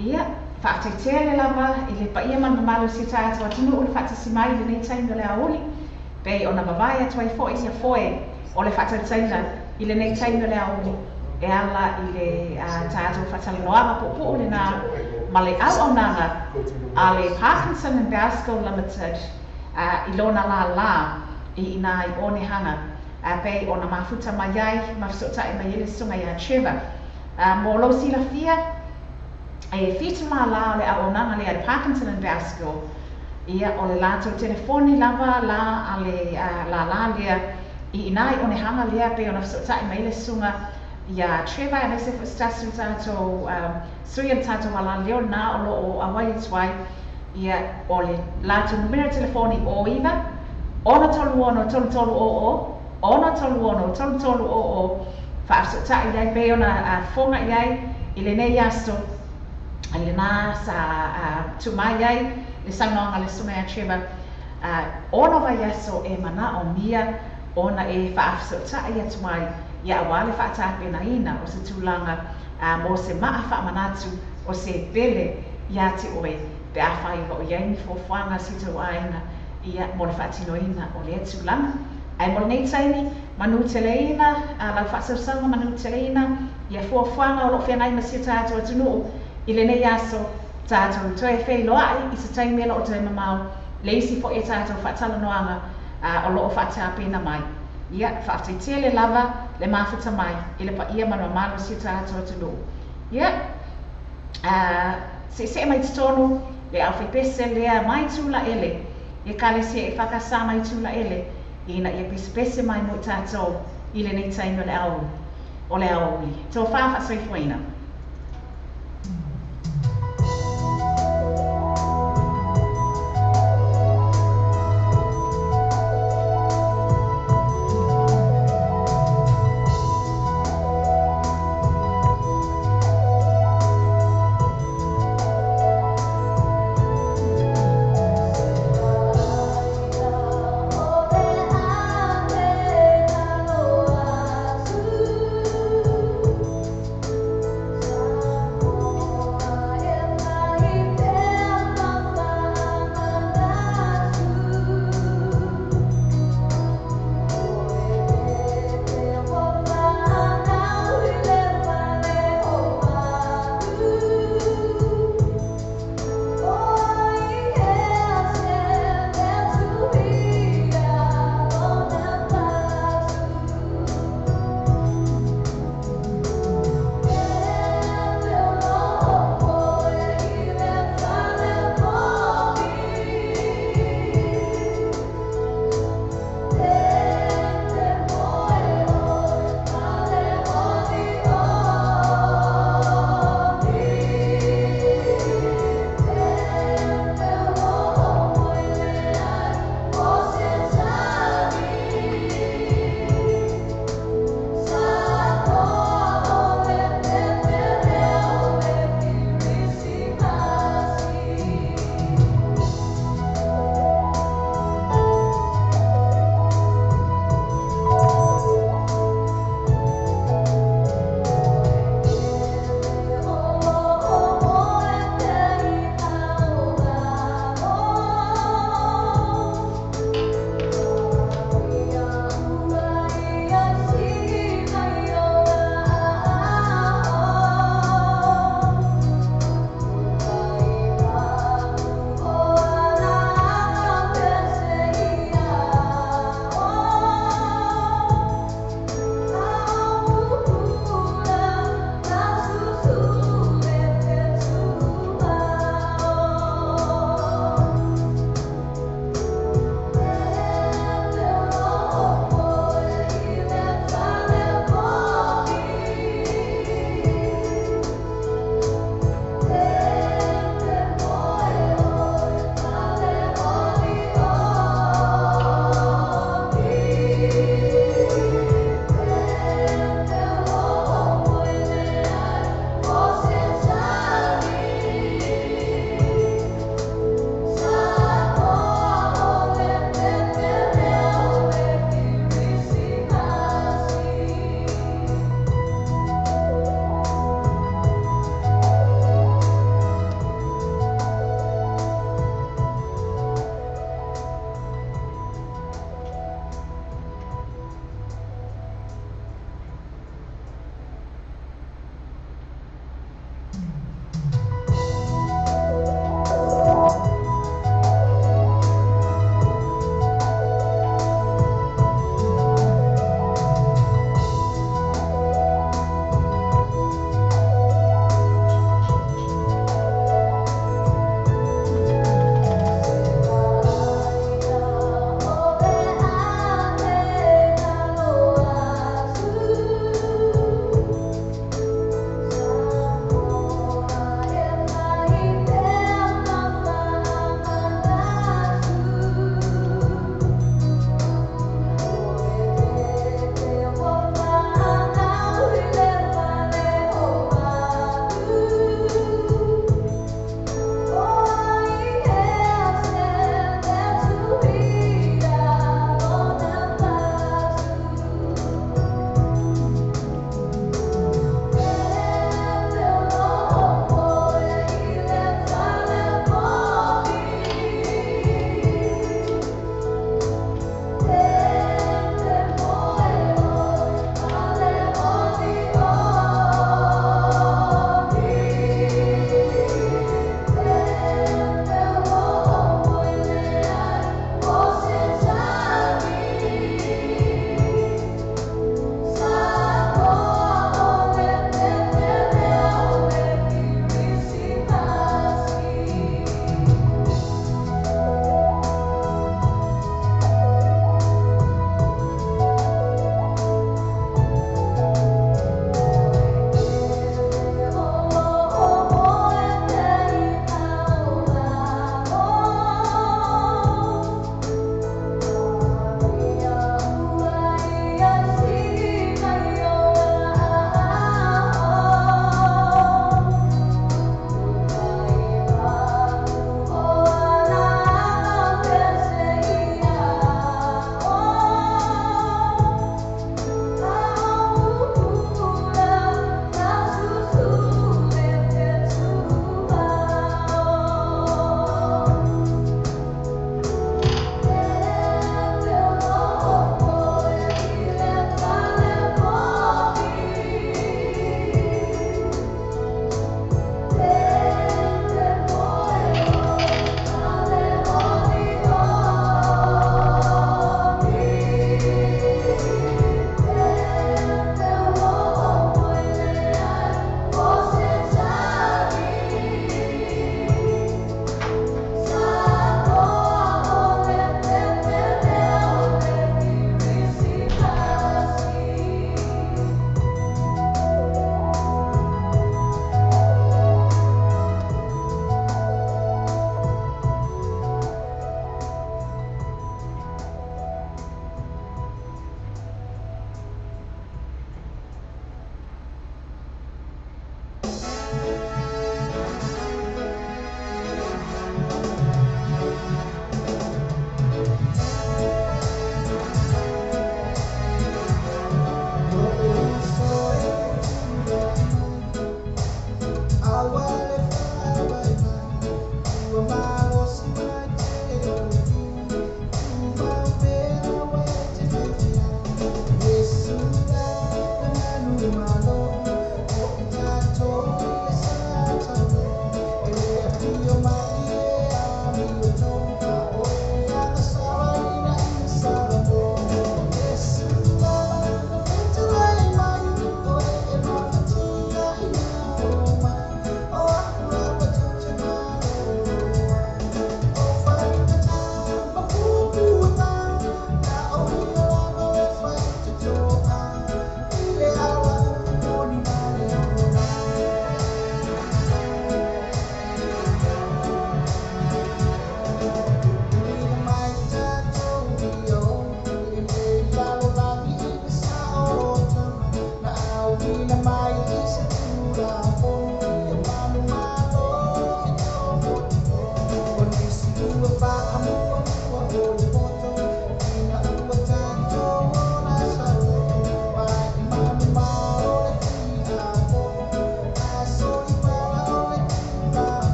Ia, whaateitea le lava, I le paia man mamalo si tātou atunu o le whaatasi mai le nei taina le aoli. Pei o na mawai atu ai fo ia foe o le whaatataina I le nei taina le aoli. E ala I le tātou whatalinoanga po le nā ma le au nanga a le Parkinson and Bowskull Limited I lona la I ina I Onehunga. Pei o na mafuta mai ai, mafusota I mai ele sunga ia Trevor. Mo lo sila fia e fituma la le aonanga le ale Parkinson and Bowskull ia o le lato telefoni lava la ale la lea I inai Onehunga lea pe ona fsota I maile sunga ia Trevor e se fustasu tato sui tato wala leo na o lo o awai twai ia o le lato numero telefoni o iva ona tolu ono tolu o ona tolu ono tolu o fa fsota ia pe ona fonga ia I le nei asto le nā sa tumai ai le saunanga le sunga Trevor ona vai aso e mana o mia ona e whaafsota ia tumai ia awale whaatapena ina o se tūlanga mo se maa whaamanatu o se pele ia te oe pe awhai o iai ni fōwhanga si tau aina ia mo le whaatinoina o le tūlanga ai mo le nei taini manu teleina lau whaasarusanga manu teleina ia fōwhanga o lo whengai masi tātou atunu I le nei aso tātou toe whei loai I se taimela o te mamau le isi fo e tātou whaatalanoanga o loo whaatapena mai. Ia, whaateitea le lava le mawhita mai I le pa ia manu manu si tātou atunu. Ia, se mai tonu le au whaipese lea mai tūla ele e kale se e whakasa mai tūla ele ina ia pese mai mo tātou I le nei taino le au o le auli. Tō whawha soifuina.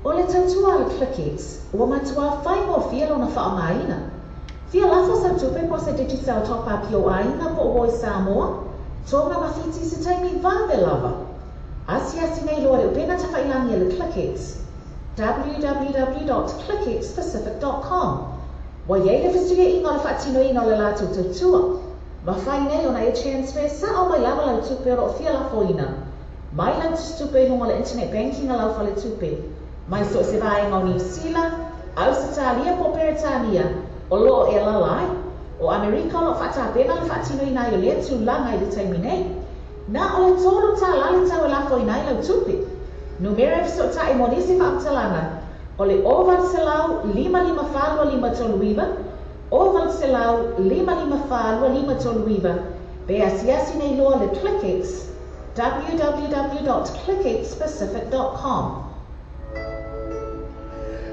O le tautua le ClickX, ua matua whai mo fia lona whaamaina. Fia lafo sa tupe po se digital top-up yo aina po o Samoa, tōna mawhiti se taimi vāwe lava. Asi nei loa le upena ta whailangi le ClickX. www.clickxpacific.com. Wa yei le fisuia inga le whaatino ina le lātou tautua. Ma whai nei ona e transfer sa o mai lava lau tupe o fia lafo ina. Mai lau tupe lunga le internet banking a lau whale tupe. Mai so se vaenga o New Zealand, Australia po Peritania, o loo e lalai, o Amerika lo whaatapena le whaatino ina i le tūlanga i le taimi nei. Na o le tōru tā lale tau e lafo ina i lau tupe. Numera e so ta e monisi whaamtalanga, o le oval se lau 55 toluiva, oval se lau 55 toluiva, be asiasi nei loa le ClickX, www.clickxpacific.com.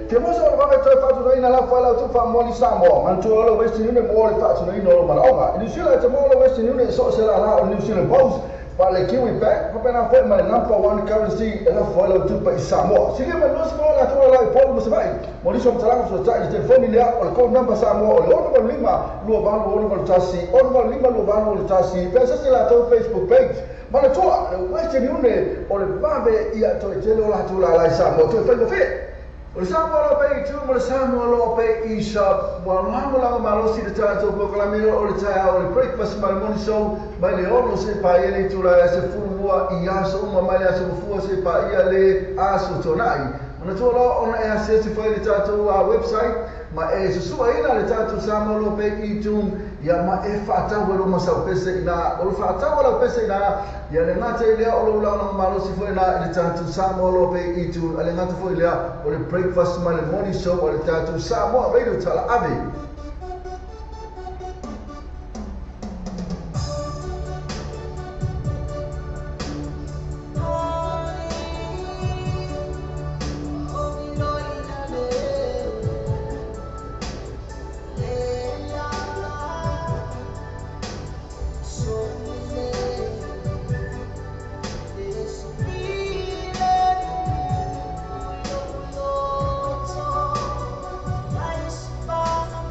Te mosa o vanga toi fatu nei na la fala tu fa moli Samoa, man tu lo Western Union mo le fatu nei no ma onga. New Zealand te mo lo Western Union so se la New Zealand Post pa le Kiwi Bank, pa pena foi ma number 1 currency e la fala tu pa Samoa. Sile ma no se mo la tu la po mo se vai. Mo li so tala so ta te telefoni le o le code number Samoa o le 105 lo va lo tasi, 105 lo va lo tasi. Pensa se la tu Facebook page. Ma la tu Western Union o le vave ia to te lo la tu la Samoa tu fa fe. O le Samoa lo pe tu mo le Samoa lo pe I shop wa no la malo si de tato po la miro o le taia o le breakfast ma moni so mai le ono se pa ele tu la se fulua I aso ma mai le se fu se pa ia le aso tonai ona tu lo ona e ase se foi le tato a website ma e se sua ina le tato Samoa lo pe I tu ia ma e fata wo lo masa pese ina o fata wo lo pese ina ia le ngata ile o lo la no malo si foi na le tato Samoa lo pe I tu ale ngata foi le o le breakfast ma le morning show o le tato Samoa radio tala ave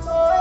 Bye.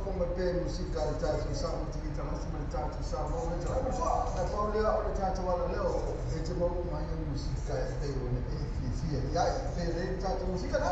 fonga pe musika le tatu sa mo ti tala si le tatu sa mo le tala so na pa le o le tatu wala leo e te mo mai musika e te o ne e fi ya e le tatu musika na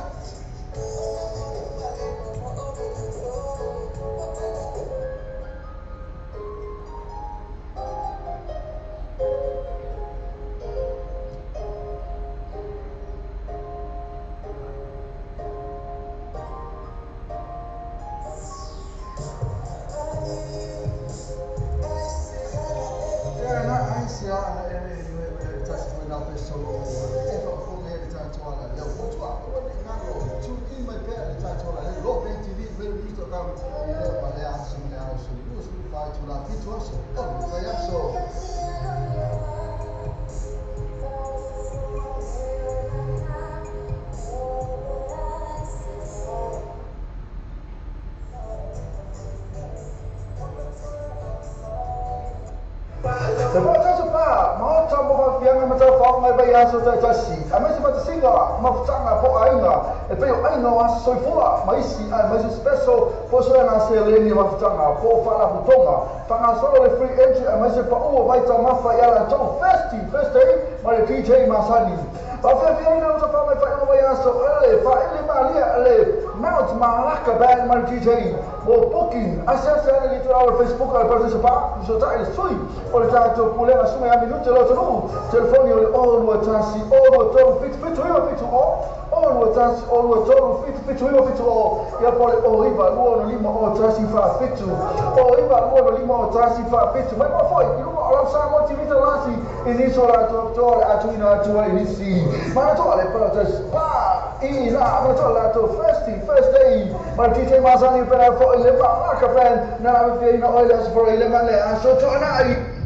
so ta tasi a me se pata singa ma ftanga po ainga e pe ai no as so fora ma isi a me special po so na se le ni ma ftanga po fa la butonga fa solo le free entry a me se pa o vai ta ma fa ya la to first day ma le DJ ma sani ba fe fe na so pa me fa no vai so ele fa ele ma lia ele mount ma laka band ma DJ o booking acessa le to our Facebook al partecipa so ta il sui o le ta to pule na suma ya minuto lo to no telefoni o lo tasi o lo to fit o lo tasi o lo to fit o ya pole o iba lo lima o tasi fa fitu o iba lo lima o tasi fa fitu ma foi you know all sa mo ti vita lasi iniso la to atuina to inisi ma to le però pa ina ma to la to first day ma DJ Masani per fo ile ba la ka pen na la fe ina o ile for ile ma le so to na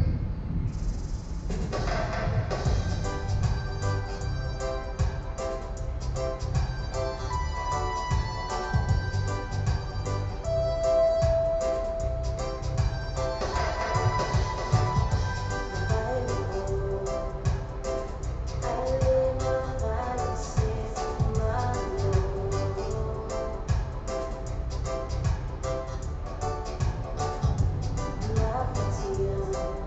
Love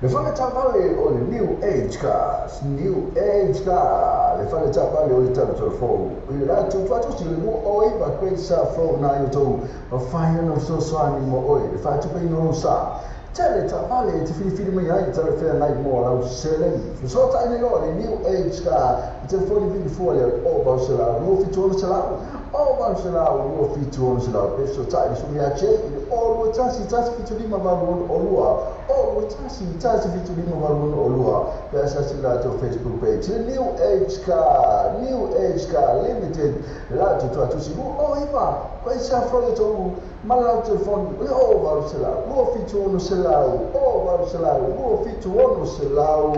Le whale tāpale o le New Age Cars, New Age Car, le whale tāpale o le telefou. I le rātou whatusi le mua oi, ma koe sa flow na i tau, ma whaia no so soani mo oi, le whatupa i no sa. Tele tāpale te whiwhiri mai ai, tele whea nai mo lau seleni. So ta ine o le New Age Car, te whoni vini fua le o bau se lau, no fitu ono se lau, o bau se lau, no fitu ono se lau, e so ta ine sumi a che, o lua tasi fitu lima malu o lua, o lua tasi fitu lima malu o lua, pe asa si la to Facebook page, le New Age Car Limited, la to atu si o iwa, koe sa froe tonu, malau telefoni, o bau se lau, no fitu ono se lau, o bau se lau, no fitu ono se lau.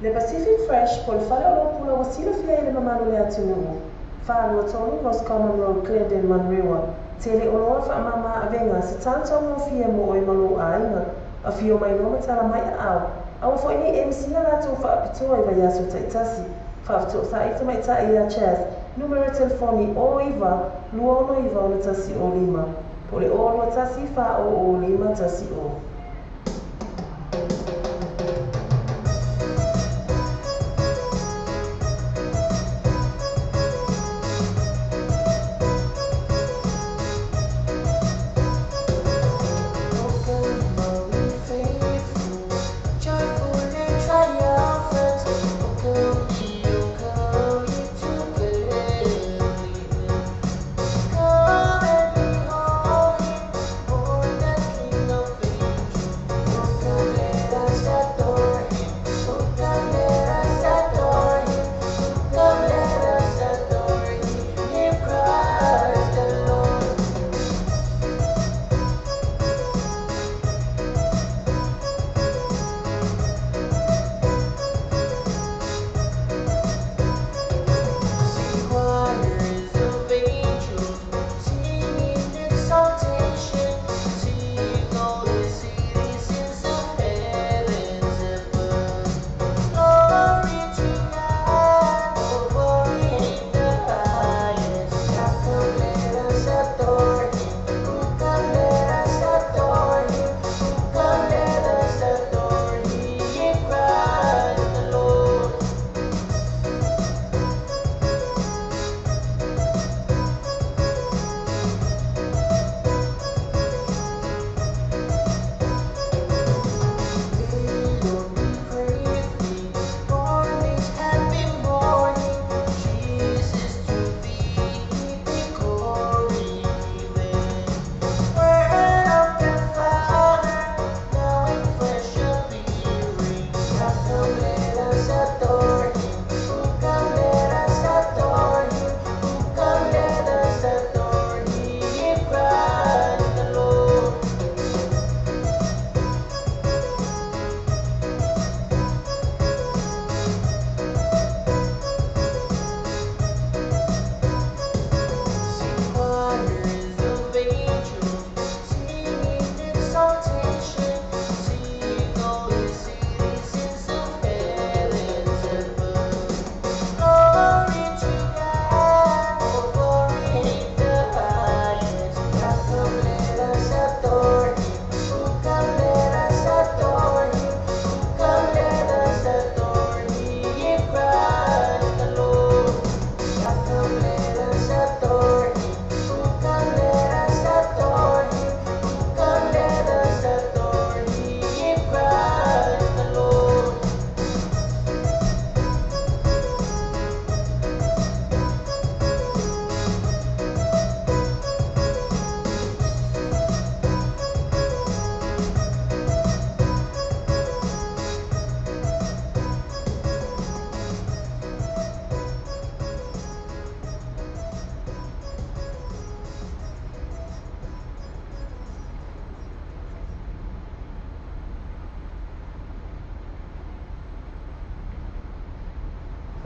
Le Pacific Fresh po le whale o lopula wa sila fia i le mamano le atunuu. Whālua tonu, Ross Common Road, Clarendon, Manrewa. Tele o loa wha mama avenga se tātou mo fia mo oi malo a inga. A fio mai no matala mai a au. Awa fo ini MC na rātou wha apitoa i vai aso taitasi. Whafto sa ita mai ta i a chaz. Numero telefoni o iwa, lua ono iwa o tasi o lima. Po le o lua tasi wha o lima tasi o.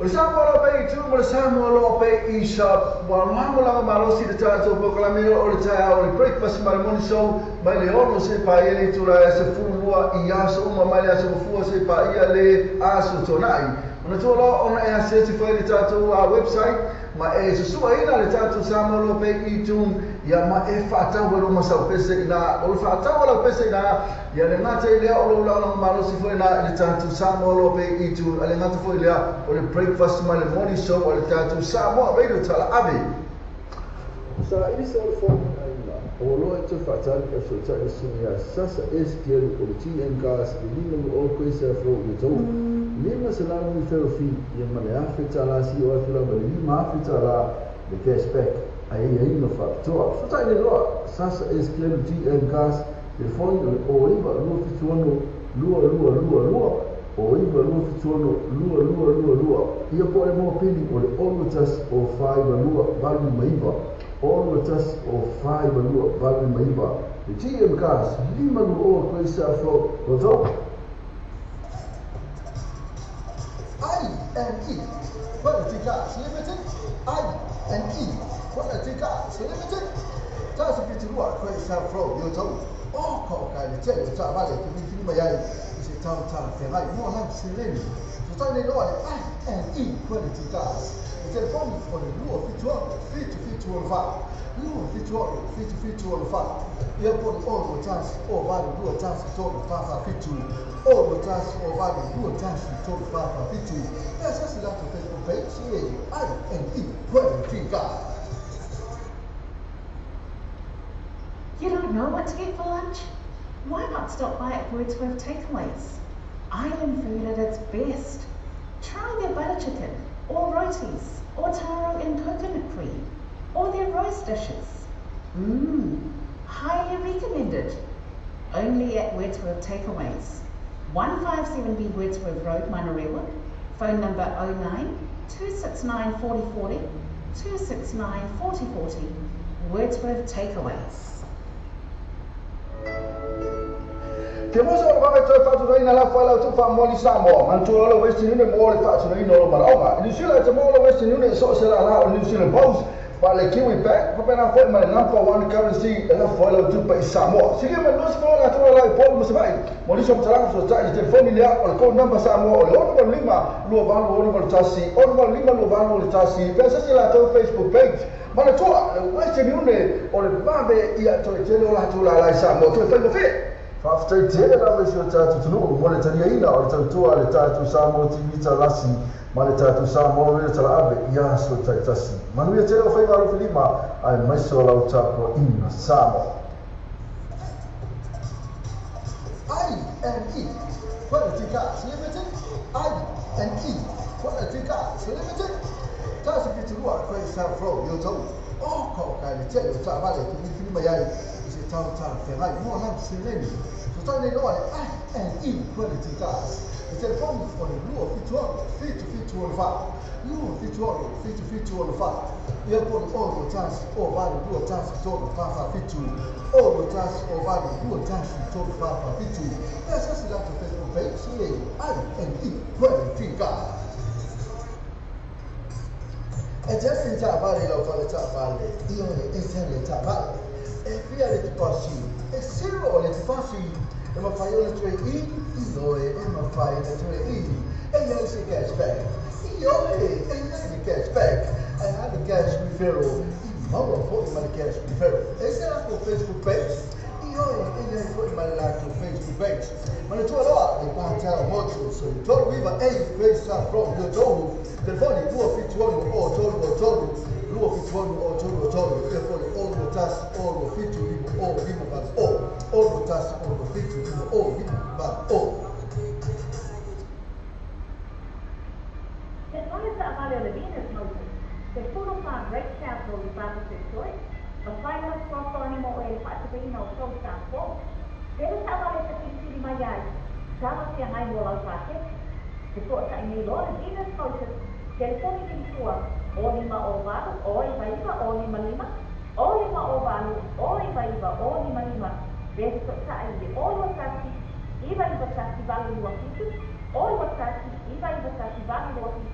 O Samoa lo pe tu mo Samoa lo pe isa wa mo la malo si de tato po la mio o le taia o le breakfast ceremony so mai le ono se pa ele tu la se fulua I aso uma mai se fulua se pa ia le aso tonai ona tu lo ona e certify le tato a website ma e se sua ina le tato Samoa lo pe I tu ia ma e whaatau e roma sau pese ina, o le whaatau ala pese ina, ia le ngata i lea o lo lau malosi fo ina, i le tātou Samoa lo pe i tu, a le ngata fo i lea, o le breakfast ma le morning show, o le tātou Samoa, radio tala ave.
Sa ili sa o le fōna ina, o lo e te whaatari ka so tai sini a sasa SPL o le TN Gas, i lima o koe se a fro i tau. Lima se lana mi wherofi, ia mane awhi talasi o atula, ma le lima awhi tala le cashback. Ai no whakatoa. So tai le loa, sasa SPL TN Gas, le whoi o iwa lua fituano, lua. O iwa lua fituano, lua. Ia po e mua pili o le olutas o whaiwa lua, valu maiva. Olutas o whaiwa lua, valu maiva. Le TN Gas, lima lu o koe sa fro, o tau.
I&E, Quality Gas Limited, I&E, Quality Gas Limited. Tasa pitirua koe sa fro, yo tau. O ko kai le tele ta vale ki fini mai ai. Se tau ta te mai mo na sileni. So tai nei loa I&E Quality Gas. O telefoni o le lua fitu o fa. Lua fitu o fa. Ia po o tas o vale lua tas to fa fitu. O tas o vale lua tas to fa fitu. Essa se dá to Facebook page I&E Quality Gas.
You don't know what to get for lunch? Why not stop by at Wordsworth Takeaways? Island food at its best. Try their butter chicken, or rotis, or taro and coconut cream, or their roast dishes. Highly recommended. Only at Wordsworth Takeaways. 157B Wordsworth Road, Manarewa. Phone number 09 269 4040 269 4040. Wordsworth Takeaways.
Te mosa o vai to fatu reina la fala tu fa moli Samoa man to lo Western Union mo le fatu reina lo maraonga New Zealand te mo lo Western Union so se la New Zealand Post pa le Kiwi Bank pa pena foi ma number one currency e la fala tu pa Samoa sige ma no se fala tu la po mo se vai mo li so tala so ta te familia o le code number Samoa o le ono lima lo va lo ono tasi ono lima lo va lo tasi pensa se la tu Facebook page ma le to Western Union o le babe ia to te lo la tu la Samoa tu fa fe After tele la vesi o tatu tunu mo le tania ina o le tautua le tatu Samoa TV talasi ma le tatu Samoa le tala ave ia so taitasi manu ia tele o fai valo filima ai mai so la utapo ina Samoa I&E Quality Gas Limited I&E Quality Gas Limited Tasa pitirua koe sa fro yo tau o ko kai le tele o ta vale ki filima ai se tau ta ferai mo na sileni tai nei loa I&E Quality Gas. O telefoni o le lua fitu o le fa. Lua fitu o le fa. Ia po le oro tas o vale lua tas tolu fa fitu. Oro tas o vale lua tas tolu fa fitu. Essa se dá to Facebook page I&E Quality Gas. E just ta vale lo fa le ta vale. Io e se le ta vale. E via le passi. E zero le passi. E ma fai una tre io e ma fai una tre e io si cashback io e si cashback I have a cash referral ma lo poi ma cash referral e se la tua Facebook page io e poi ma la tua Facebook page ma le tue allora e parta molto so you told me but hey face from the door telefoni tuo fituono o tolu luo fituono o tolu e poi all tas all fitu o vivo but all tas all fitu o vivo but
Se non è stata le Venus Moses, se sono fa Great Chapel di Papa Sessoi, ma fai una sposta animo e faccio che non so tanto, deve stare le statistiche di Maiai, stava sia mai vuole fare, se porta in loro Venus Moses, telefoni di sua, o lima o vado, o i vaiva, o lima lima, o lima o vado, o i vaiva, o lima lima, deve stare in o stati, i vaiva stati vale lo fitu, o stati, i vaiva stati vale lo fitu.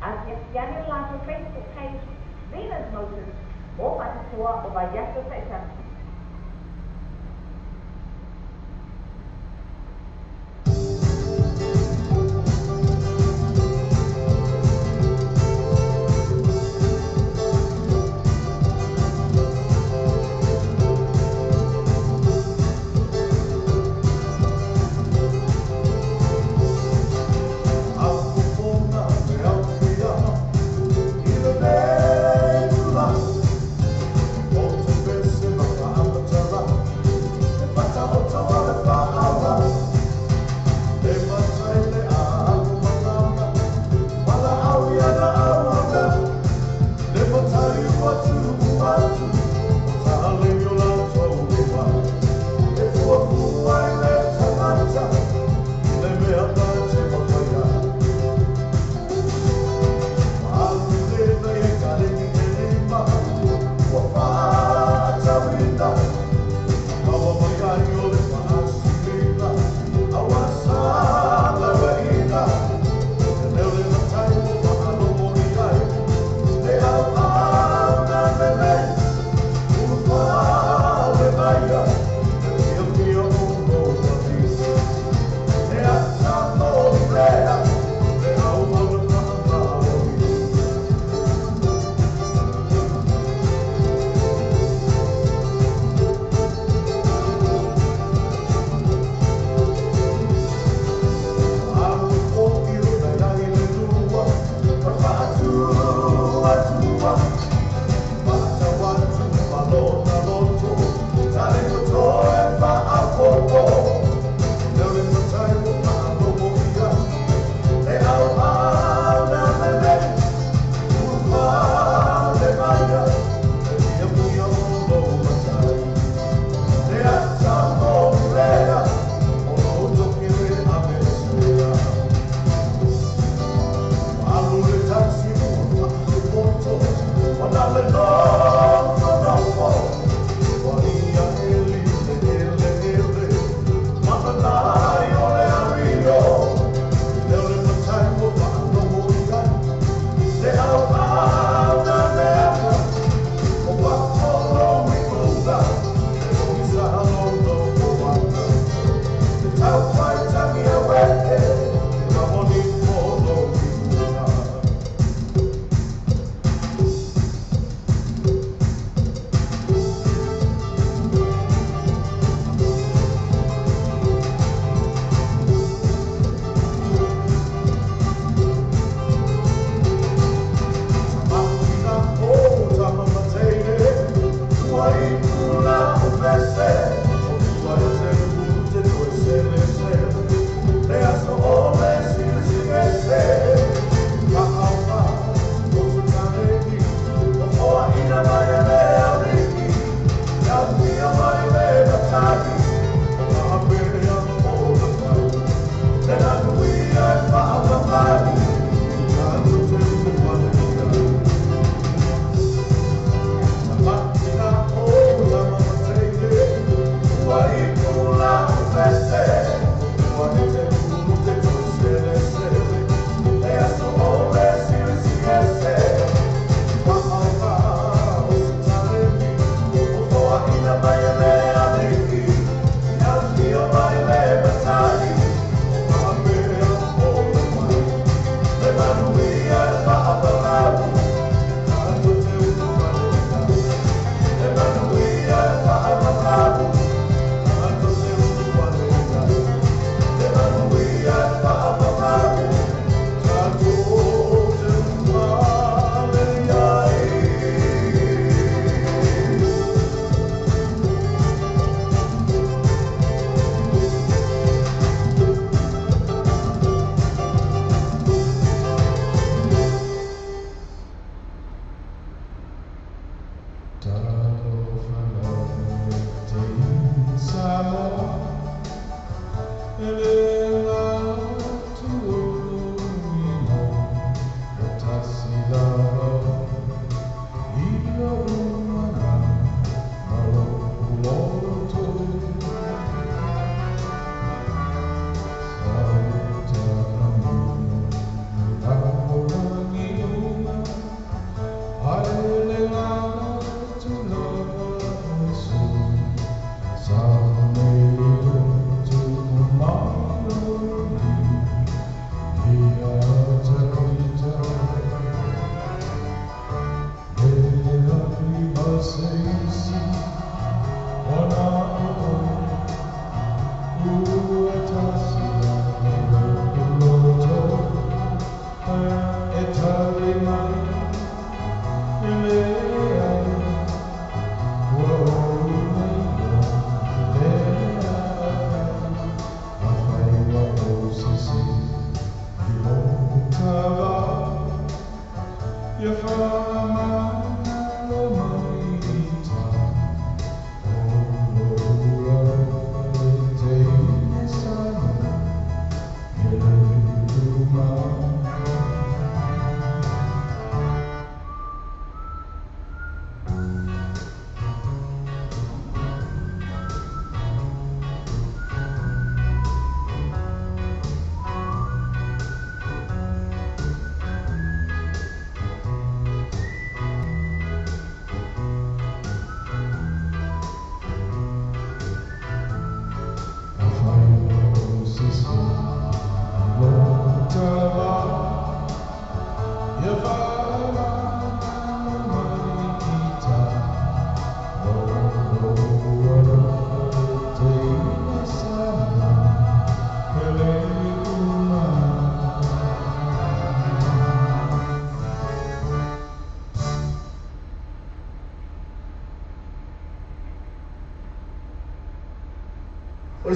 Asiasiane la Facebook page Venus Moses o Patisua o Vayato Satan.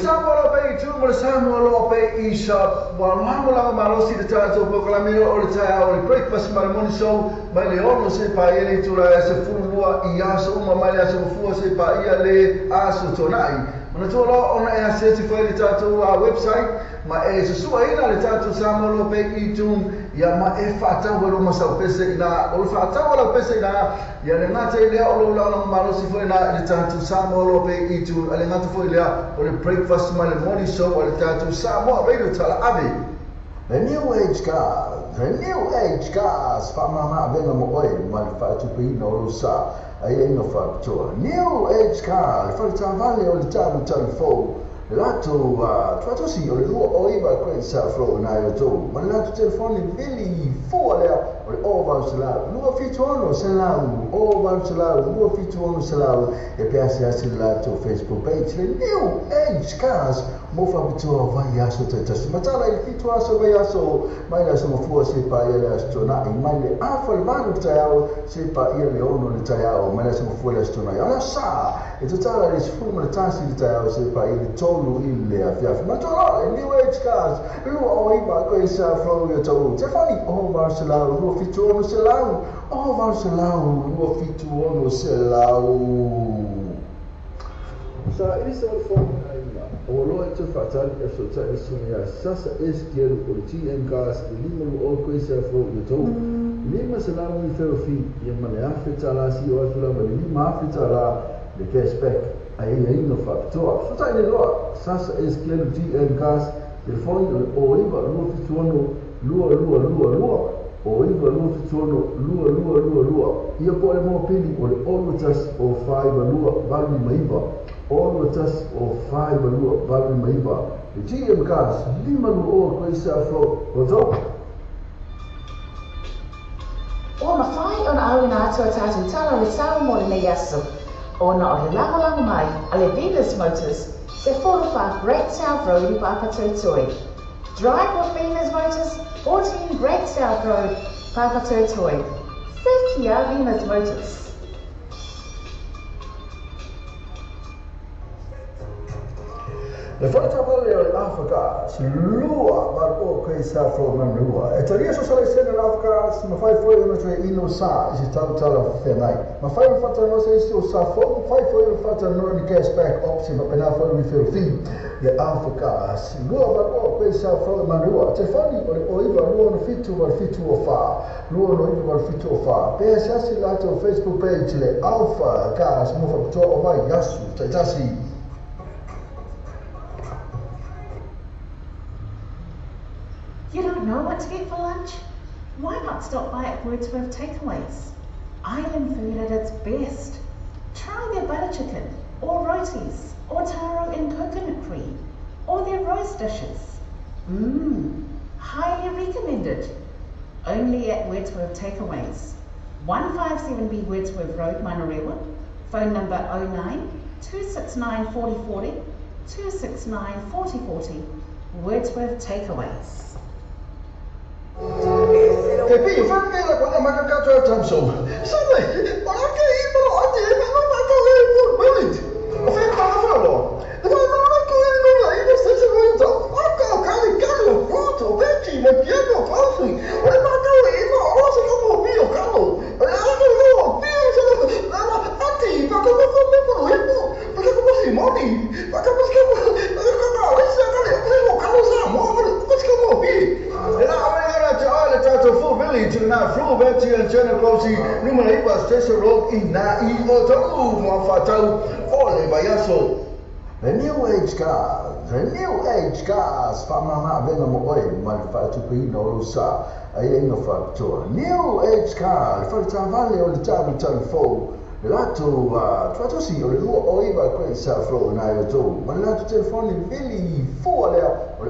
Samoa pe tu mo Samoa pe isa wa mo la malosi de tato po kala me o le tai o le breakfast ma mo so ma le ono se pa ele tu la se fulua I aso uma ma le aso fu se pa ia le aso tonai ona tu lo ona e se ti foi le tato a website ma e se sua ina le tato Samoa pe I tu ya ma e fata wo mo sa pese ina o fata wo pese ina ya le ngate le o lo la malosi foi na le tato Samoa pe I tu ale ngate foi le o le breakfast ma le morning show o le tato Samoa radio tala ave
the new age cars fa mama venga mo oi ma le fa tu pe no sa ai no fa to new age car fa ta vale o le tato telefone lato trato si o le luo o iba quel sa fro na yo to ma lato telefoni veli fu le o le over sala luo fitono sala over sala luo fitono sala e piace a lato Facebook page le new age cars mo fa bitua vai aso te tasi matala il fito aso vai aso mai la sono fu se pa ia la stona I mai le afa il vano taiao se pa ia le ono le taiao mai la sono fu la stona ala sa e totala le sfuma le tasi le taiao se pa ia le tonu il afiafi ma tola il new age cars lu o iba ko isa fro yo to te fani o varsala lu fito ono selau o varsala lu fito ono selau sa isso il fondo o lo e te fatali e so ta esunia sasa esquero o TM gas e lima o coisa fo yo to lima se la mi fero fi e mane afeta la si o asula ma lima afeta la le cashback ai no factor so ta le lo sasa esquero TM gas il fondo o iba lo fitono luo o iba lo fitono luo io poi mo pili o le orutas o fai luo vali maiva orutas o fai luo vali maiva e GM gas lima luo coisa fo roto
o ma fai ona au na atua tatu tala le sau mo le yaso ona o le langa mai ale Venus Motors se 45 Great South Road I Papatotoi. Drive with Venus Motors 14 Great South Road Papatotoi. 50 Venus Motors.
Le falta vale l'Africa, lua ma o questa from lua. E teria so sale sene l'Africa, ma fai fuori una tre ino sa, si tala fenai. Ma fai un fatto no se sto sa fai fuori un fatto no di cashback option, ma appena fuori mi feel fee. Le Africa, lua ma o questa from lua. Te fai o iva lua no fitu o fa. Lua no iva al fitu o fa. Per se si lato Facebook page le Alpha gas mo fa to vai yasu, te tasi.
You don't know what to get for lunch? Why not stop by at Wordsworth Takeaways? Island food at its best. Try their butter chicken, or rotis, or taro and coconut cream, or their roast dishes. Highly recommended. Only at Wordsworth Takeaways. 157B Wordsworth Road, Manarewa. Phone number 09 269 4040 269 4040. Wordsworth Takeaways.
E poi fammi la quando ma cazzo è Thompson. Sai, ma anche io però oggi non ma cosa è pur ho fatto la fallo. E ma non è che io stesso voglio. Ma caro, pronto, vecchi, ma pieno falsi. E ma io se come mio caro. No, ma anti, ma come fanno per io? Perché come si modi? Ma come si to na flow back to your channel closely numero iba station road ina I oto mo fatau ole bayaso the new age cars fa mama venga mo oi ma fa tu pe no sa ai no fa to new age car fa ta vale o le telefone lato trato si o le luo o iba quel sa fro na yo to ma lato telefoni veli fu le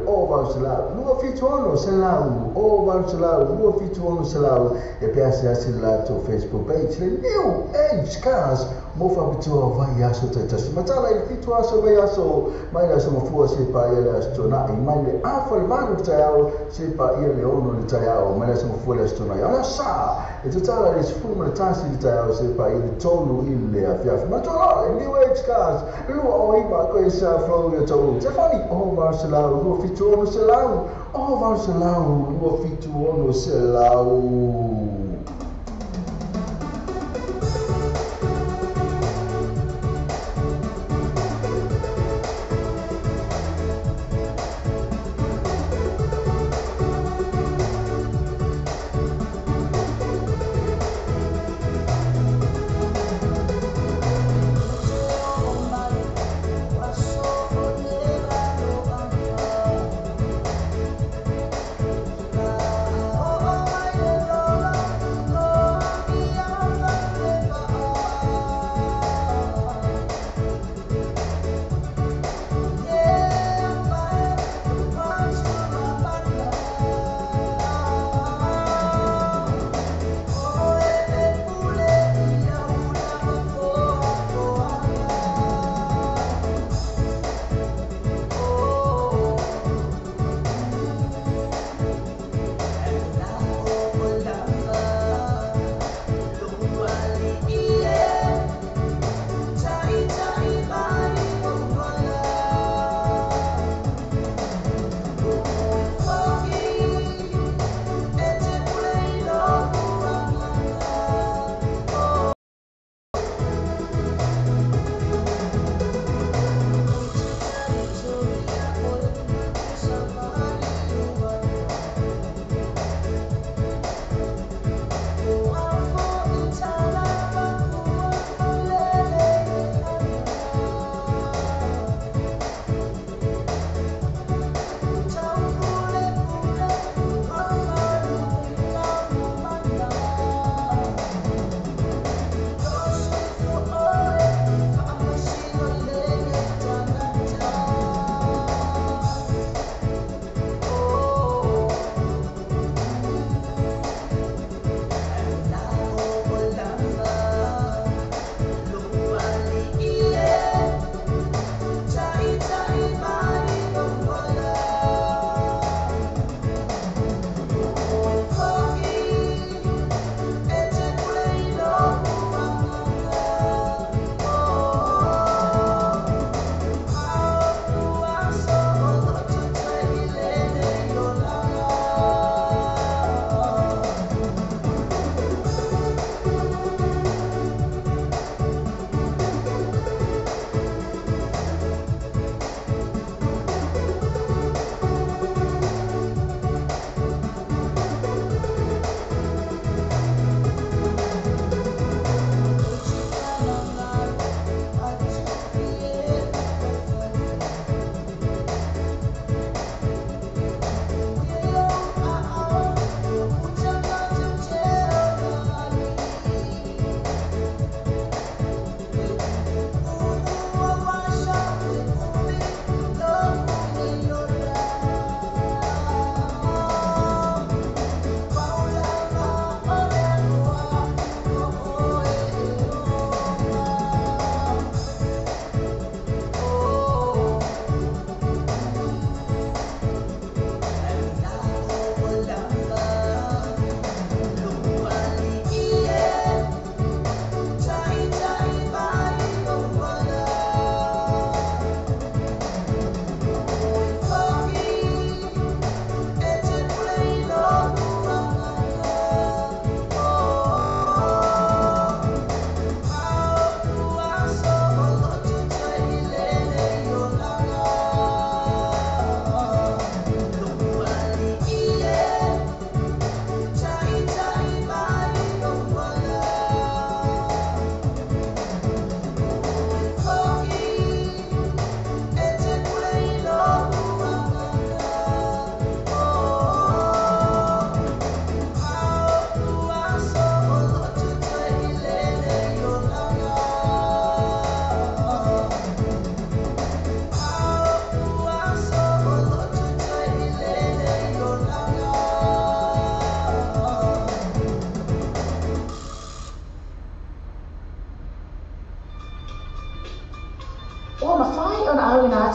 o va sala luo fitono sala o va sala luo fitono sala e piace a lato Facebook page le new age cars mo fa bitua vai aso te tasi matala il fitu aso vai aso mai la sono fu se pa ia la stona e mai le afa le manu taiao se pa ia le ono le taiao mai la sono fu la stona ala sa e te tala le fu ma tasi le taiao se pa ia tonu il le afia ma tola e new age cars lu o i ba ko isa flow ia tonu te fani o va se la lu fitu ono se la o va se la lu fitu ono se la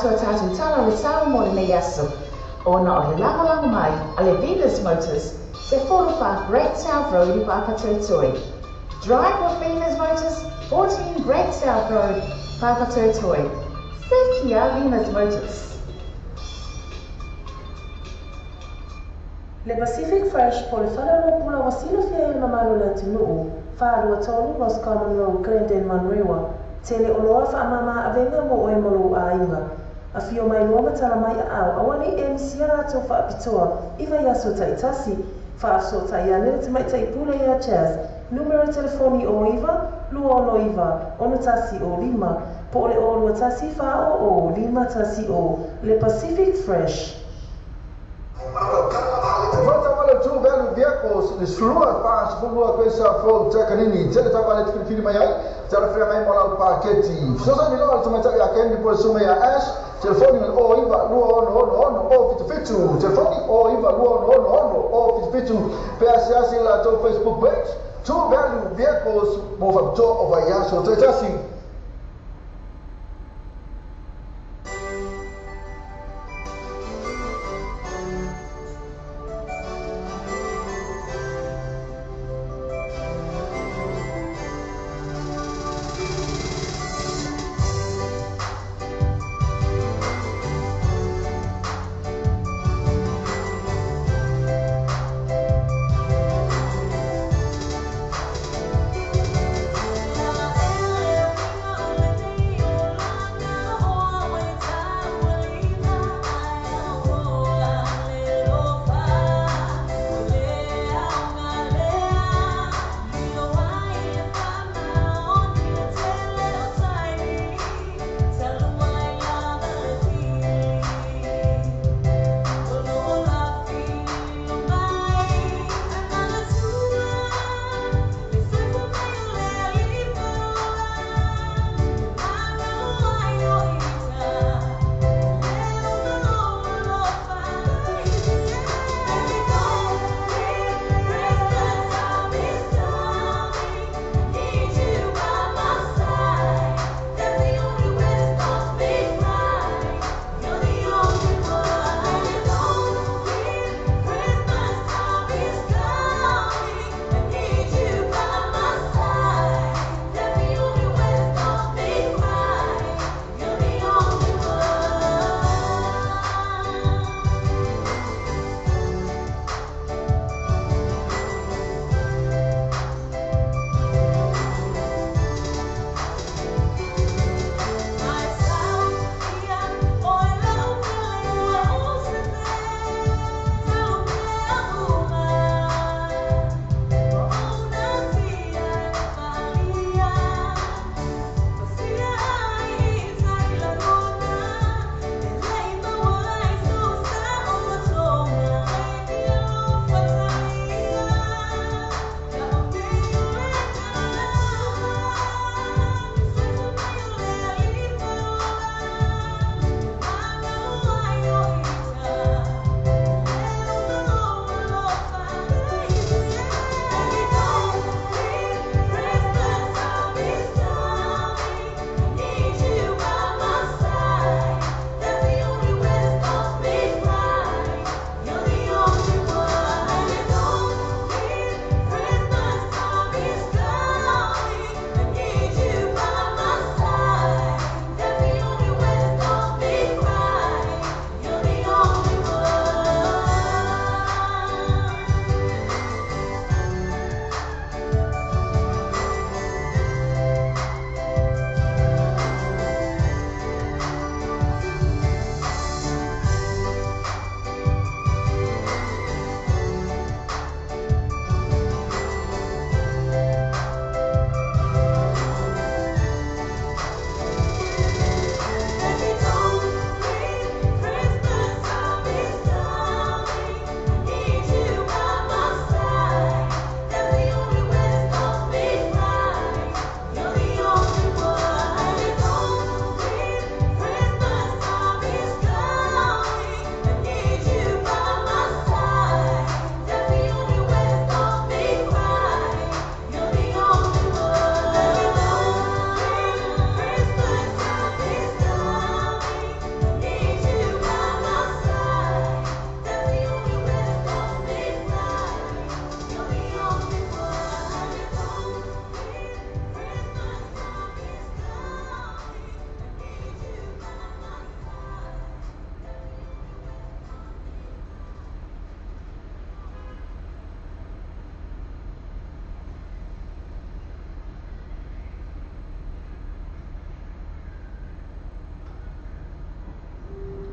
mātua tātou tala le tau mo le nei aso. Ona o le langa mai a le Venus Motors, se 45 Great South Road I Papatotoi. Drive with Venus Motors, 14 Great South Road, Papatotoi. Se kia Venus Motors.
Le Pacific Fresh po le whanaro pula wasila fia i mamalo le atunuu, whaarua tolu Roscommon Road, Glendale, Manrewa, tele oloa whaamama avenga mo oe molo a inga. A fio mai loa matala mai a au, awani e misia rato whaapitoa, iwa yaso taitasi, whaaso taiane te mai taipule ia chairs, numero telefoni o iwa, lua ono iwa, ono tasi o lima, po le o lua tasi whao o lima tasi o, Le Pacific Fresh.
Two value vehicles is fluid pass fluid pesa flow takanini tele tawale tikiri mai ai tara fia mai mola paketi so sa ni lo tuma tali akendi por suma ya ash telefoni o iva luo no o fitu telefoni o iva luo no o fitu pe asiasi la to Facebook page two value vehicles move to over ya so tasi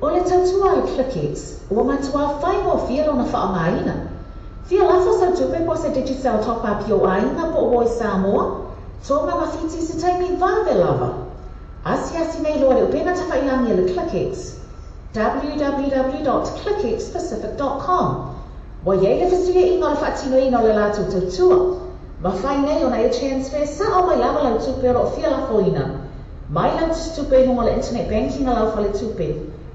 O le tautua le Clickets, ua matua whai mo fia lona whaamaina. Fia lafo sa tupe po se digital top-up yo ainga po oi Samoa, tonga mawhiti se taimi vave lava. Asi nei loa le upena ta whailangi le Clickets. www.clicketspacific.com. Wa ye le fasuia inga le whaatino ina le lātou tautua. Ma whai nei ona e transfer sa o mai lava lau tupe ro fia lafo ina. Mai lau tupe hunga le internet banking a lau whale tupe.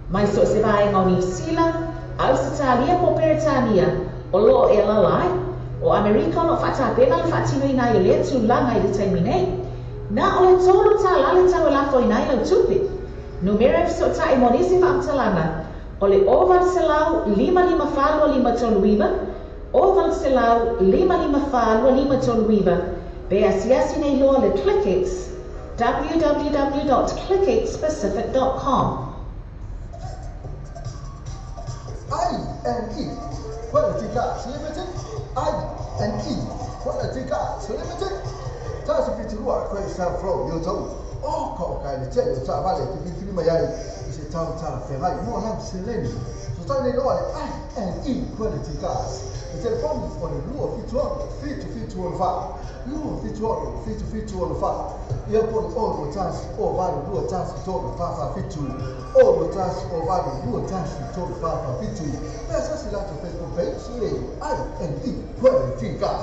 Mai so se vai ngau New Zealand, Australia po Peritania, o lo e lalai, o Amerika no whata pena le whaatino ina i le tu langa i le taimi nei. Na o le tolu ta lale tau e lafo ina i lau tupe. Numero so ta e monisi whaamtalana, o le oval se lau 55 toluiva, oval se lau 55 toluiva, be asiasi nei loa le Clickets, www.clicketspacific.com.
INE Quality Gas Limited. INE Quality Gas Limited. Tasi pitirua kwa flow yo tau. Oh ko kai le tele ta vale ki fili mai ise tau ta ferai mo lam seleni. So ta nei loa INE Quality Gas. Le telefone o le lua fitu on fa. Lua fitu on fa. Ia po o tasi o vale lua tasi to fa fitu. O tasi o vale lua tasi to fa fitu. Pesa si la to Facebook page le INE Quality Gas.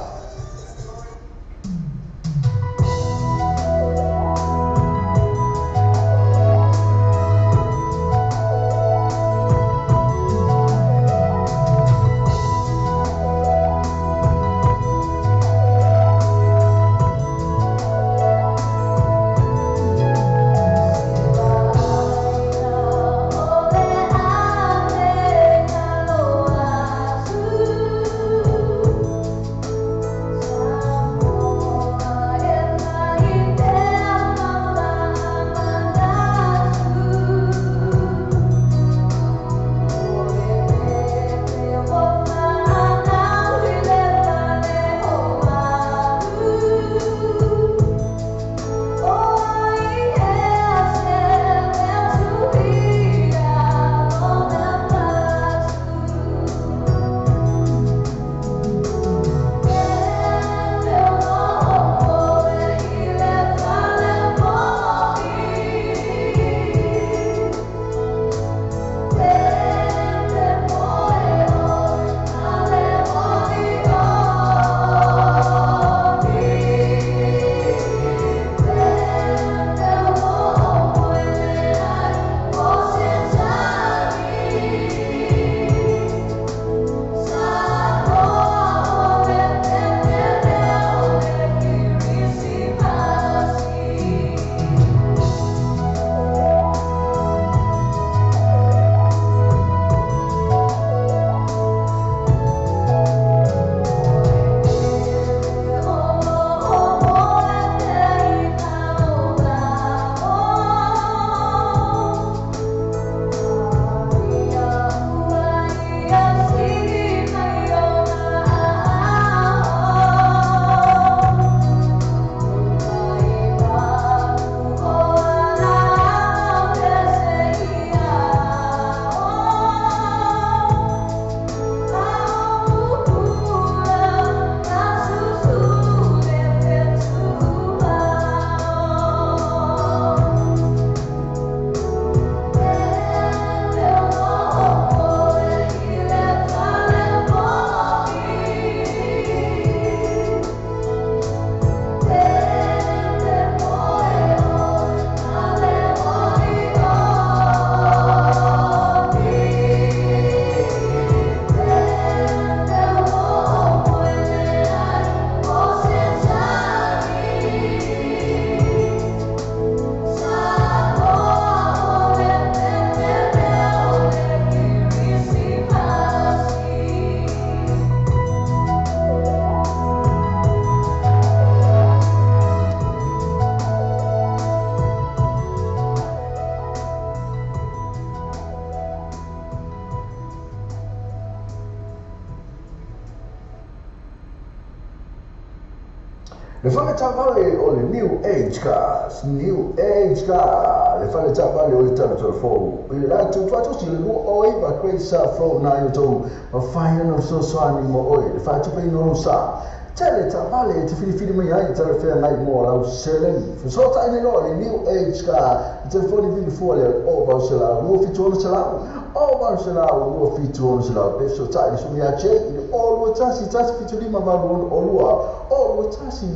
Le fale tavale o le New Age Cars, New Age Car, le fale tavale o le telefonu. I la tu fatu si le oi va questa fro na yo to ma fai no so ani mo oi. Le fatu pe no sa. Tele tavale ti fili mai ai tele fe nai mo la selen. So ta ne no le New Age Car, telefoni vini fuori o va se la mo fitu se la. O va se la o fitu se la. Peso ta ni su mi a che o lo tasi fitu lima va o lua. O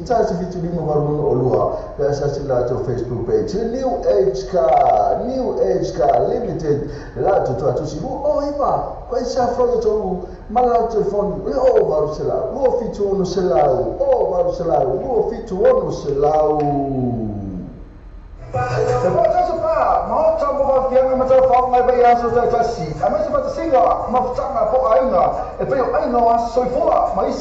tasi fitu lima varun olua pesa sila to Facebook page New Age Car Limited la to sibu o iba kwa isa from to mala telefoni o varu sila o fitu ono sila o varu sila o fitu ono sila Sebab saya mau campur yang macam faham mai bayar sudah kasi. Kami sebab singa mafcanga po aina. Pero aina was so fora. Mas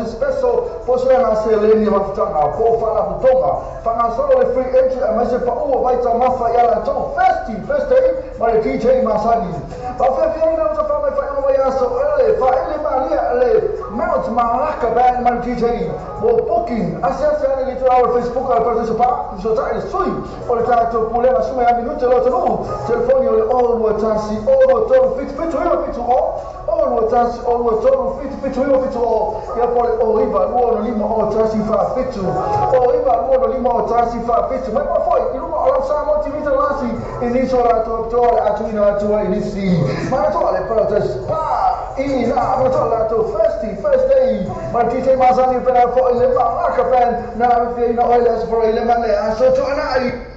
special postura na seleni mafcanga po fala putonga. Fanga solo le free entry. Mas pa o vai ta mafa yala to first day. Mari DJ Masani. Pa fe na macam faham mai bayar so fa ele malia ele Mount Malaka band mari DJ. Mo booking. Asal ni tu our Facebook al participar. So tak ada sui. Olha tanto problema suma ya minuto lo tano telefoni ole all tasi all to fit all tasi all to fit ya pole o riva luono lima o tasi fa fit o riva luono lima o tasi fa fit ma poi il rumo alla sa motivita lasi inisola to atuina to inisi ma to le però pa ina ma to la to first day ma DJ Masani per for le ma ka pen na vi no oiles for ile mane aso to anai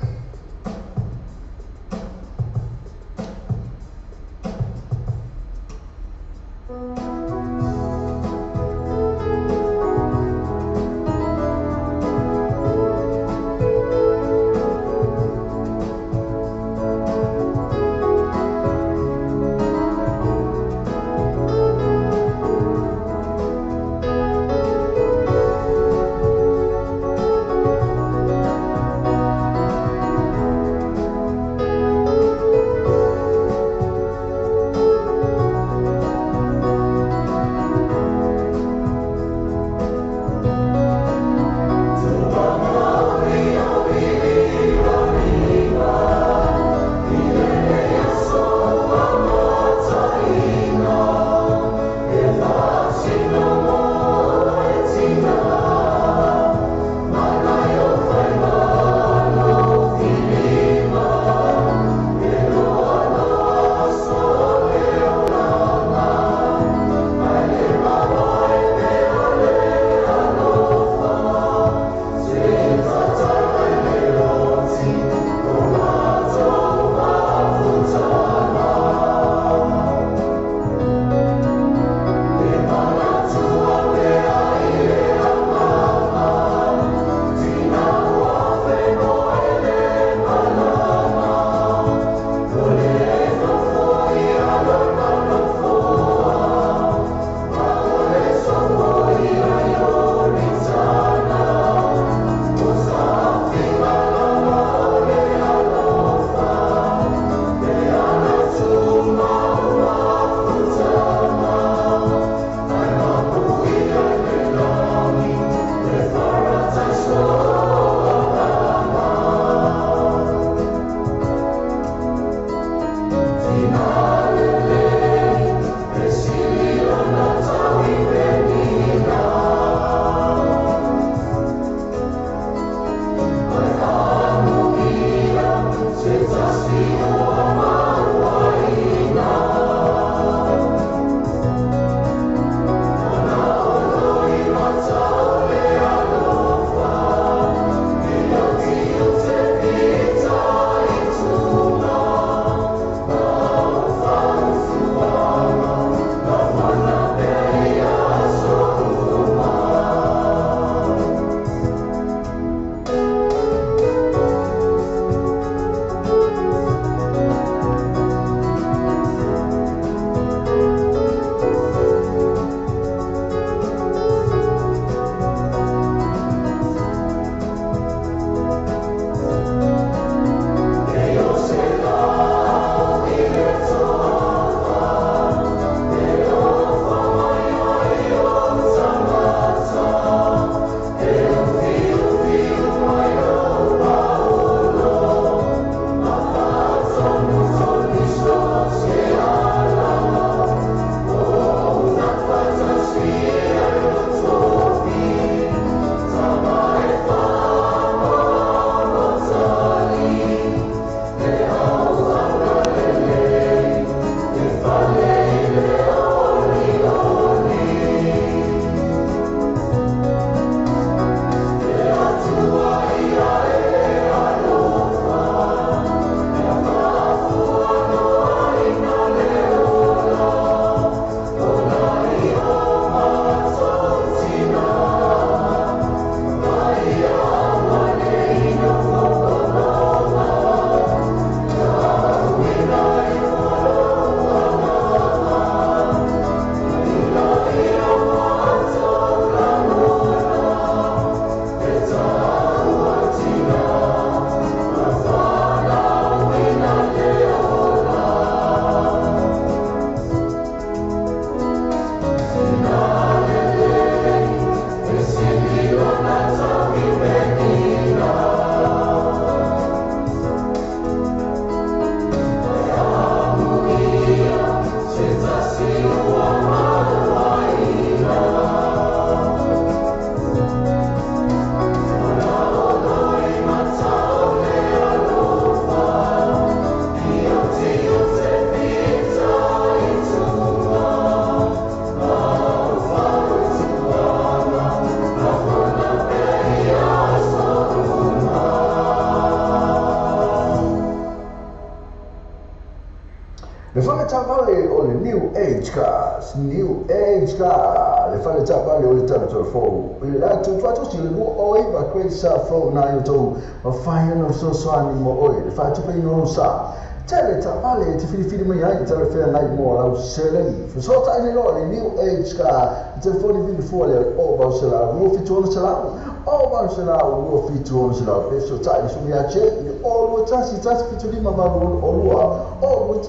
New Age Cars, New Age Car. Le fale tapa le o tapa to fo. La tu si le no oi va questa fo na yo to ma fai no so ani mo oi. Le fa tu pe no sa. Tele tapa le ti fili mai ai tele fe nai mo la sele. So ta ni lo le New Age Car. Te fo ni fo le o va se la mo fi tu se la. O va se la mo fi tu se la. Pe so ta ni su mi a che o lo tasi fitu lima baru olua. O lo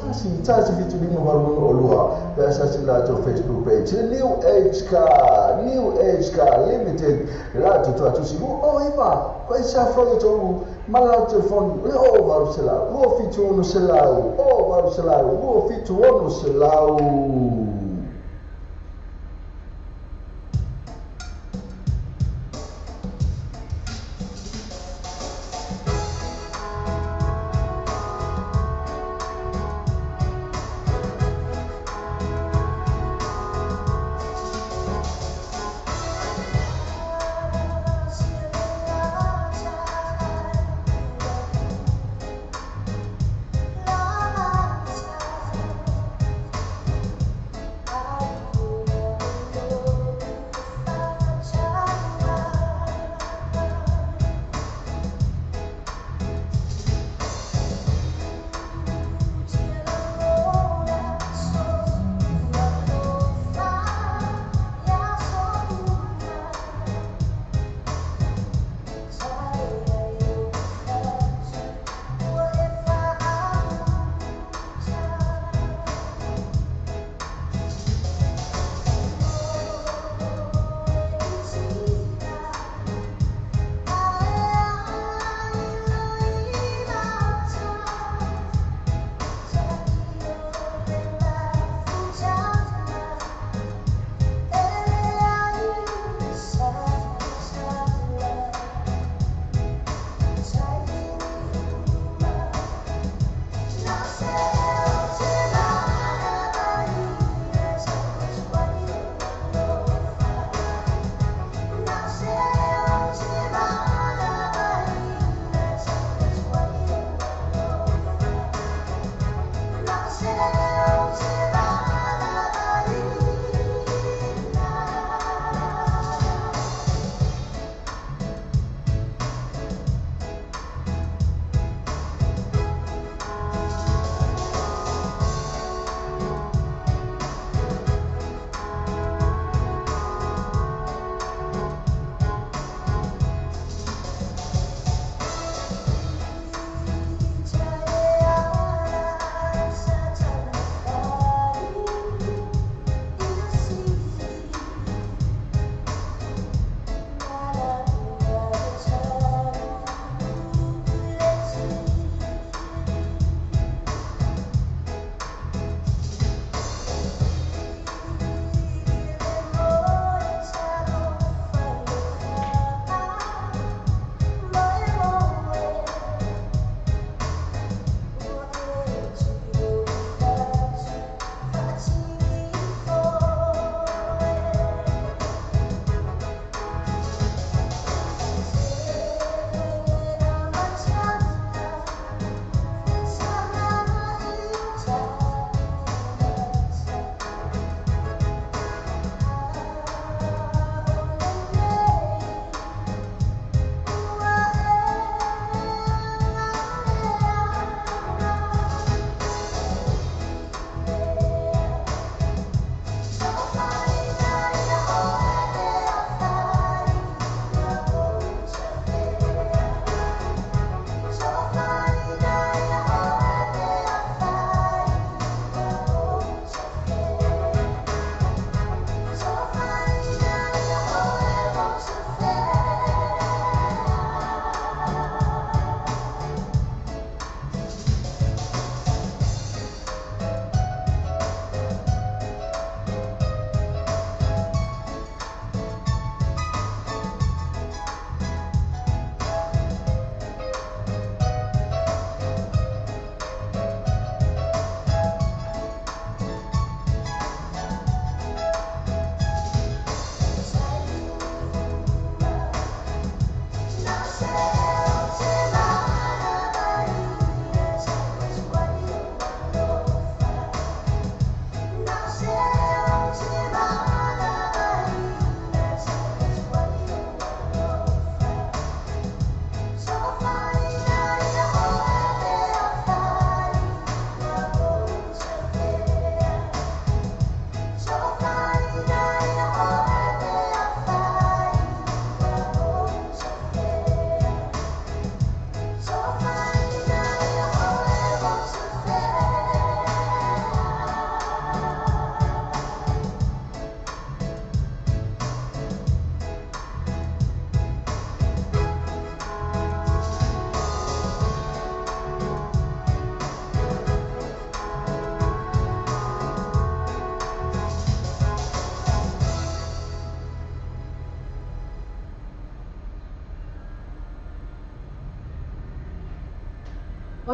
tasi fitu lima baru olua. Biasa sila to Facebook page. New Age Car Limited. La tu si o iba. Kwa isa fo to mala telefoni. O baru sela. O fitu ono selau. O baru selau. O fitu ono selau.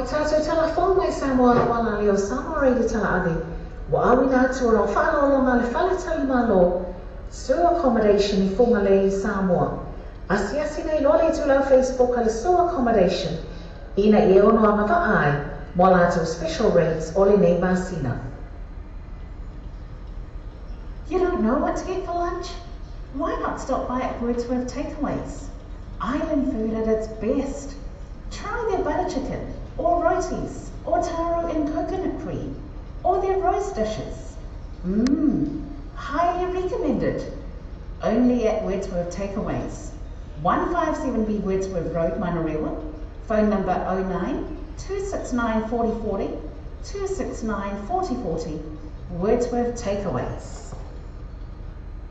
Wa tātou telefon mai Samoa wala leo Samoa reidi tala ave. Wa awi nātu o whanolo le whale tali malo. Sewer accommodation I whunga le I Samoa. Asiasi nei lole tu lau Facebook ale sewer accommodation. Ina I ono amava ai. Mo lātou special rates ole nei masina.
You don't know what to get for lunch? Why not stop by at Wordsworth Takeaways? Island food at its best. Try their butter chicken, or rotis, or taro and coconut cream, or their roast dishes. Highly recommended. Only at Wordsworth Takeaways. 157B Wordsworth Road, Manarewa. Phone number 09 269 4040 269 4040. Wordsworth Takeaways.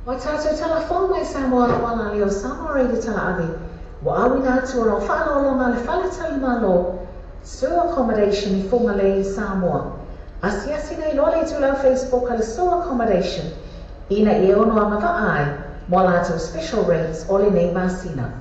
Wa tātou telefon mai Samoa wala leo Samoa reidi tala ave. Wa awi nātu o whanolo le whale tali malo. Sewer accommodation I whunga le I Samoa. Asiasi nei lole tu lau Facebook ale sewer accommodation. Ina I ono amava ai. Mo lātou special rates ole nei masina.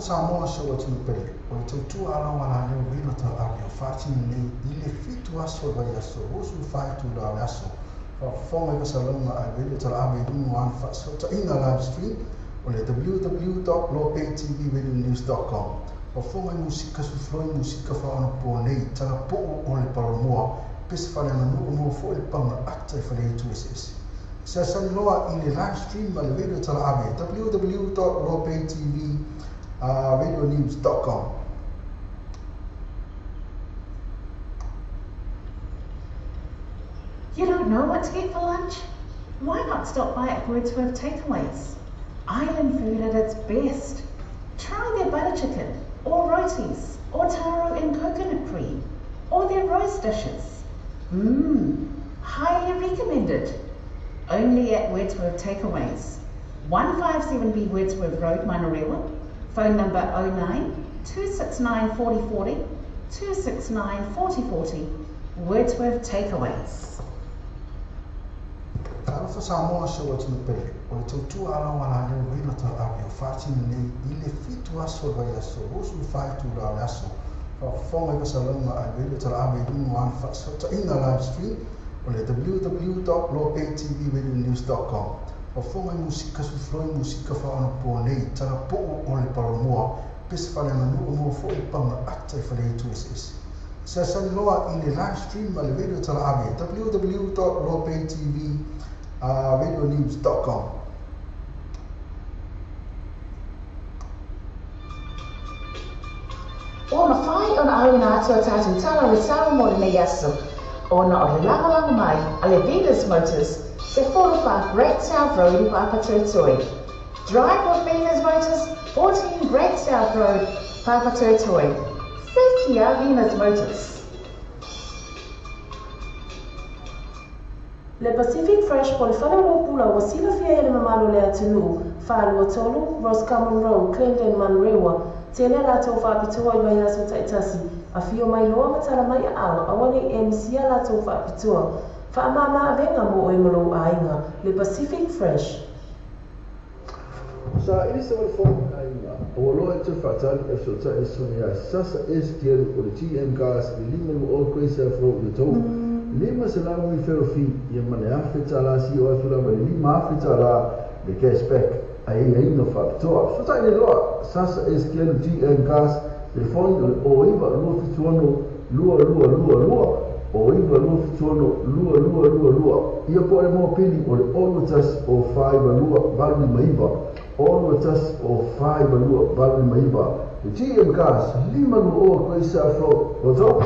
Samoa so watu pele. O te tu ala wala leo vino ta avio fati ni ile fitu aso ba yaso. Osu fatu da yaso. Fa fonga ka salonga a vino ta avio dum wan fa so ta inga live stream on www.lopaytvradionews.com. Fa fonga musika su floi musika fa ona po nei tala po o le paromoa. Pes fa na no fo le panga akta fa le tu ss. Sa san loa in live stream ba le vino ta avio www.lopaytvradionews.com.
You don't know what to get for lunch? Why not stop by at Wordsworth Takeaways? Island food at its best. Try their butter chicken, or rotis, or taro and coconut cream, or their roast dishes. Highly recommended. Only at Wordsworth Takeaways. 157B Wordsworth Road, Manarewa. Phone number 09 269 4040 269 4040. Wordsworth Takeaways.
Alfa Samoa so watu pele. O te tu ala wala leo vino ta avio fati ni ile fitu aso ba yaso. Osu fatu da yaso. Fa fonga ka salonga a vino ta avio dum wan fa so ta inga live stream on www.lopaytvradionews.com. Fa fonga musika su floi musika fa ona po nei tala po o le paromoa. Pes fa na no fo le panga akta fa le tu ss. Sa san loa in live stream ba le vino ta avio www.lopaytvradionews.com.
O mawhai o na au nā mātua tātou tala le tau mo le nei aso. Ona o le langa mai, a le Venus Motors, se 45 Great South Road in Papatūtoi. Drive with Venus Motors, 14 Great South Road, Papatūtoi. Se kia Venus Motors.
Le Pacific Fresh po le whanarōpula wa sila fia ele mamalo le atunu, whaalua tolu, Roscommon Road, Clendon, Manrewa, te le rātou whaapitua I mai aso taitasi, a fio mai loa matala mai a awa, awane e misia rātou whaapitua, whaamama a venga mo o e malo ainga, le Pacific Fresh.
Sa ili sa wale whong ainga, o loa te whaatali e so ta e suni ai, sasa e skielu o le TM Gas, I lima lu o koe sa whro i tau, lima se lau mi wherofi, I mane awhi tala si o atura, ma lima awhi tala le cashback, a e no whaapitoa. So ta ili loa, sasa e skielu TM Gas, le whoni o iwa lua fituano, lua, o iwa lua fituano, lua. Ia po e mo pili o le ono tas o whaiva lua, valu ma iwa. Ono tas o whaiva lua, valu ma iwa. Le TM Gas, lima lu o koe sa whro o tau.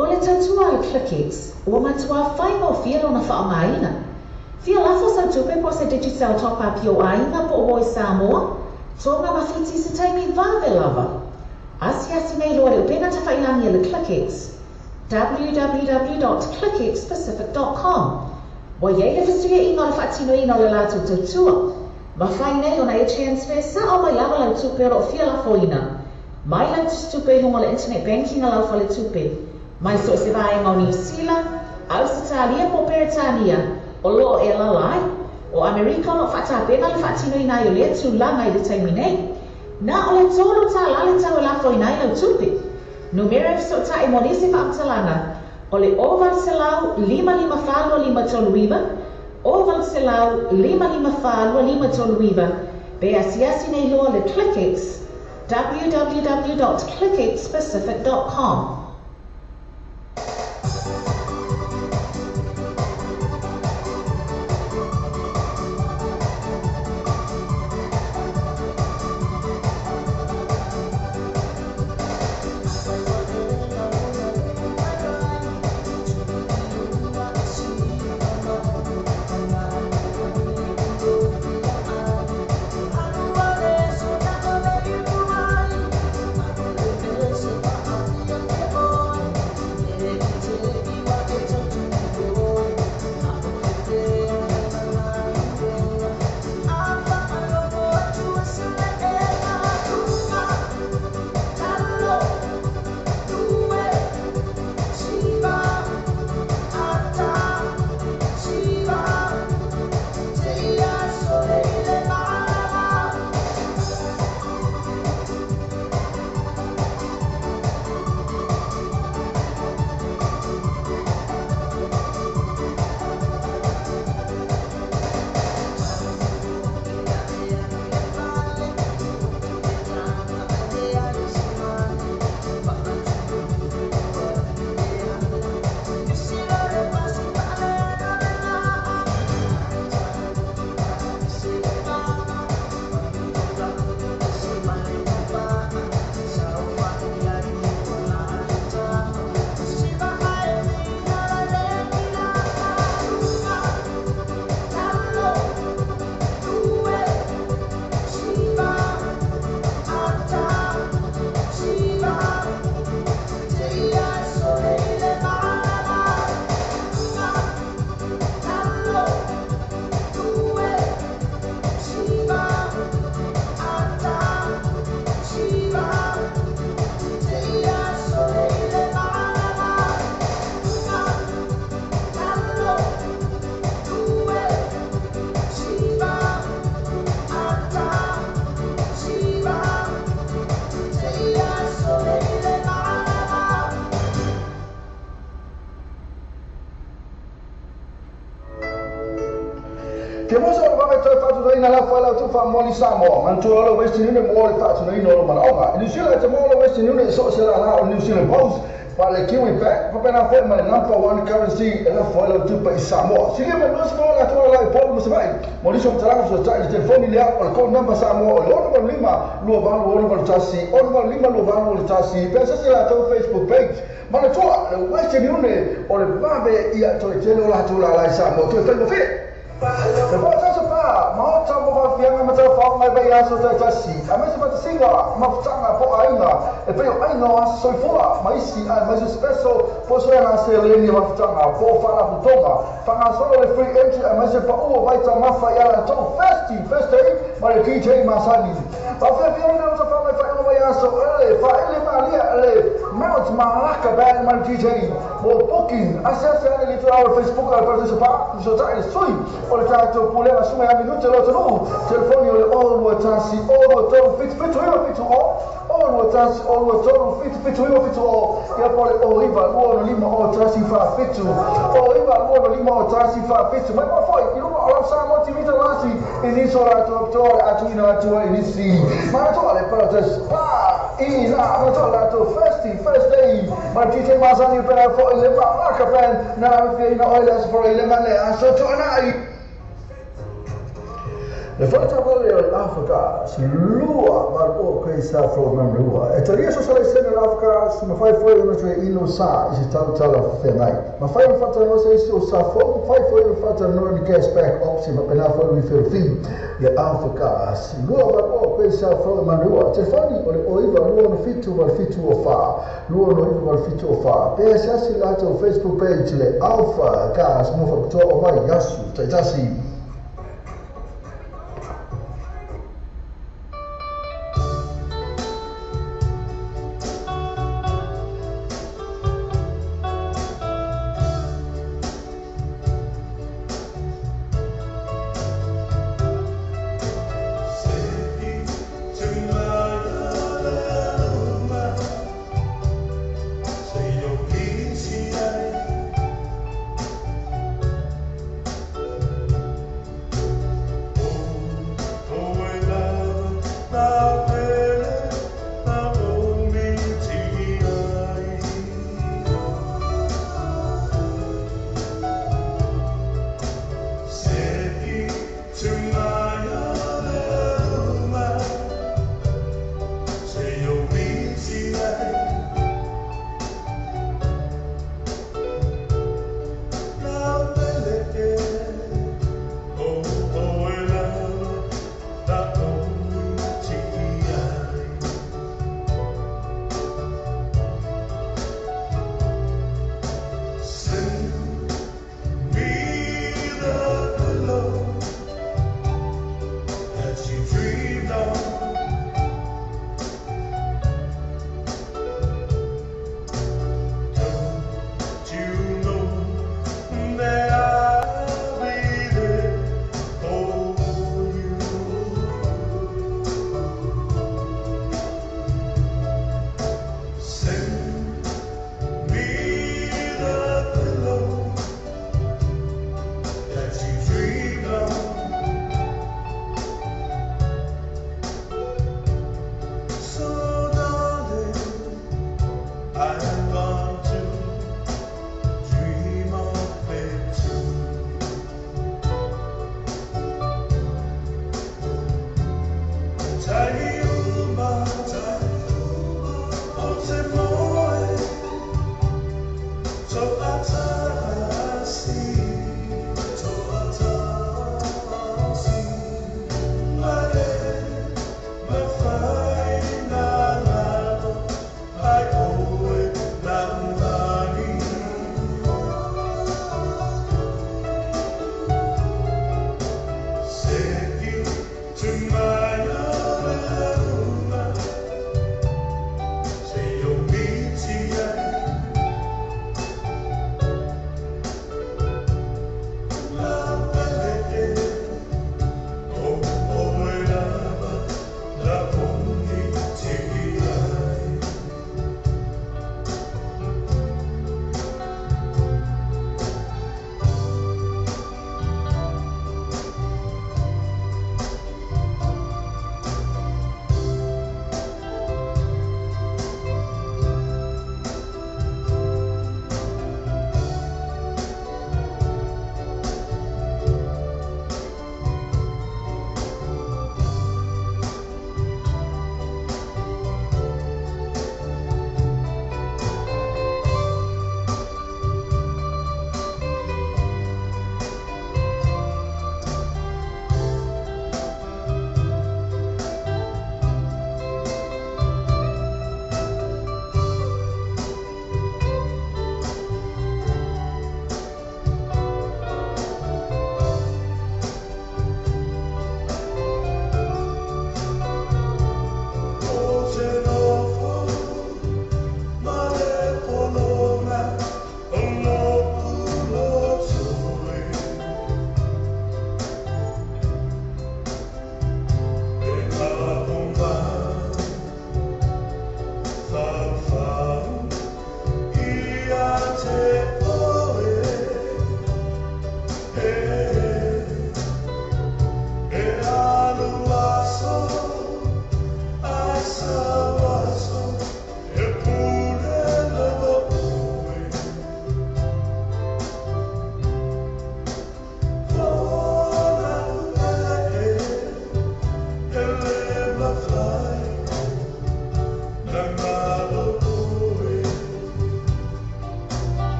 O le tautua le Clickix, ua matua whaingo fia lona whaamaina. Fia lafo sa tupe po se digital top-up o ainga po o i Samoa, tonga mawhiti se taimi vave lava. Asi mei loa le upena ta whailangi le Clickix. www.clickixpacific.com. Wa yei le fasuia inga le whaatino ina le lato tautua. Ma whainei ona e transfer sa o mai lava lau tupe ro fia lafo ina. Mai lau tupe hunga le internet banking a lau whale tupe. Mai so se vai ngau New Zealand, Australia po Peritania, o lo e la lai o Amerika lo fata pena le fatino ina yo le tu la mai de taimi nei na o le tolo ta la le tau la fo ina lo tupi numero so ta e modisi fa talana o le oval selau 555 toluiva oval selau 555 toluiva be asiasi nei lo le ClickX www.clickxpacific.com.
Ke mo so ba to fa to ina la fa la to fa mo ni sa mo man to lo west ni mo le fa to ni no man o ni sila te mo lo west ni so se la na ni sila boss pa le kiwi pa pa na fa ma number 1 currency e la fa la to pa Samoa si le mo so la to la po mo se vai mo ni so tra so ta te telefoni le o ko number Samoa o no lima lo va lo no tasi o no lima lo va lo tasi pensa se la to Facebook page ma le to le west ni o le va be ia to te lo la to la Samoa to te lo fe the boss has a bar, my top of a young amateur farm, my bay answer to Tassi. I must have a singer, Mafsanga, Poaina, a pay I know so far, my sea, and my special Posana say Lady Mafsanga, for Fana Tonga, Fana solo free entry, and my oh, Vita Mafaya, so first day, my KJ Masani. But if you know the family for my answer early, for Malia, Mount Malaka band, my KJ, or booking, I said, to our Facebook, I participate, so that is sweet. Olha tá to pule na suma ya minuto lo to telefoni ole all what tasi all what to fit all what tasi all what to fit all ya pole oliva luono lima o tasi fa fit oliva luono lima o tasi fa fit ma foi you know all sa motivita lasi inisola to atuina to inisi ma to ale però pa ina ma to la to first day ma DJ Masani per for ile ma ka pen na ina oilas for ile male aso to anai. Le falta vale l'Africa, lua marco che sa from lua. E teoria so sale sen l'Africa, ma fai fuori una cioè ino sa, si sta la femai. Ma fai un fatto no se si sa fai fuori un fatto no di gas back option ma per fuori per fin. Le Africa, lua marco che sa from lua. Te fai o iva lua fitu o fa. Lua no iva fitu o fa. Per se la Facebook page le Alpha gas mo fa to o vai yasu, tai tasi.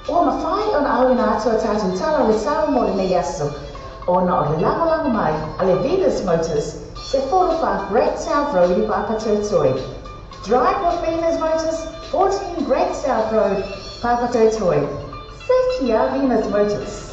O mawhai o na au ina atua tātou tala o le tau mo le nei aso. O na o le lango mai a le Venus Motors se 45 Great South Road I Papatotoi. Drive with Venus Motors, 14 Great South Road, Papatotoi. Se kia Venus Motors.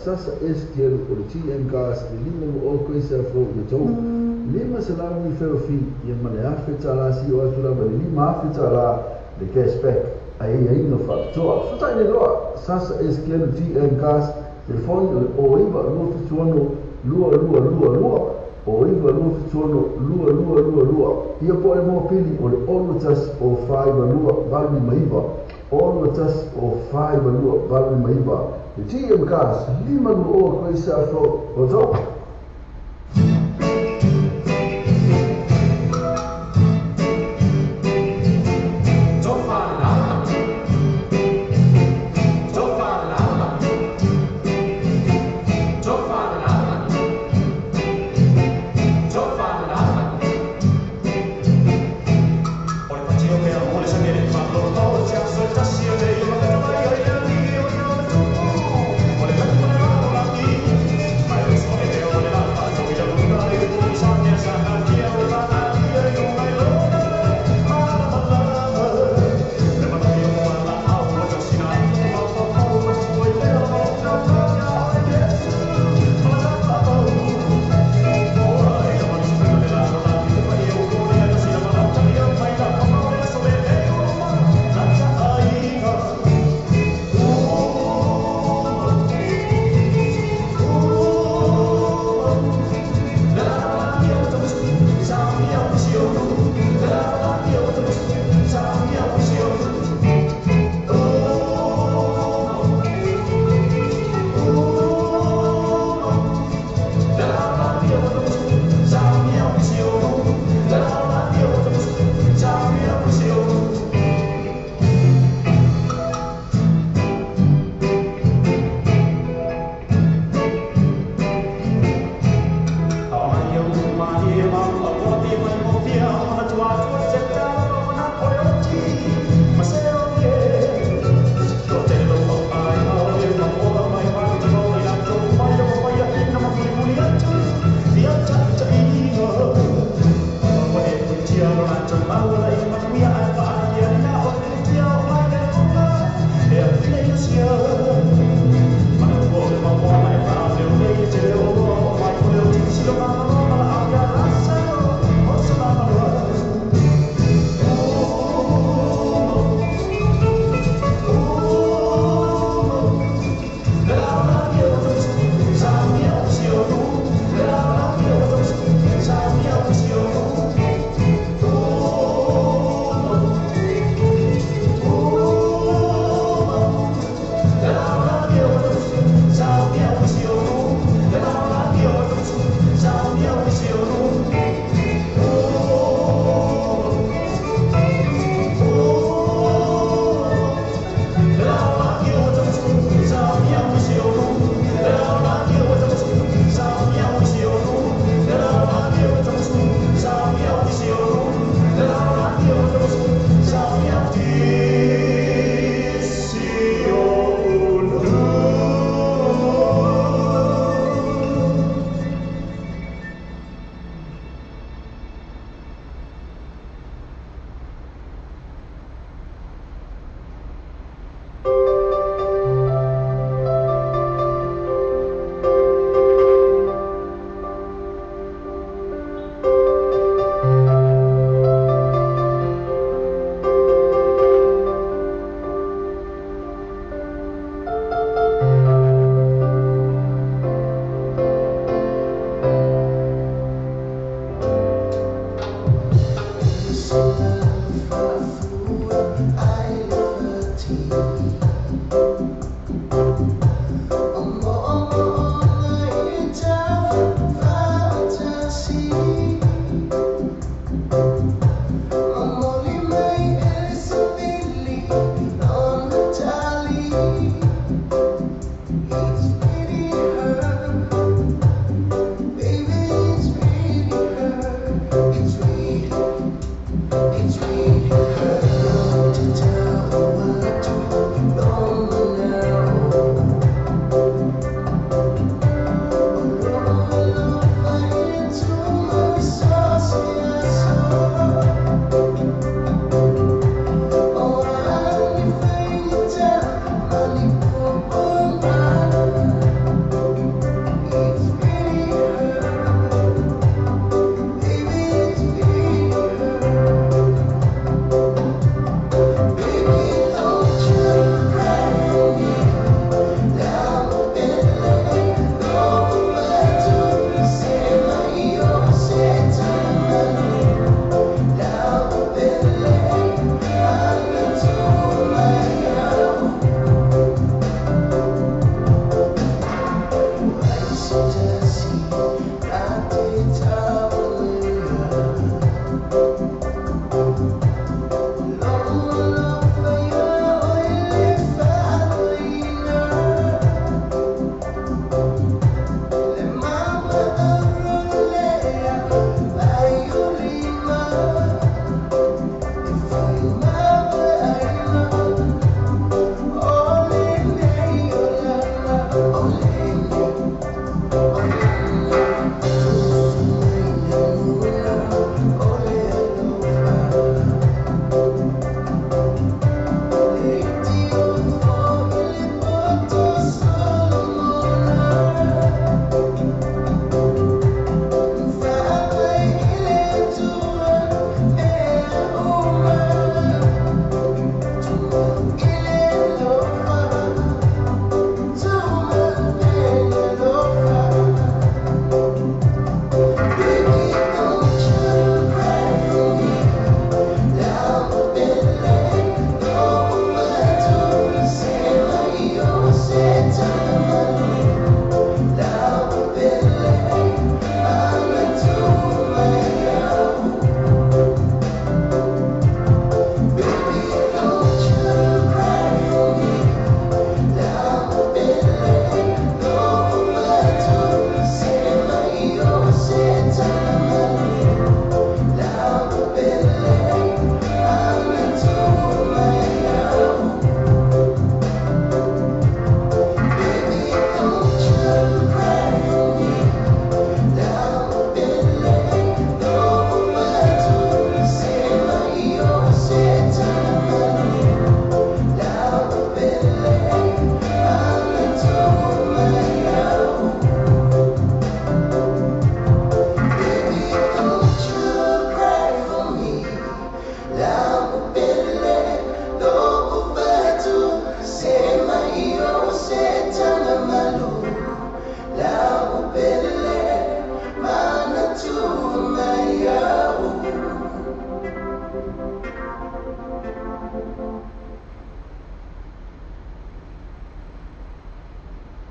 Sasa STL o le TM gas le lima o koe sa fo le tau. Lima sa lau mi wheo fi i mane awhi tala si o atura ma le lima awhi tala le cashback a e no whakatoa. Whatai le roa, Sasa STL TM gas le foni o iwa lua fituano lua. O iwa lua fituano lua. Ia po e mua pili o le olutas o whaiwa lua valmi maiva. Olutas o whaiwa lua valmi maiva. The TM gas, lima o koe sa fo o tau.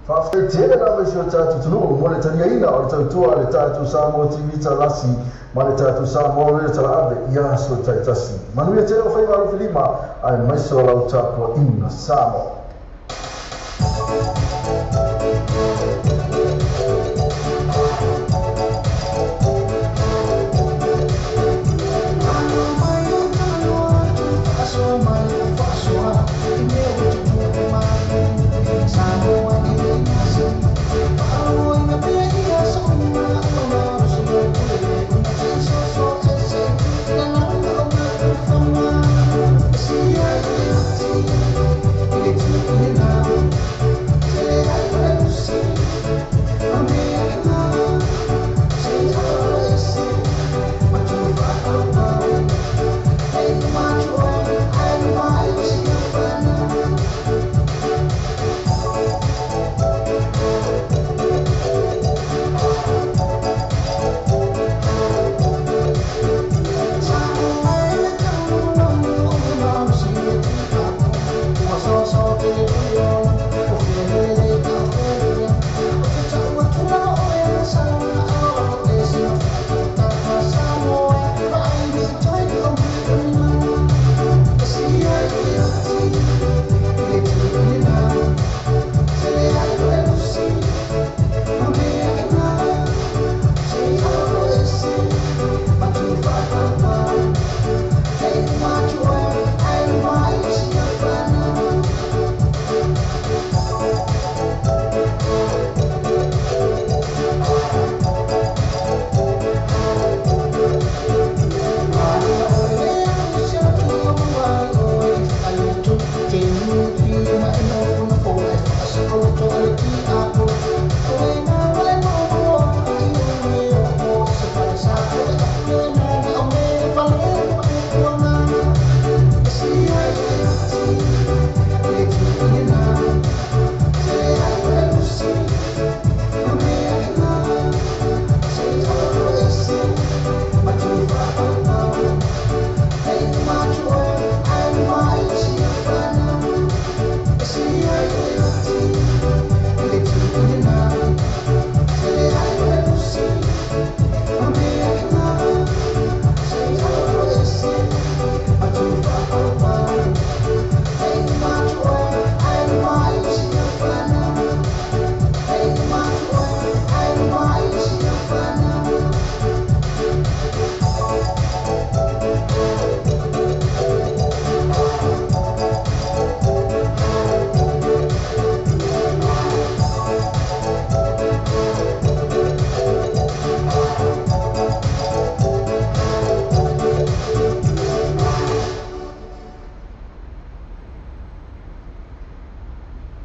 Whawhai tere na mai sio tātou tunu mo le tania ina o le tautua le tātou Samoa TV talasi ma le tātou Samoa le tala ave ia so taitasi. Manuia te o whai waru whilima ai mai so lau tāpua ina Samoa.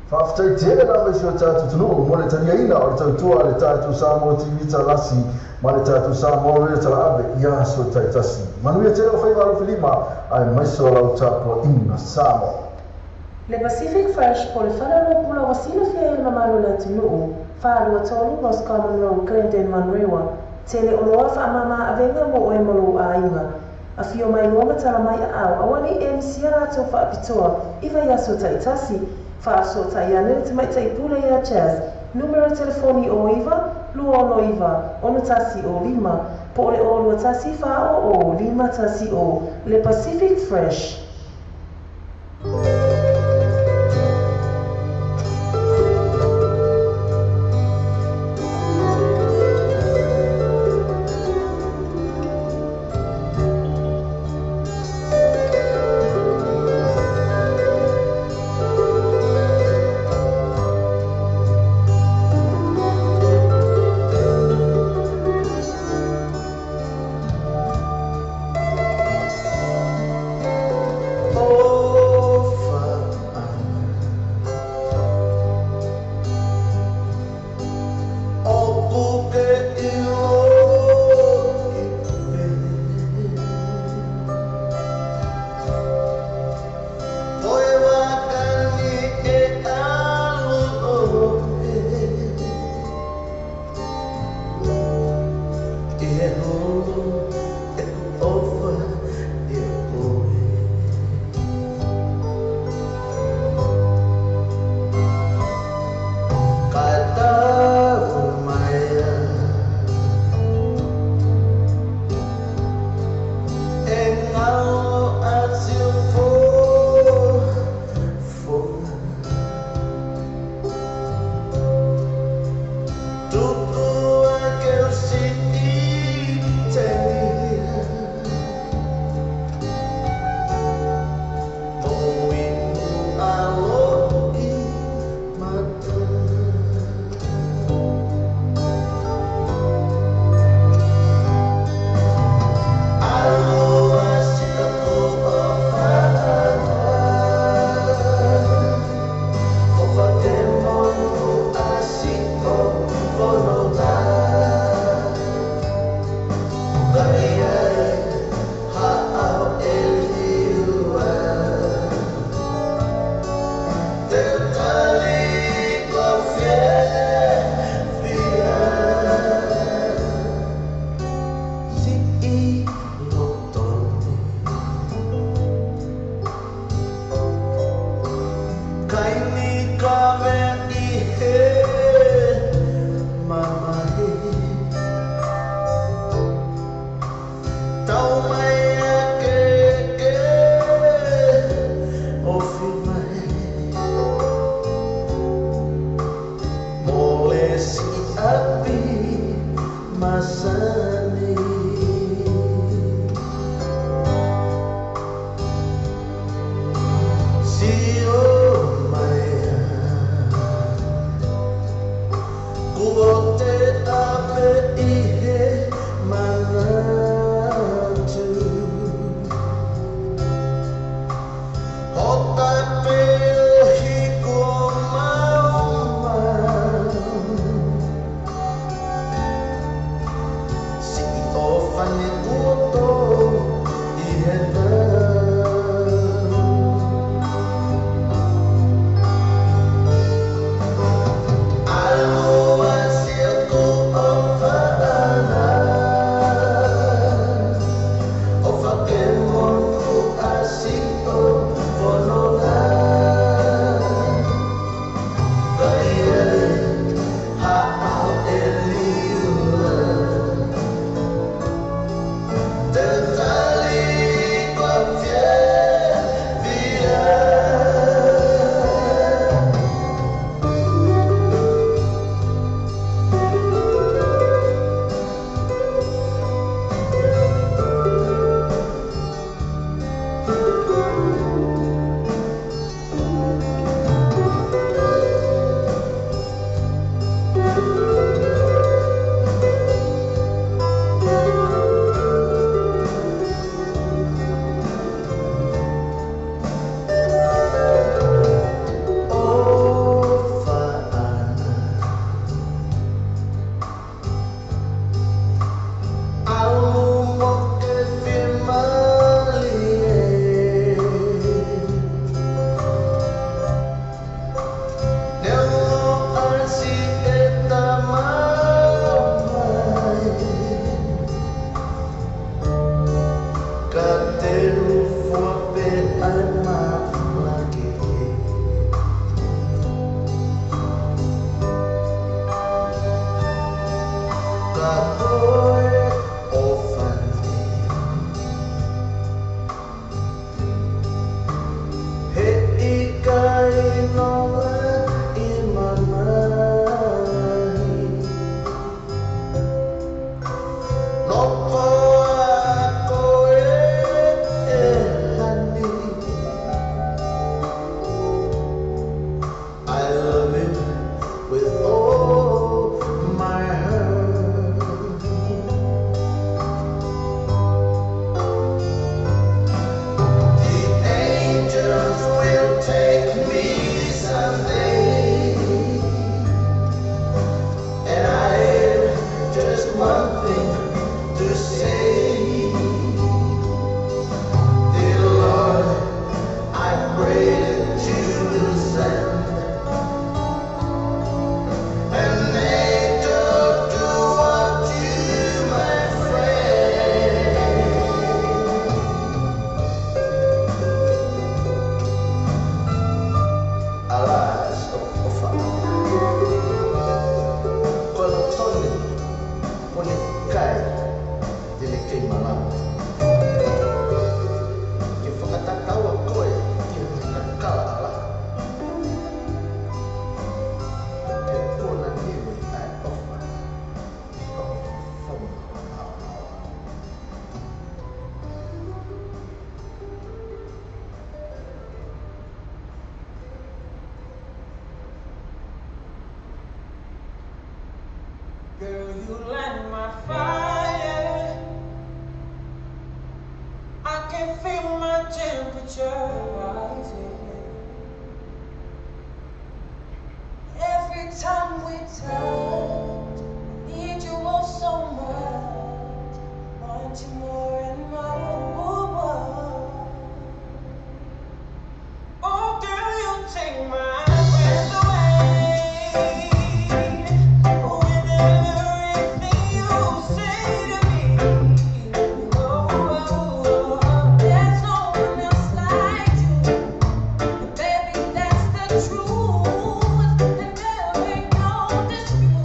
Whawhai tere na mai sio tātou tunu mo le tania ina o le tautua le tātou Samoa TV talasi ma le tātou Samoa le tala ave ia so taitasi. Manuia te o whai waru whilima ai mai so lau tāpua ina Samoa.
Le Pacific Fresh po le whanaro pula wasina fia il mamalo le tunu whaarua tolu Ross Common Road, Glendon, Manrewa. Tele o loa whaamama avenga mo oe molo a inga. A fio mai loa matala mai a au awani e misia rato whaapitoa iwa ia so taitasi. Whaaso tai ane te mai tai pula ia chas. Numero telefoni o iwa, luono iwa, ono tasi o lima. Po le o lua tasi whao o lima tasi o Le Pacific Fresh.
Truth, and there ain't no dispute.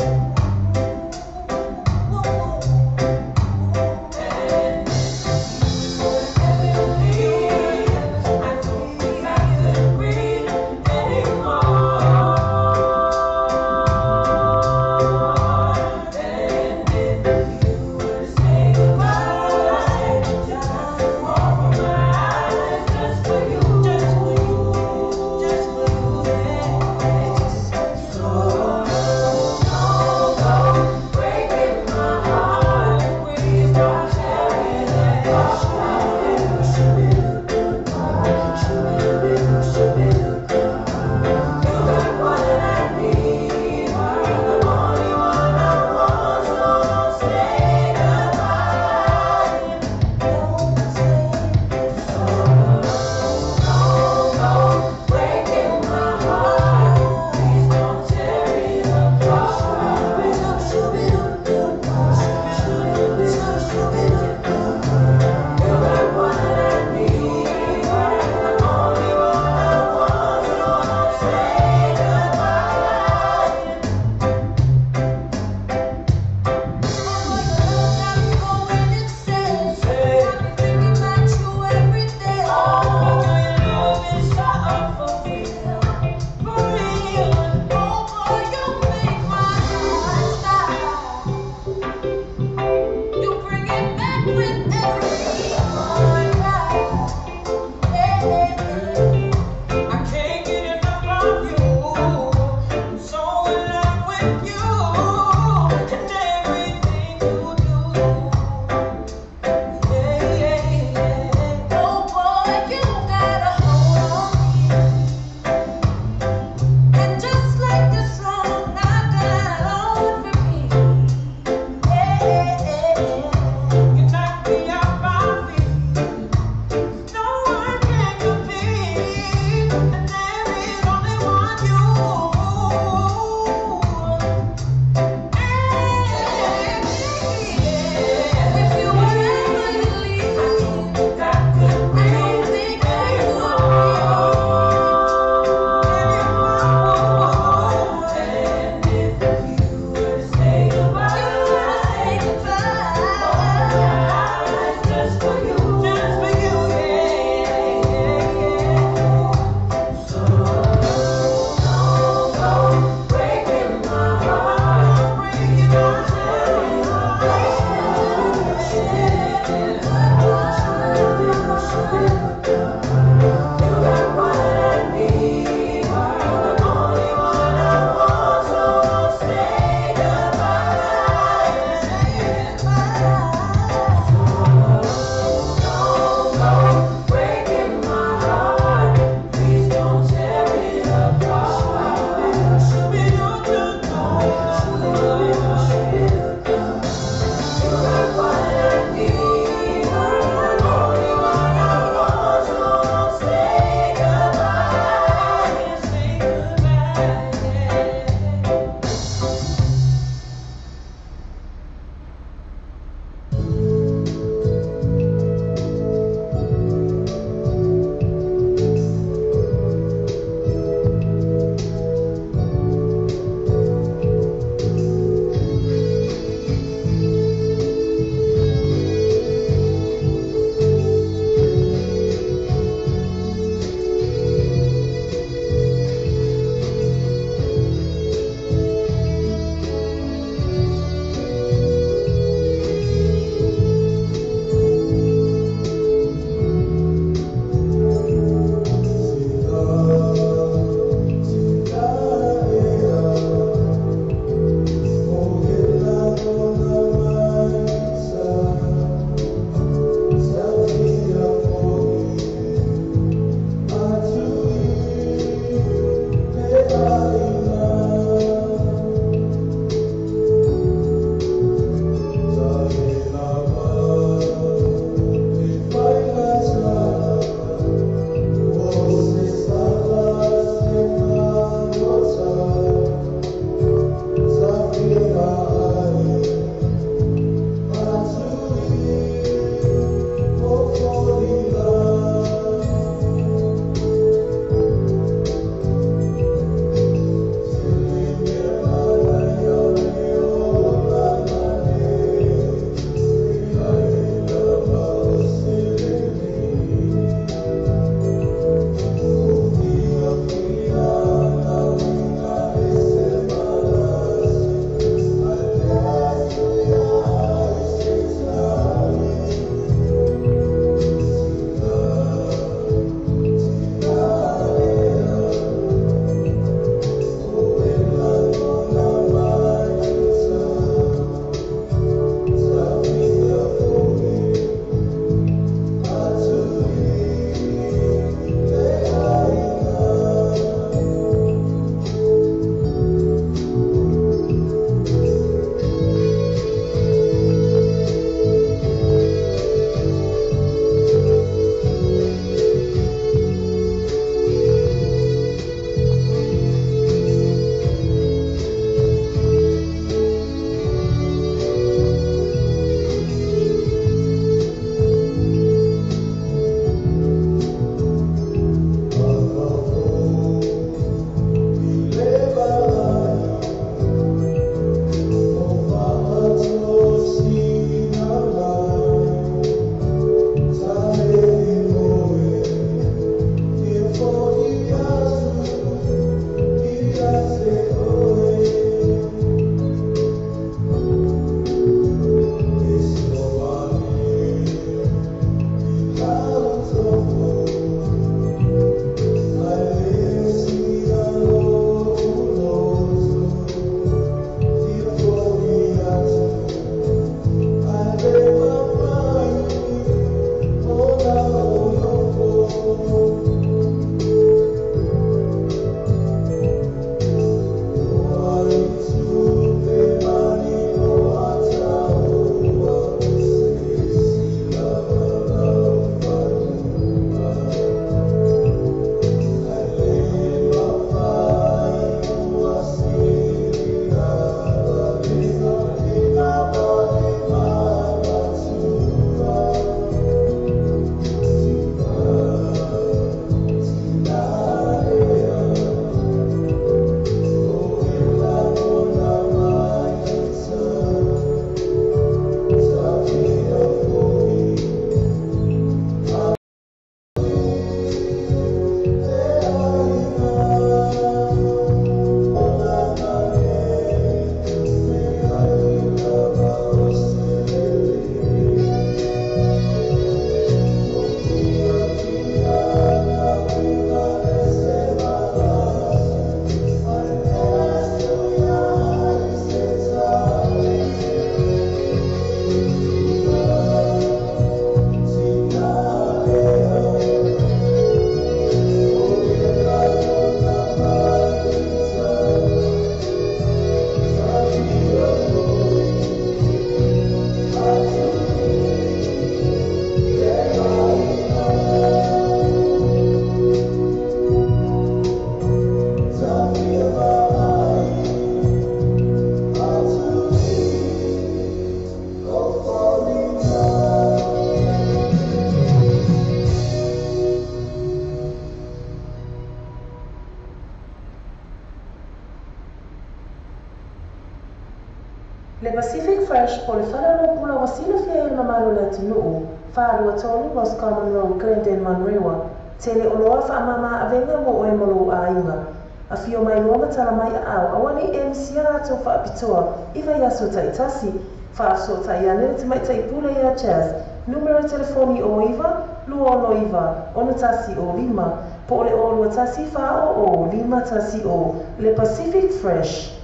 Le Pacific Fresh po le whanaro pula wasila fia i mamalo le atunuu, whaarua tolu Roscommon Road, Glendon, Manrewa, tele oloa whaamama avenga mo oe molo a inga. A fio mai loa matala mai a au, awani e misia rato whaapitoa, iwa yaso taitasi, whaaso taiane te mai taipula ia chairs, numero telefoni o iwa, luolo iwa, ono tasi o lima, po ole o tasi whao o lima tasi o, Le Pacific Fresh.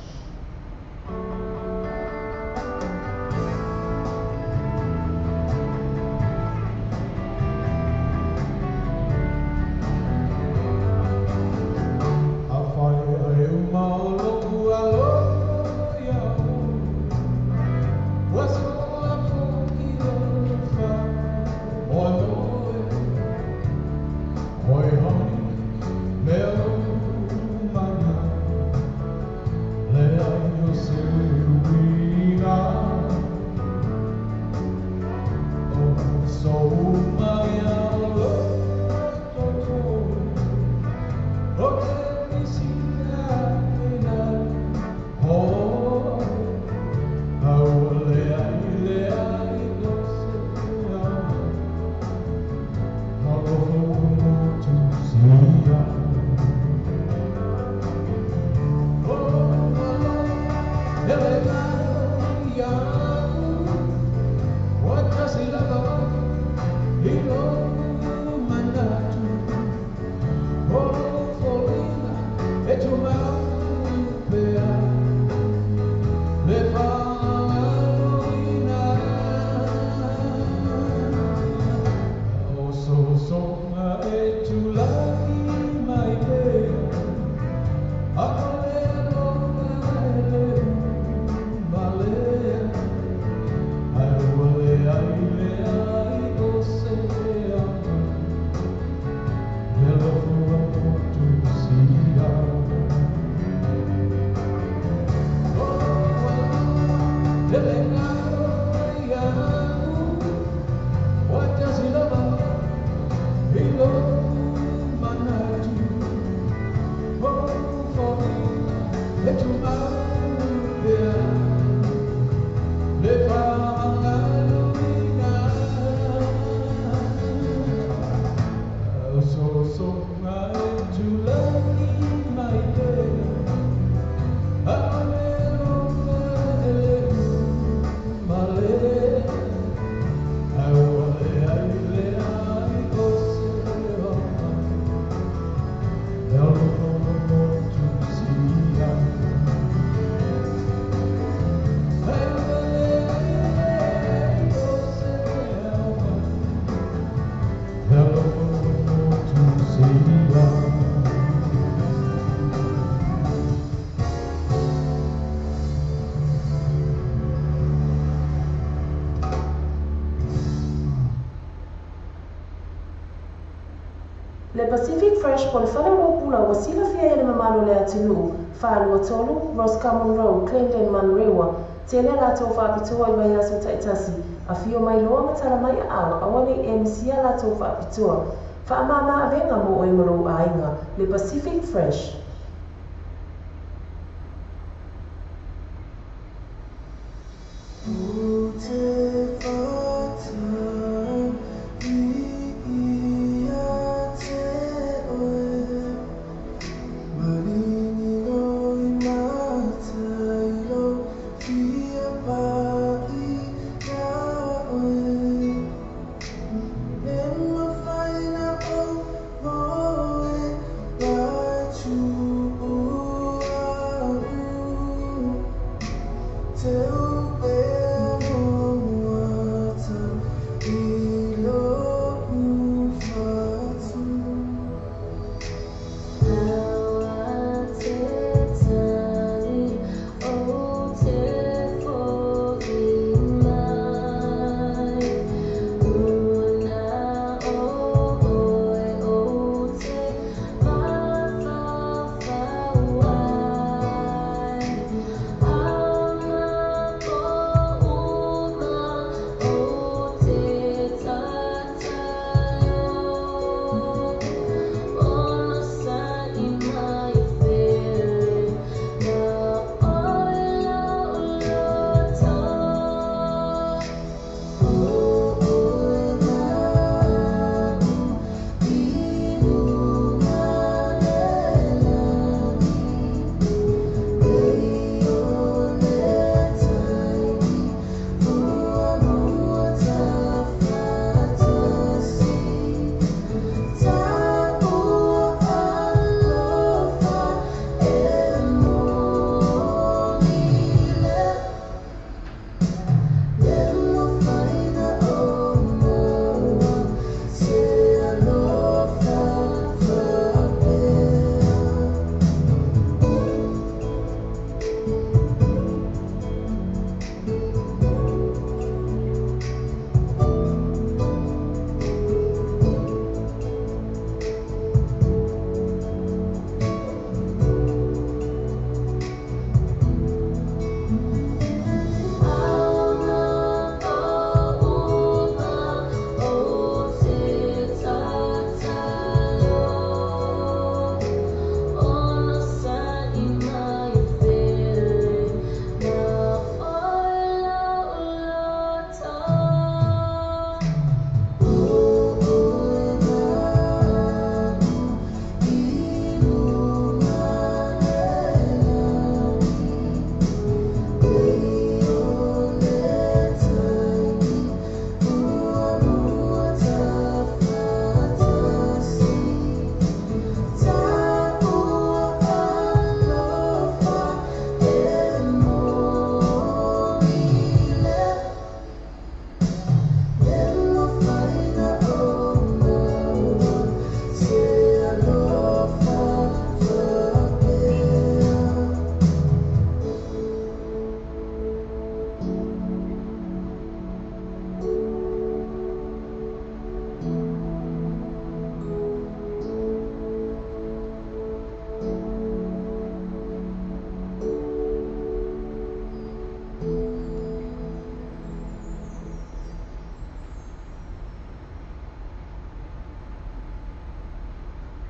Le Pacific Fresh po le whanaro pula wasila fia ele mamalo le atunuu, whaarua tolu, Roscommon Road, Glendon, Manrewa, tele lato whaapitoa i mai aso taitasi, a fio mai loa matala mai a au, awani e misia lato whaapitoa, whaamama avenga mo oe maro a inga, Le Pacific Fresh.
Oh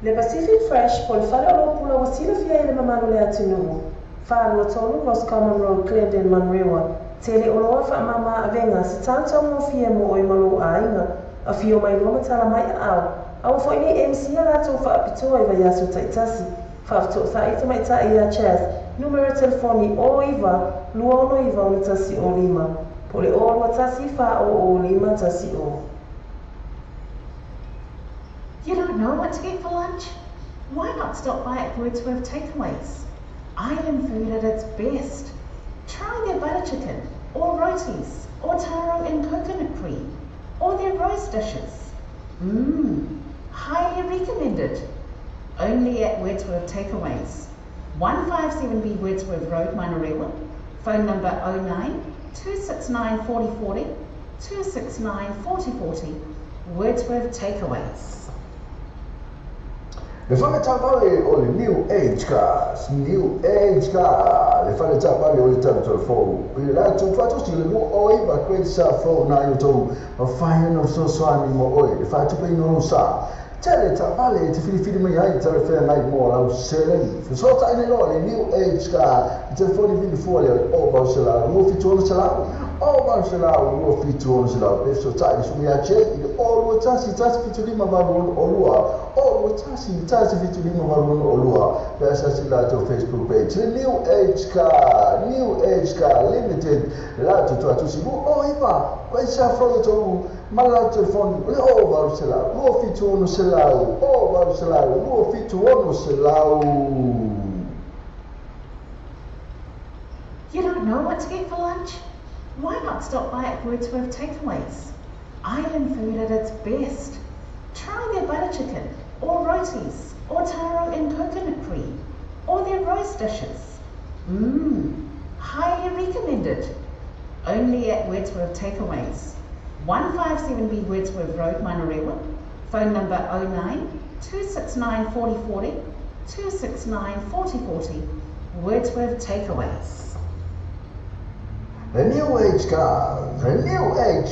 Le Pacific Fresh po le whare o lo pula wasila fia ele mamalo le atunuu. Whālua tolu Ross Common Road, Clendon, Manrewa. Tele oloa wha mama avenga se tātou mo fia mo oi malo ainga. A fio mai loma tala mai au. Au fo ini MC a rātou wha apitoa i vai aso taitasi. Whafto tha ita mai ta ia chas. Numero telefoni o iwa, lua ono iwa o tasi o lima. Po le o lua tasi wha o lima tasi o.
You don't know what to get for lunch? Why not stop by at Wordsworth Takeaways? Island food at its best. Try their butter chicken, or rotis, or taro and coconut cream, or their roast dishes. Highly recommended. Only at Wordsworth Takeaways. 157B Wordsworth Road, Manurewa. Phone number 09 269 4040 269 4040. Wordsworth Takeaways.
Le fale tabale o le New Age Cars, New Age Car. Le fale tabale o le tanto fo. Le la tu fatu si le no oi ba kwet sa fo na yo to. Ma fai no so so ani mo oi. Le fatu pe no sa. Tele tabale te fili mai ai tele fe mai mo la selen. So ta ine lo le New Age Car. Te fo ni fo le o ba se la no fi to se la. O ba se la no fi to se la. Pe so ta su mi a che o lo tasi fi to di ma ba lo o lo. O tasi fitu lima marun olua pesa sila to Facebook page New Age Car Limited la to sibu o iba kwa sa fo to mala telefon o ba sila o fitu no sila o ba sila o fitu no sila.
You don't know what to get for lunch? Why not stop by at Wordsworth Takeaways? Island food at its best. Try their butter chicken, or rotis, or taro and coconut cream, or their roast dishes. Highly recommended. Only at Wordsworth Takeaways. 157B Wordsworth Road, Manurewa. Phone number 09 269 4040 269 4040. Wordsworth Takeaways.
The New Age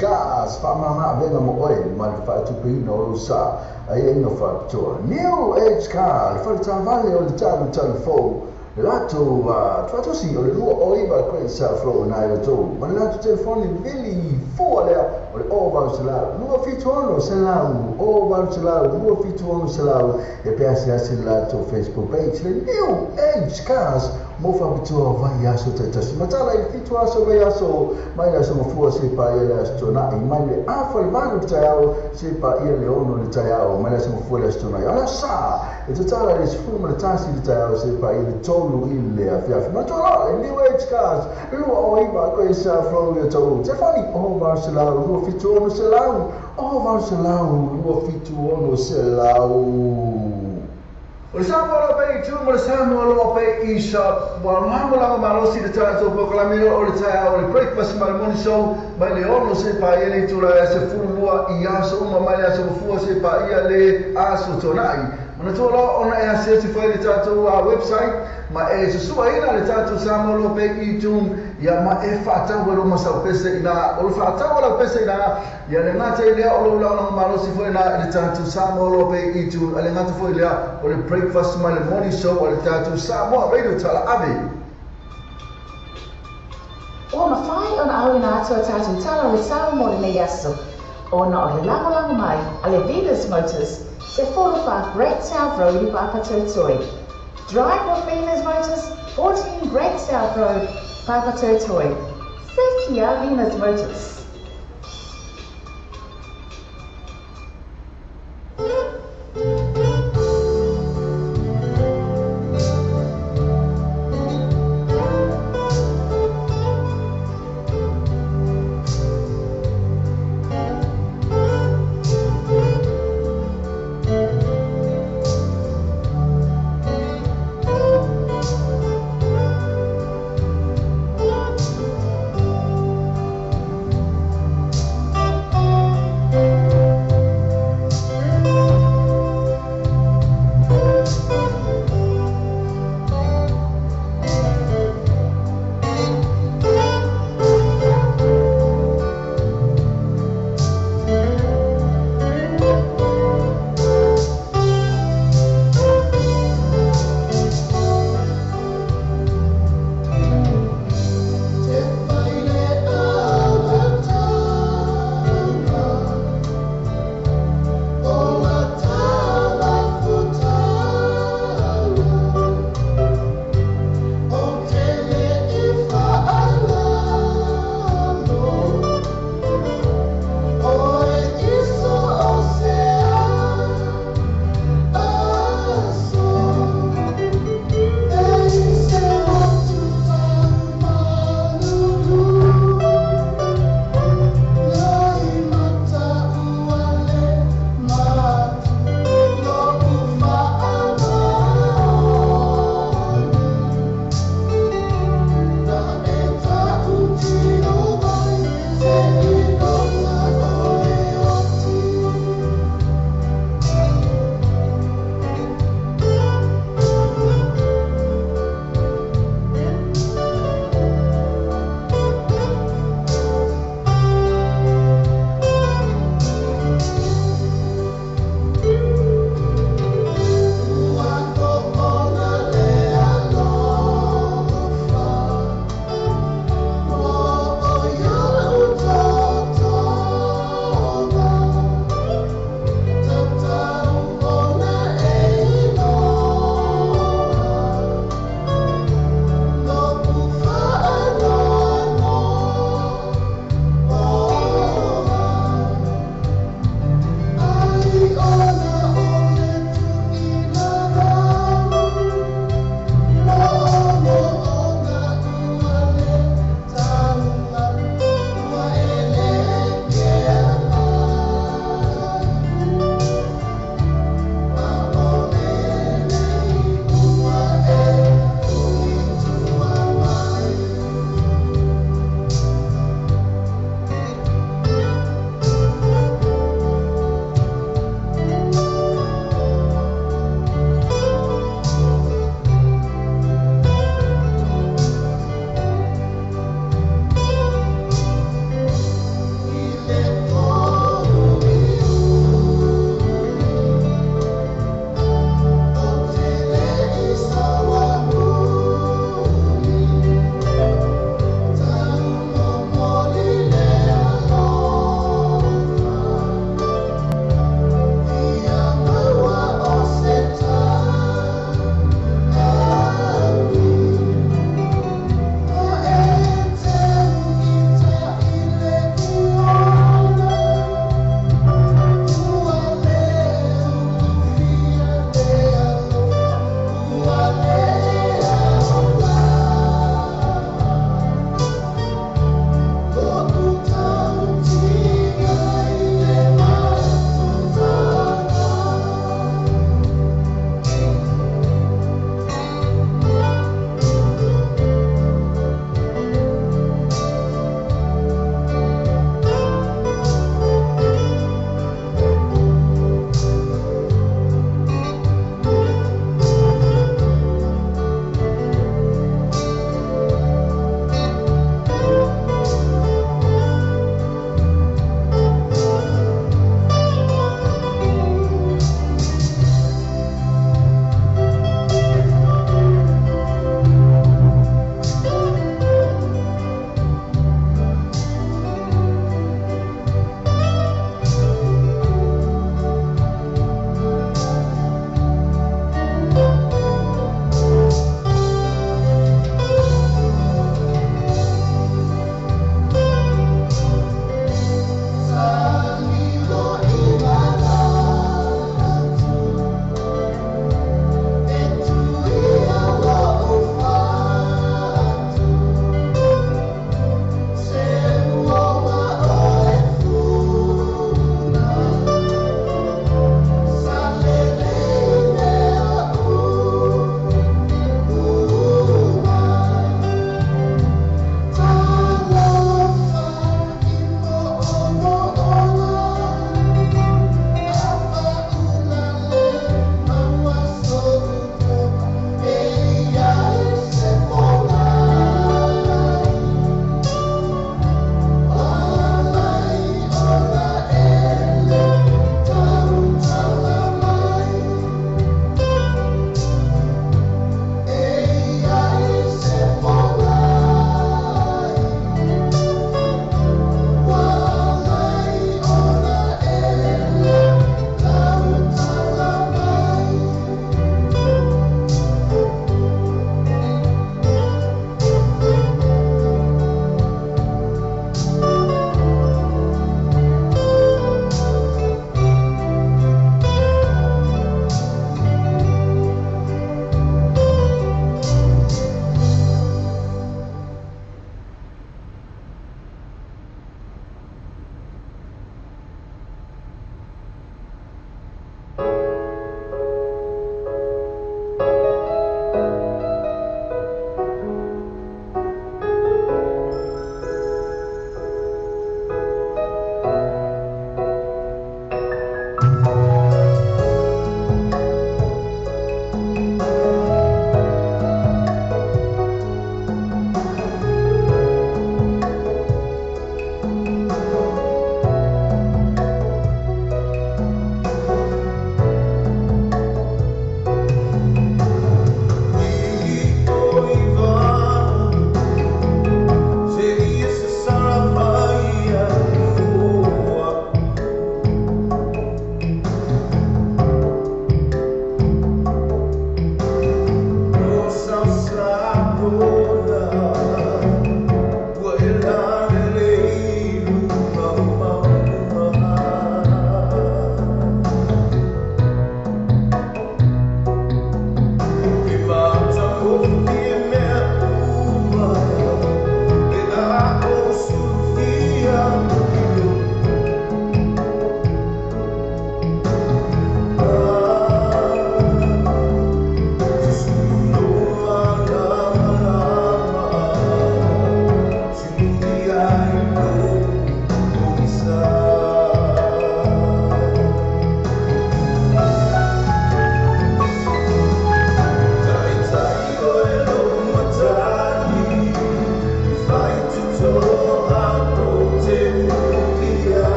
Cars, fa mama venga mo oi, ma fa tu pino sa, ai no fa to. New Age Car, fa travale o le telefone. Lato tu si o le oi ba questa fro na yo to. Ma lato telefone veli fo le o ba sala. No fitu ono sala, o ba sala, no fitu ono sala. E pensa sala to Facebook page, the New Age Cars. Mo fa bitua vai aso taitasi matala I fitu aso vai aso mai aso mo fua se pa ia aso na I mai le afa le mago tayao se pa ia le ono le tayao mai aso mo fua le aso na ala sa e tala le fu mo le tasi le tayao se pa ia le tolu I le afia ma tola le New Age Cars lu o iba ko isa flo le tolu te fani o Marcela lu fitu ono se lau o Marcela lu fitu ono se lau. O le Samoa pe I tu mo le Samoa pe I shop wa mo la malosi de tato po la mio o le taia o le breakfast ma le morning show mai le ono se pa ia le tu la se fulua I aso ma mai aso fu se pa ia le aso tonai ona to lo ona e se foi le tato a website ma e se sua ina le tato Samoa pe I tu ia ma e fata wo ma sa pese ina o fata wo pese ina ia le ngata ile o lo la malosi foi na le tato Samoa pe I tu le ngata foi le o le breakfast ma le morning show o le tato Samoa radio tala ave.
O mawhai o na au ina atua tātou tala le sao mo le nei aso. O na o le lango mai, a le Venus Motors, se 45 Great South Road I Papatotoi. Drive with Venus Motors, 14 Great South Road, Papatotoi. Thank you, Venus Motors.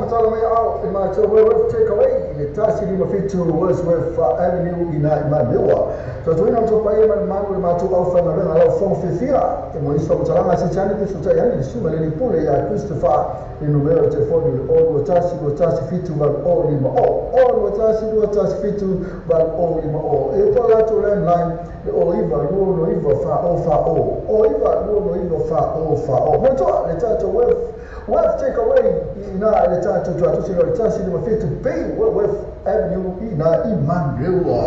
matala mai au e ma tau Worth Takeaway le tasi lima fitu Wordsworth Avenue ina Mamewa. So tuina mtu pa yema manu le matu au whanga renga lau whong whiwhia. E mo iso matalanga si tani pisu tai ani suma le ni pule ya Christopher le numero telefoni le olu watasi fitu val o lima o. Olu watasi fitu val o lima o. E pa lato landline le o iwa luo no iwa fa o. O iwa luo no iwa fa o. Motoa le tato Worth Takeaway ina le tato tuatu silo le tasi lima fitu pay Worth Avenue ina Mamewa.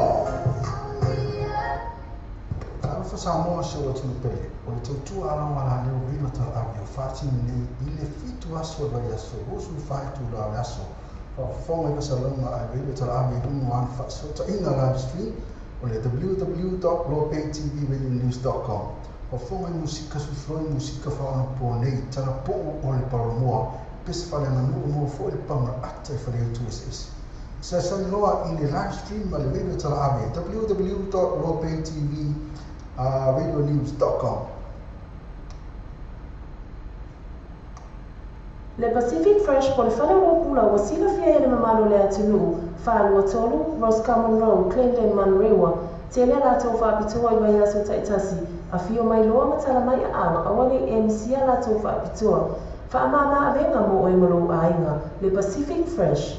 Alfa Samoa se o tunu pele. O le tautu ala wala leo vino ta avio fati ni ile fitu aso ba yaso. Rosu faitu la aso. Fa fonga ka salonga ai vino ta avio umu an fa so ta ina live stream o le www.lopaytvradionews.com. Fa fonga musika su floi musika fa ona ponei tala po o le paromoa. Pes fa le nanu mo fo le panga ata fa le tu es. Sa loa in the live stream al video tala avio www.lopaytvradionews.com.
Le Pacific Fresh po le whale ropula wa sila fia ele mamalo le atunu whaalua tolu, Roscommon Road, Clendon Manrewa, te lea rātou whaapitoa i mai aso taitasi, a fio mai loa matala mai a awa awale e misia rātou whaapitoa. Whaamama avenga mo o e maro a inga, Le Pacific Fresh.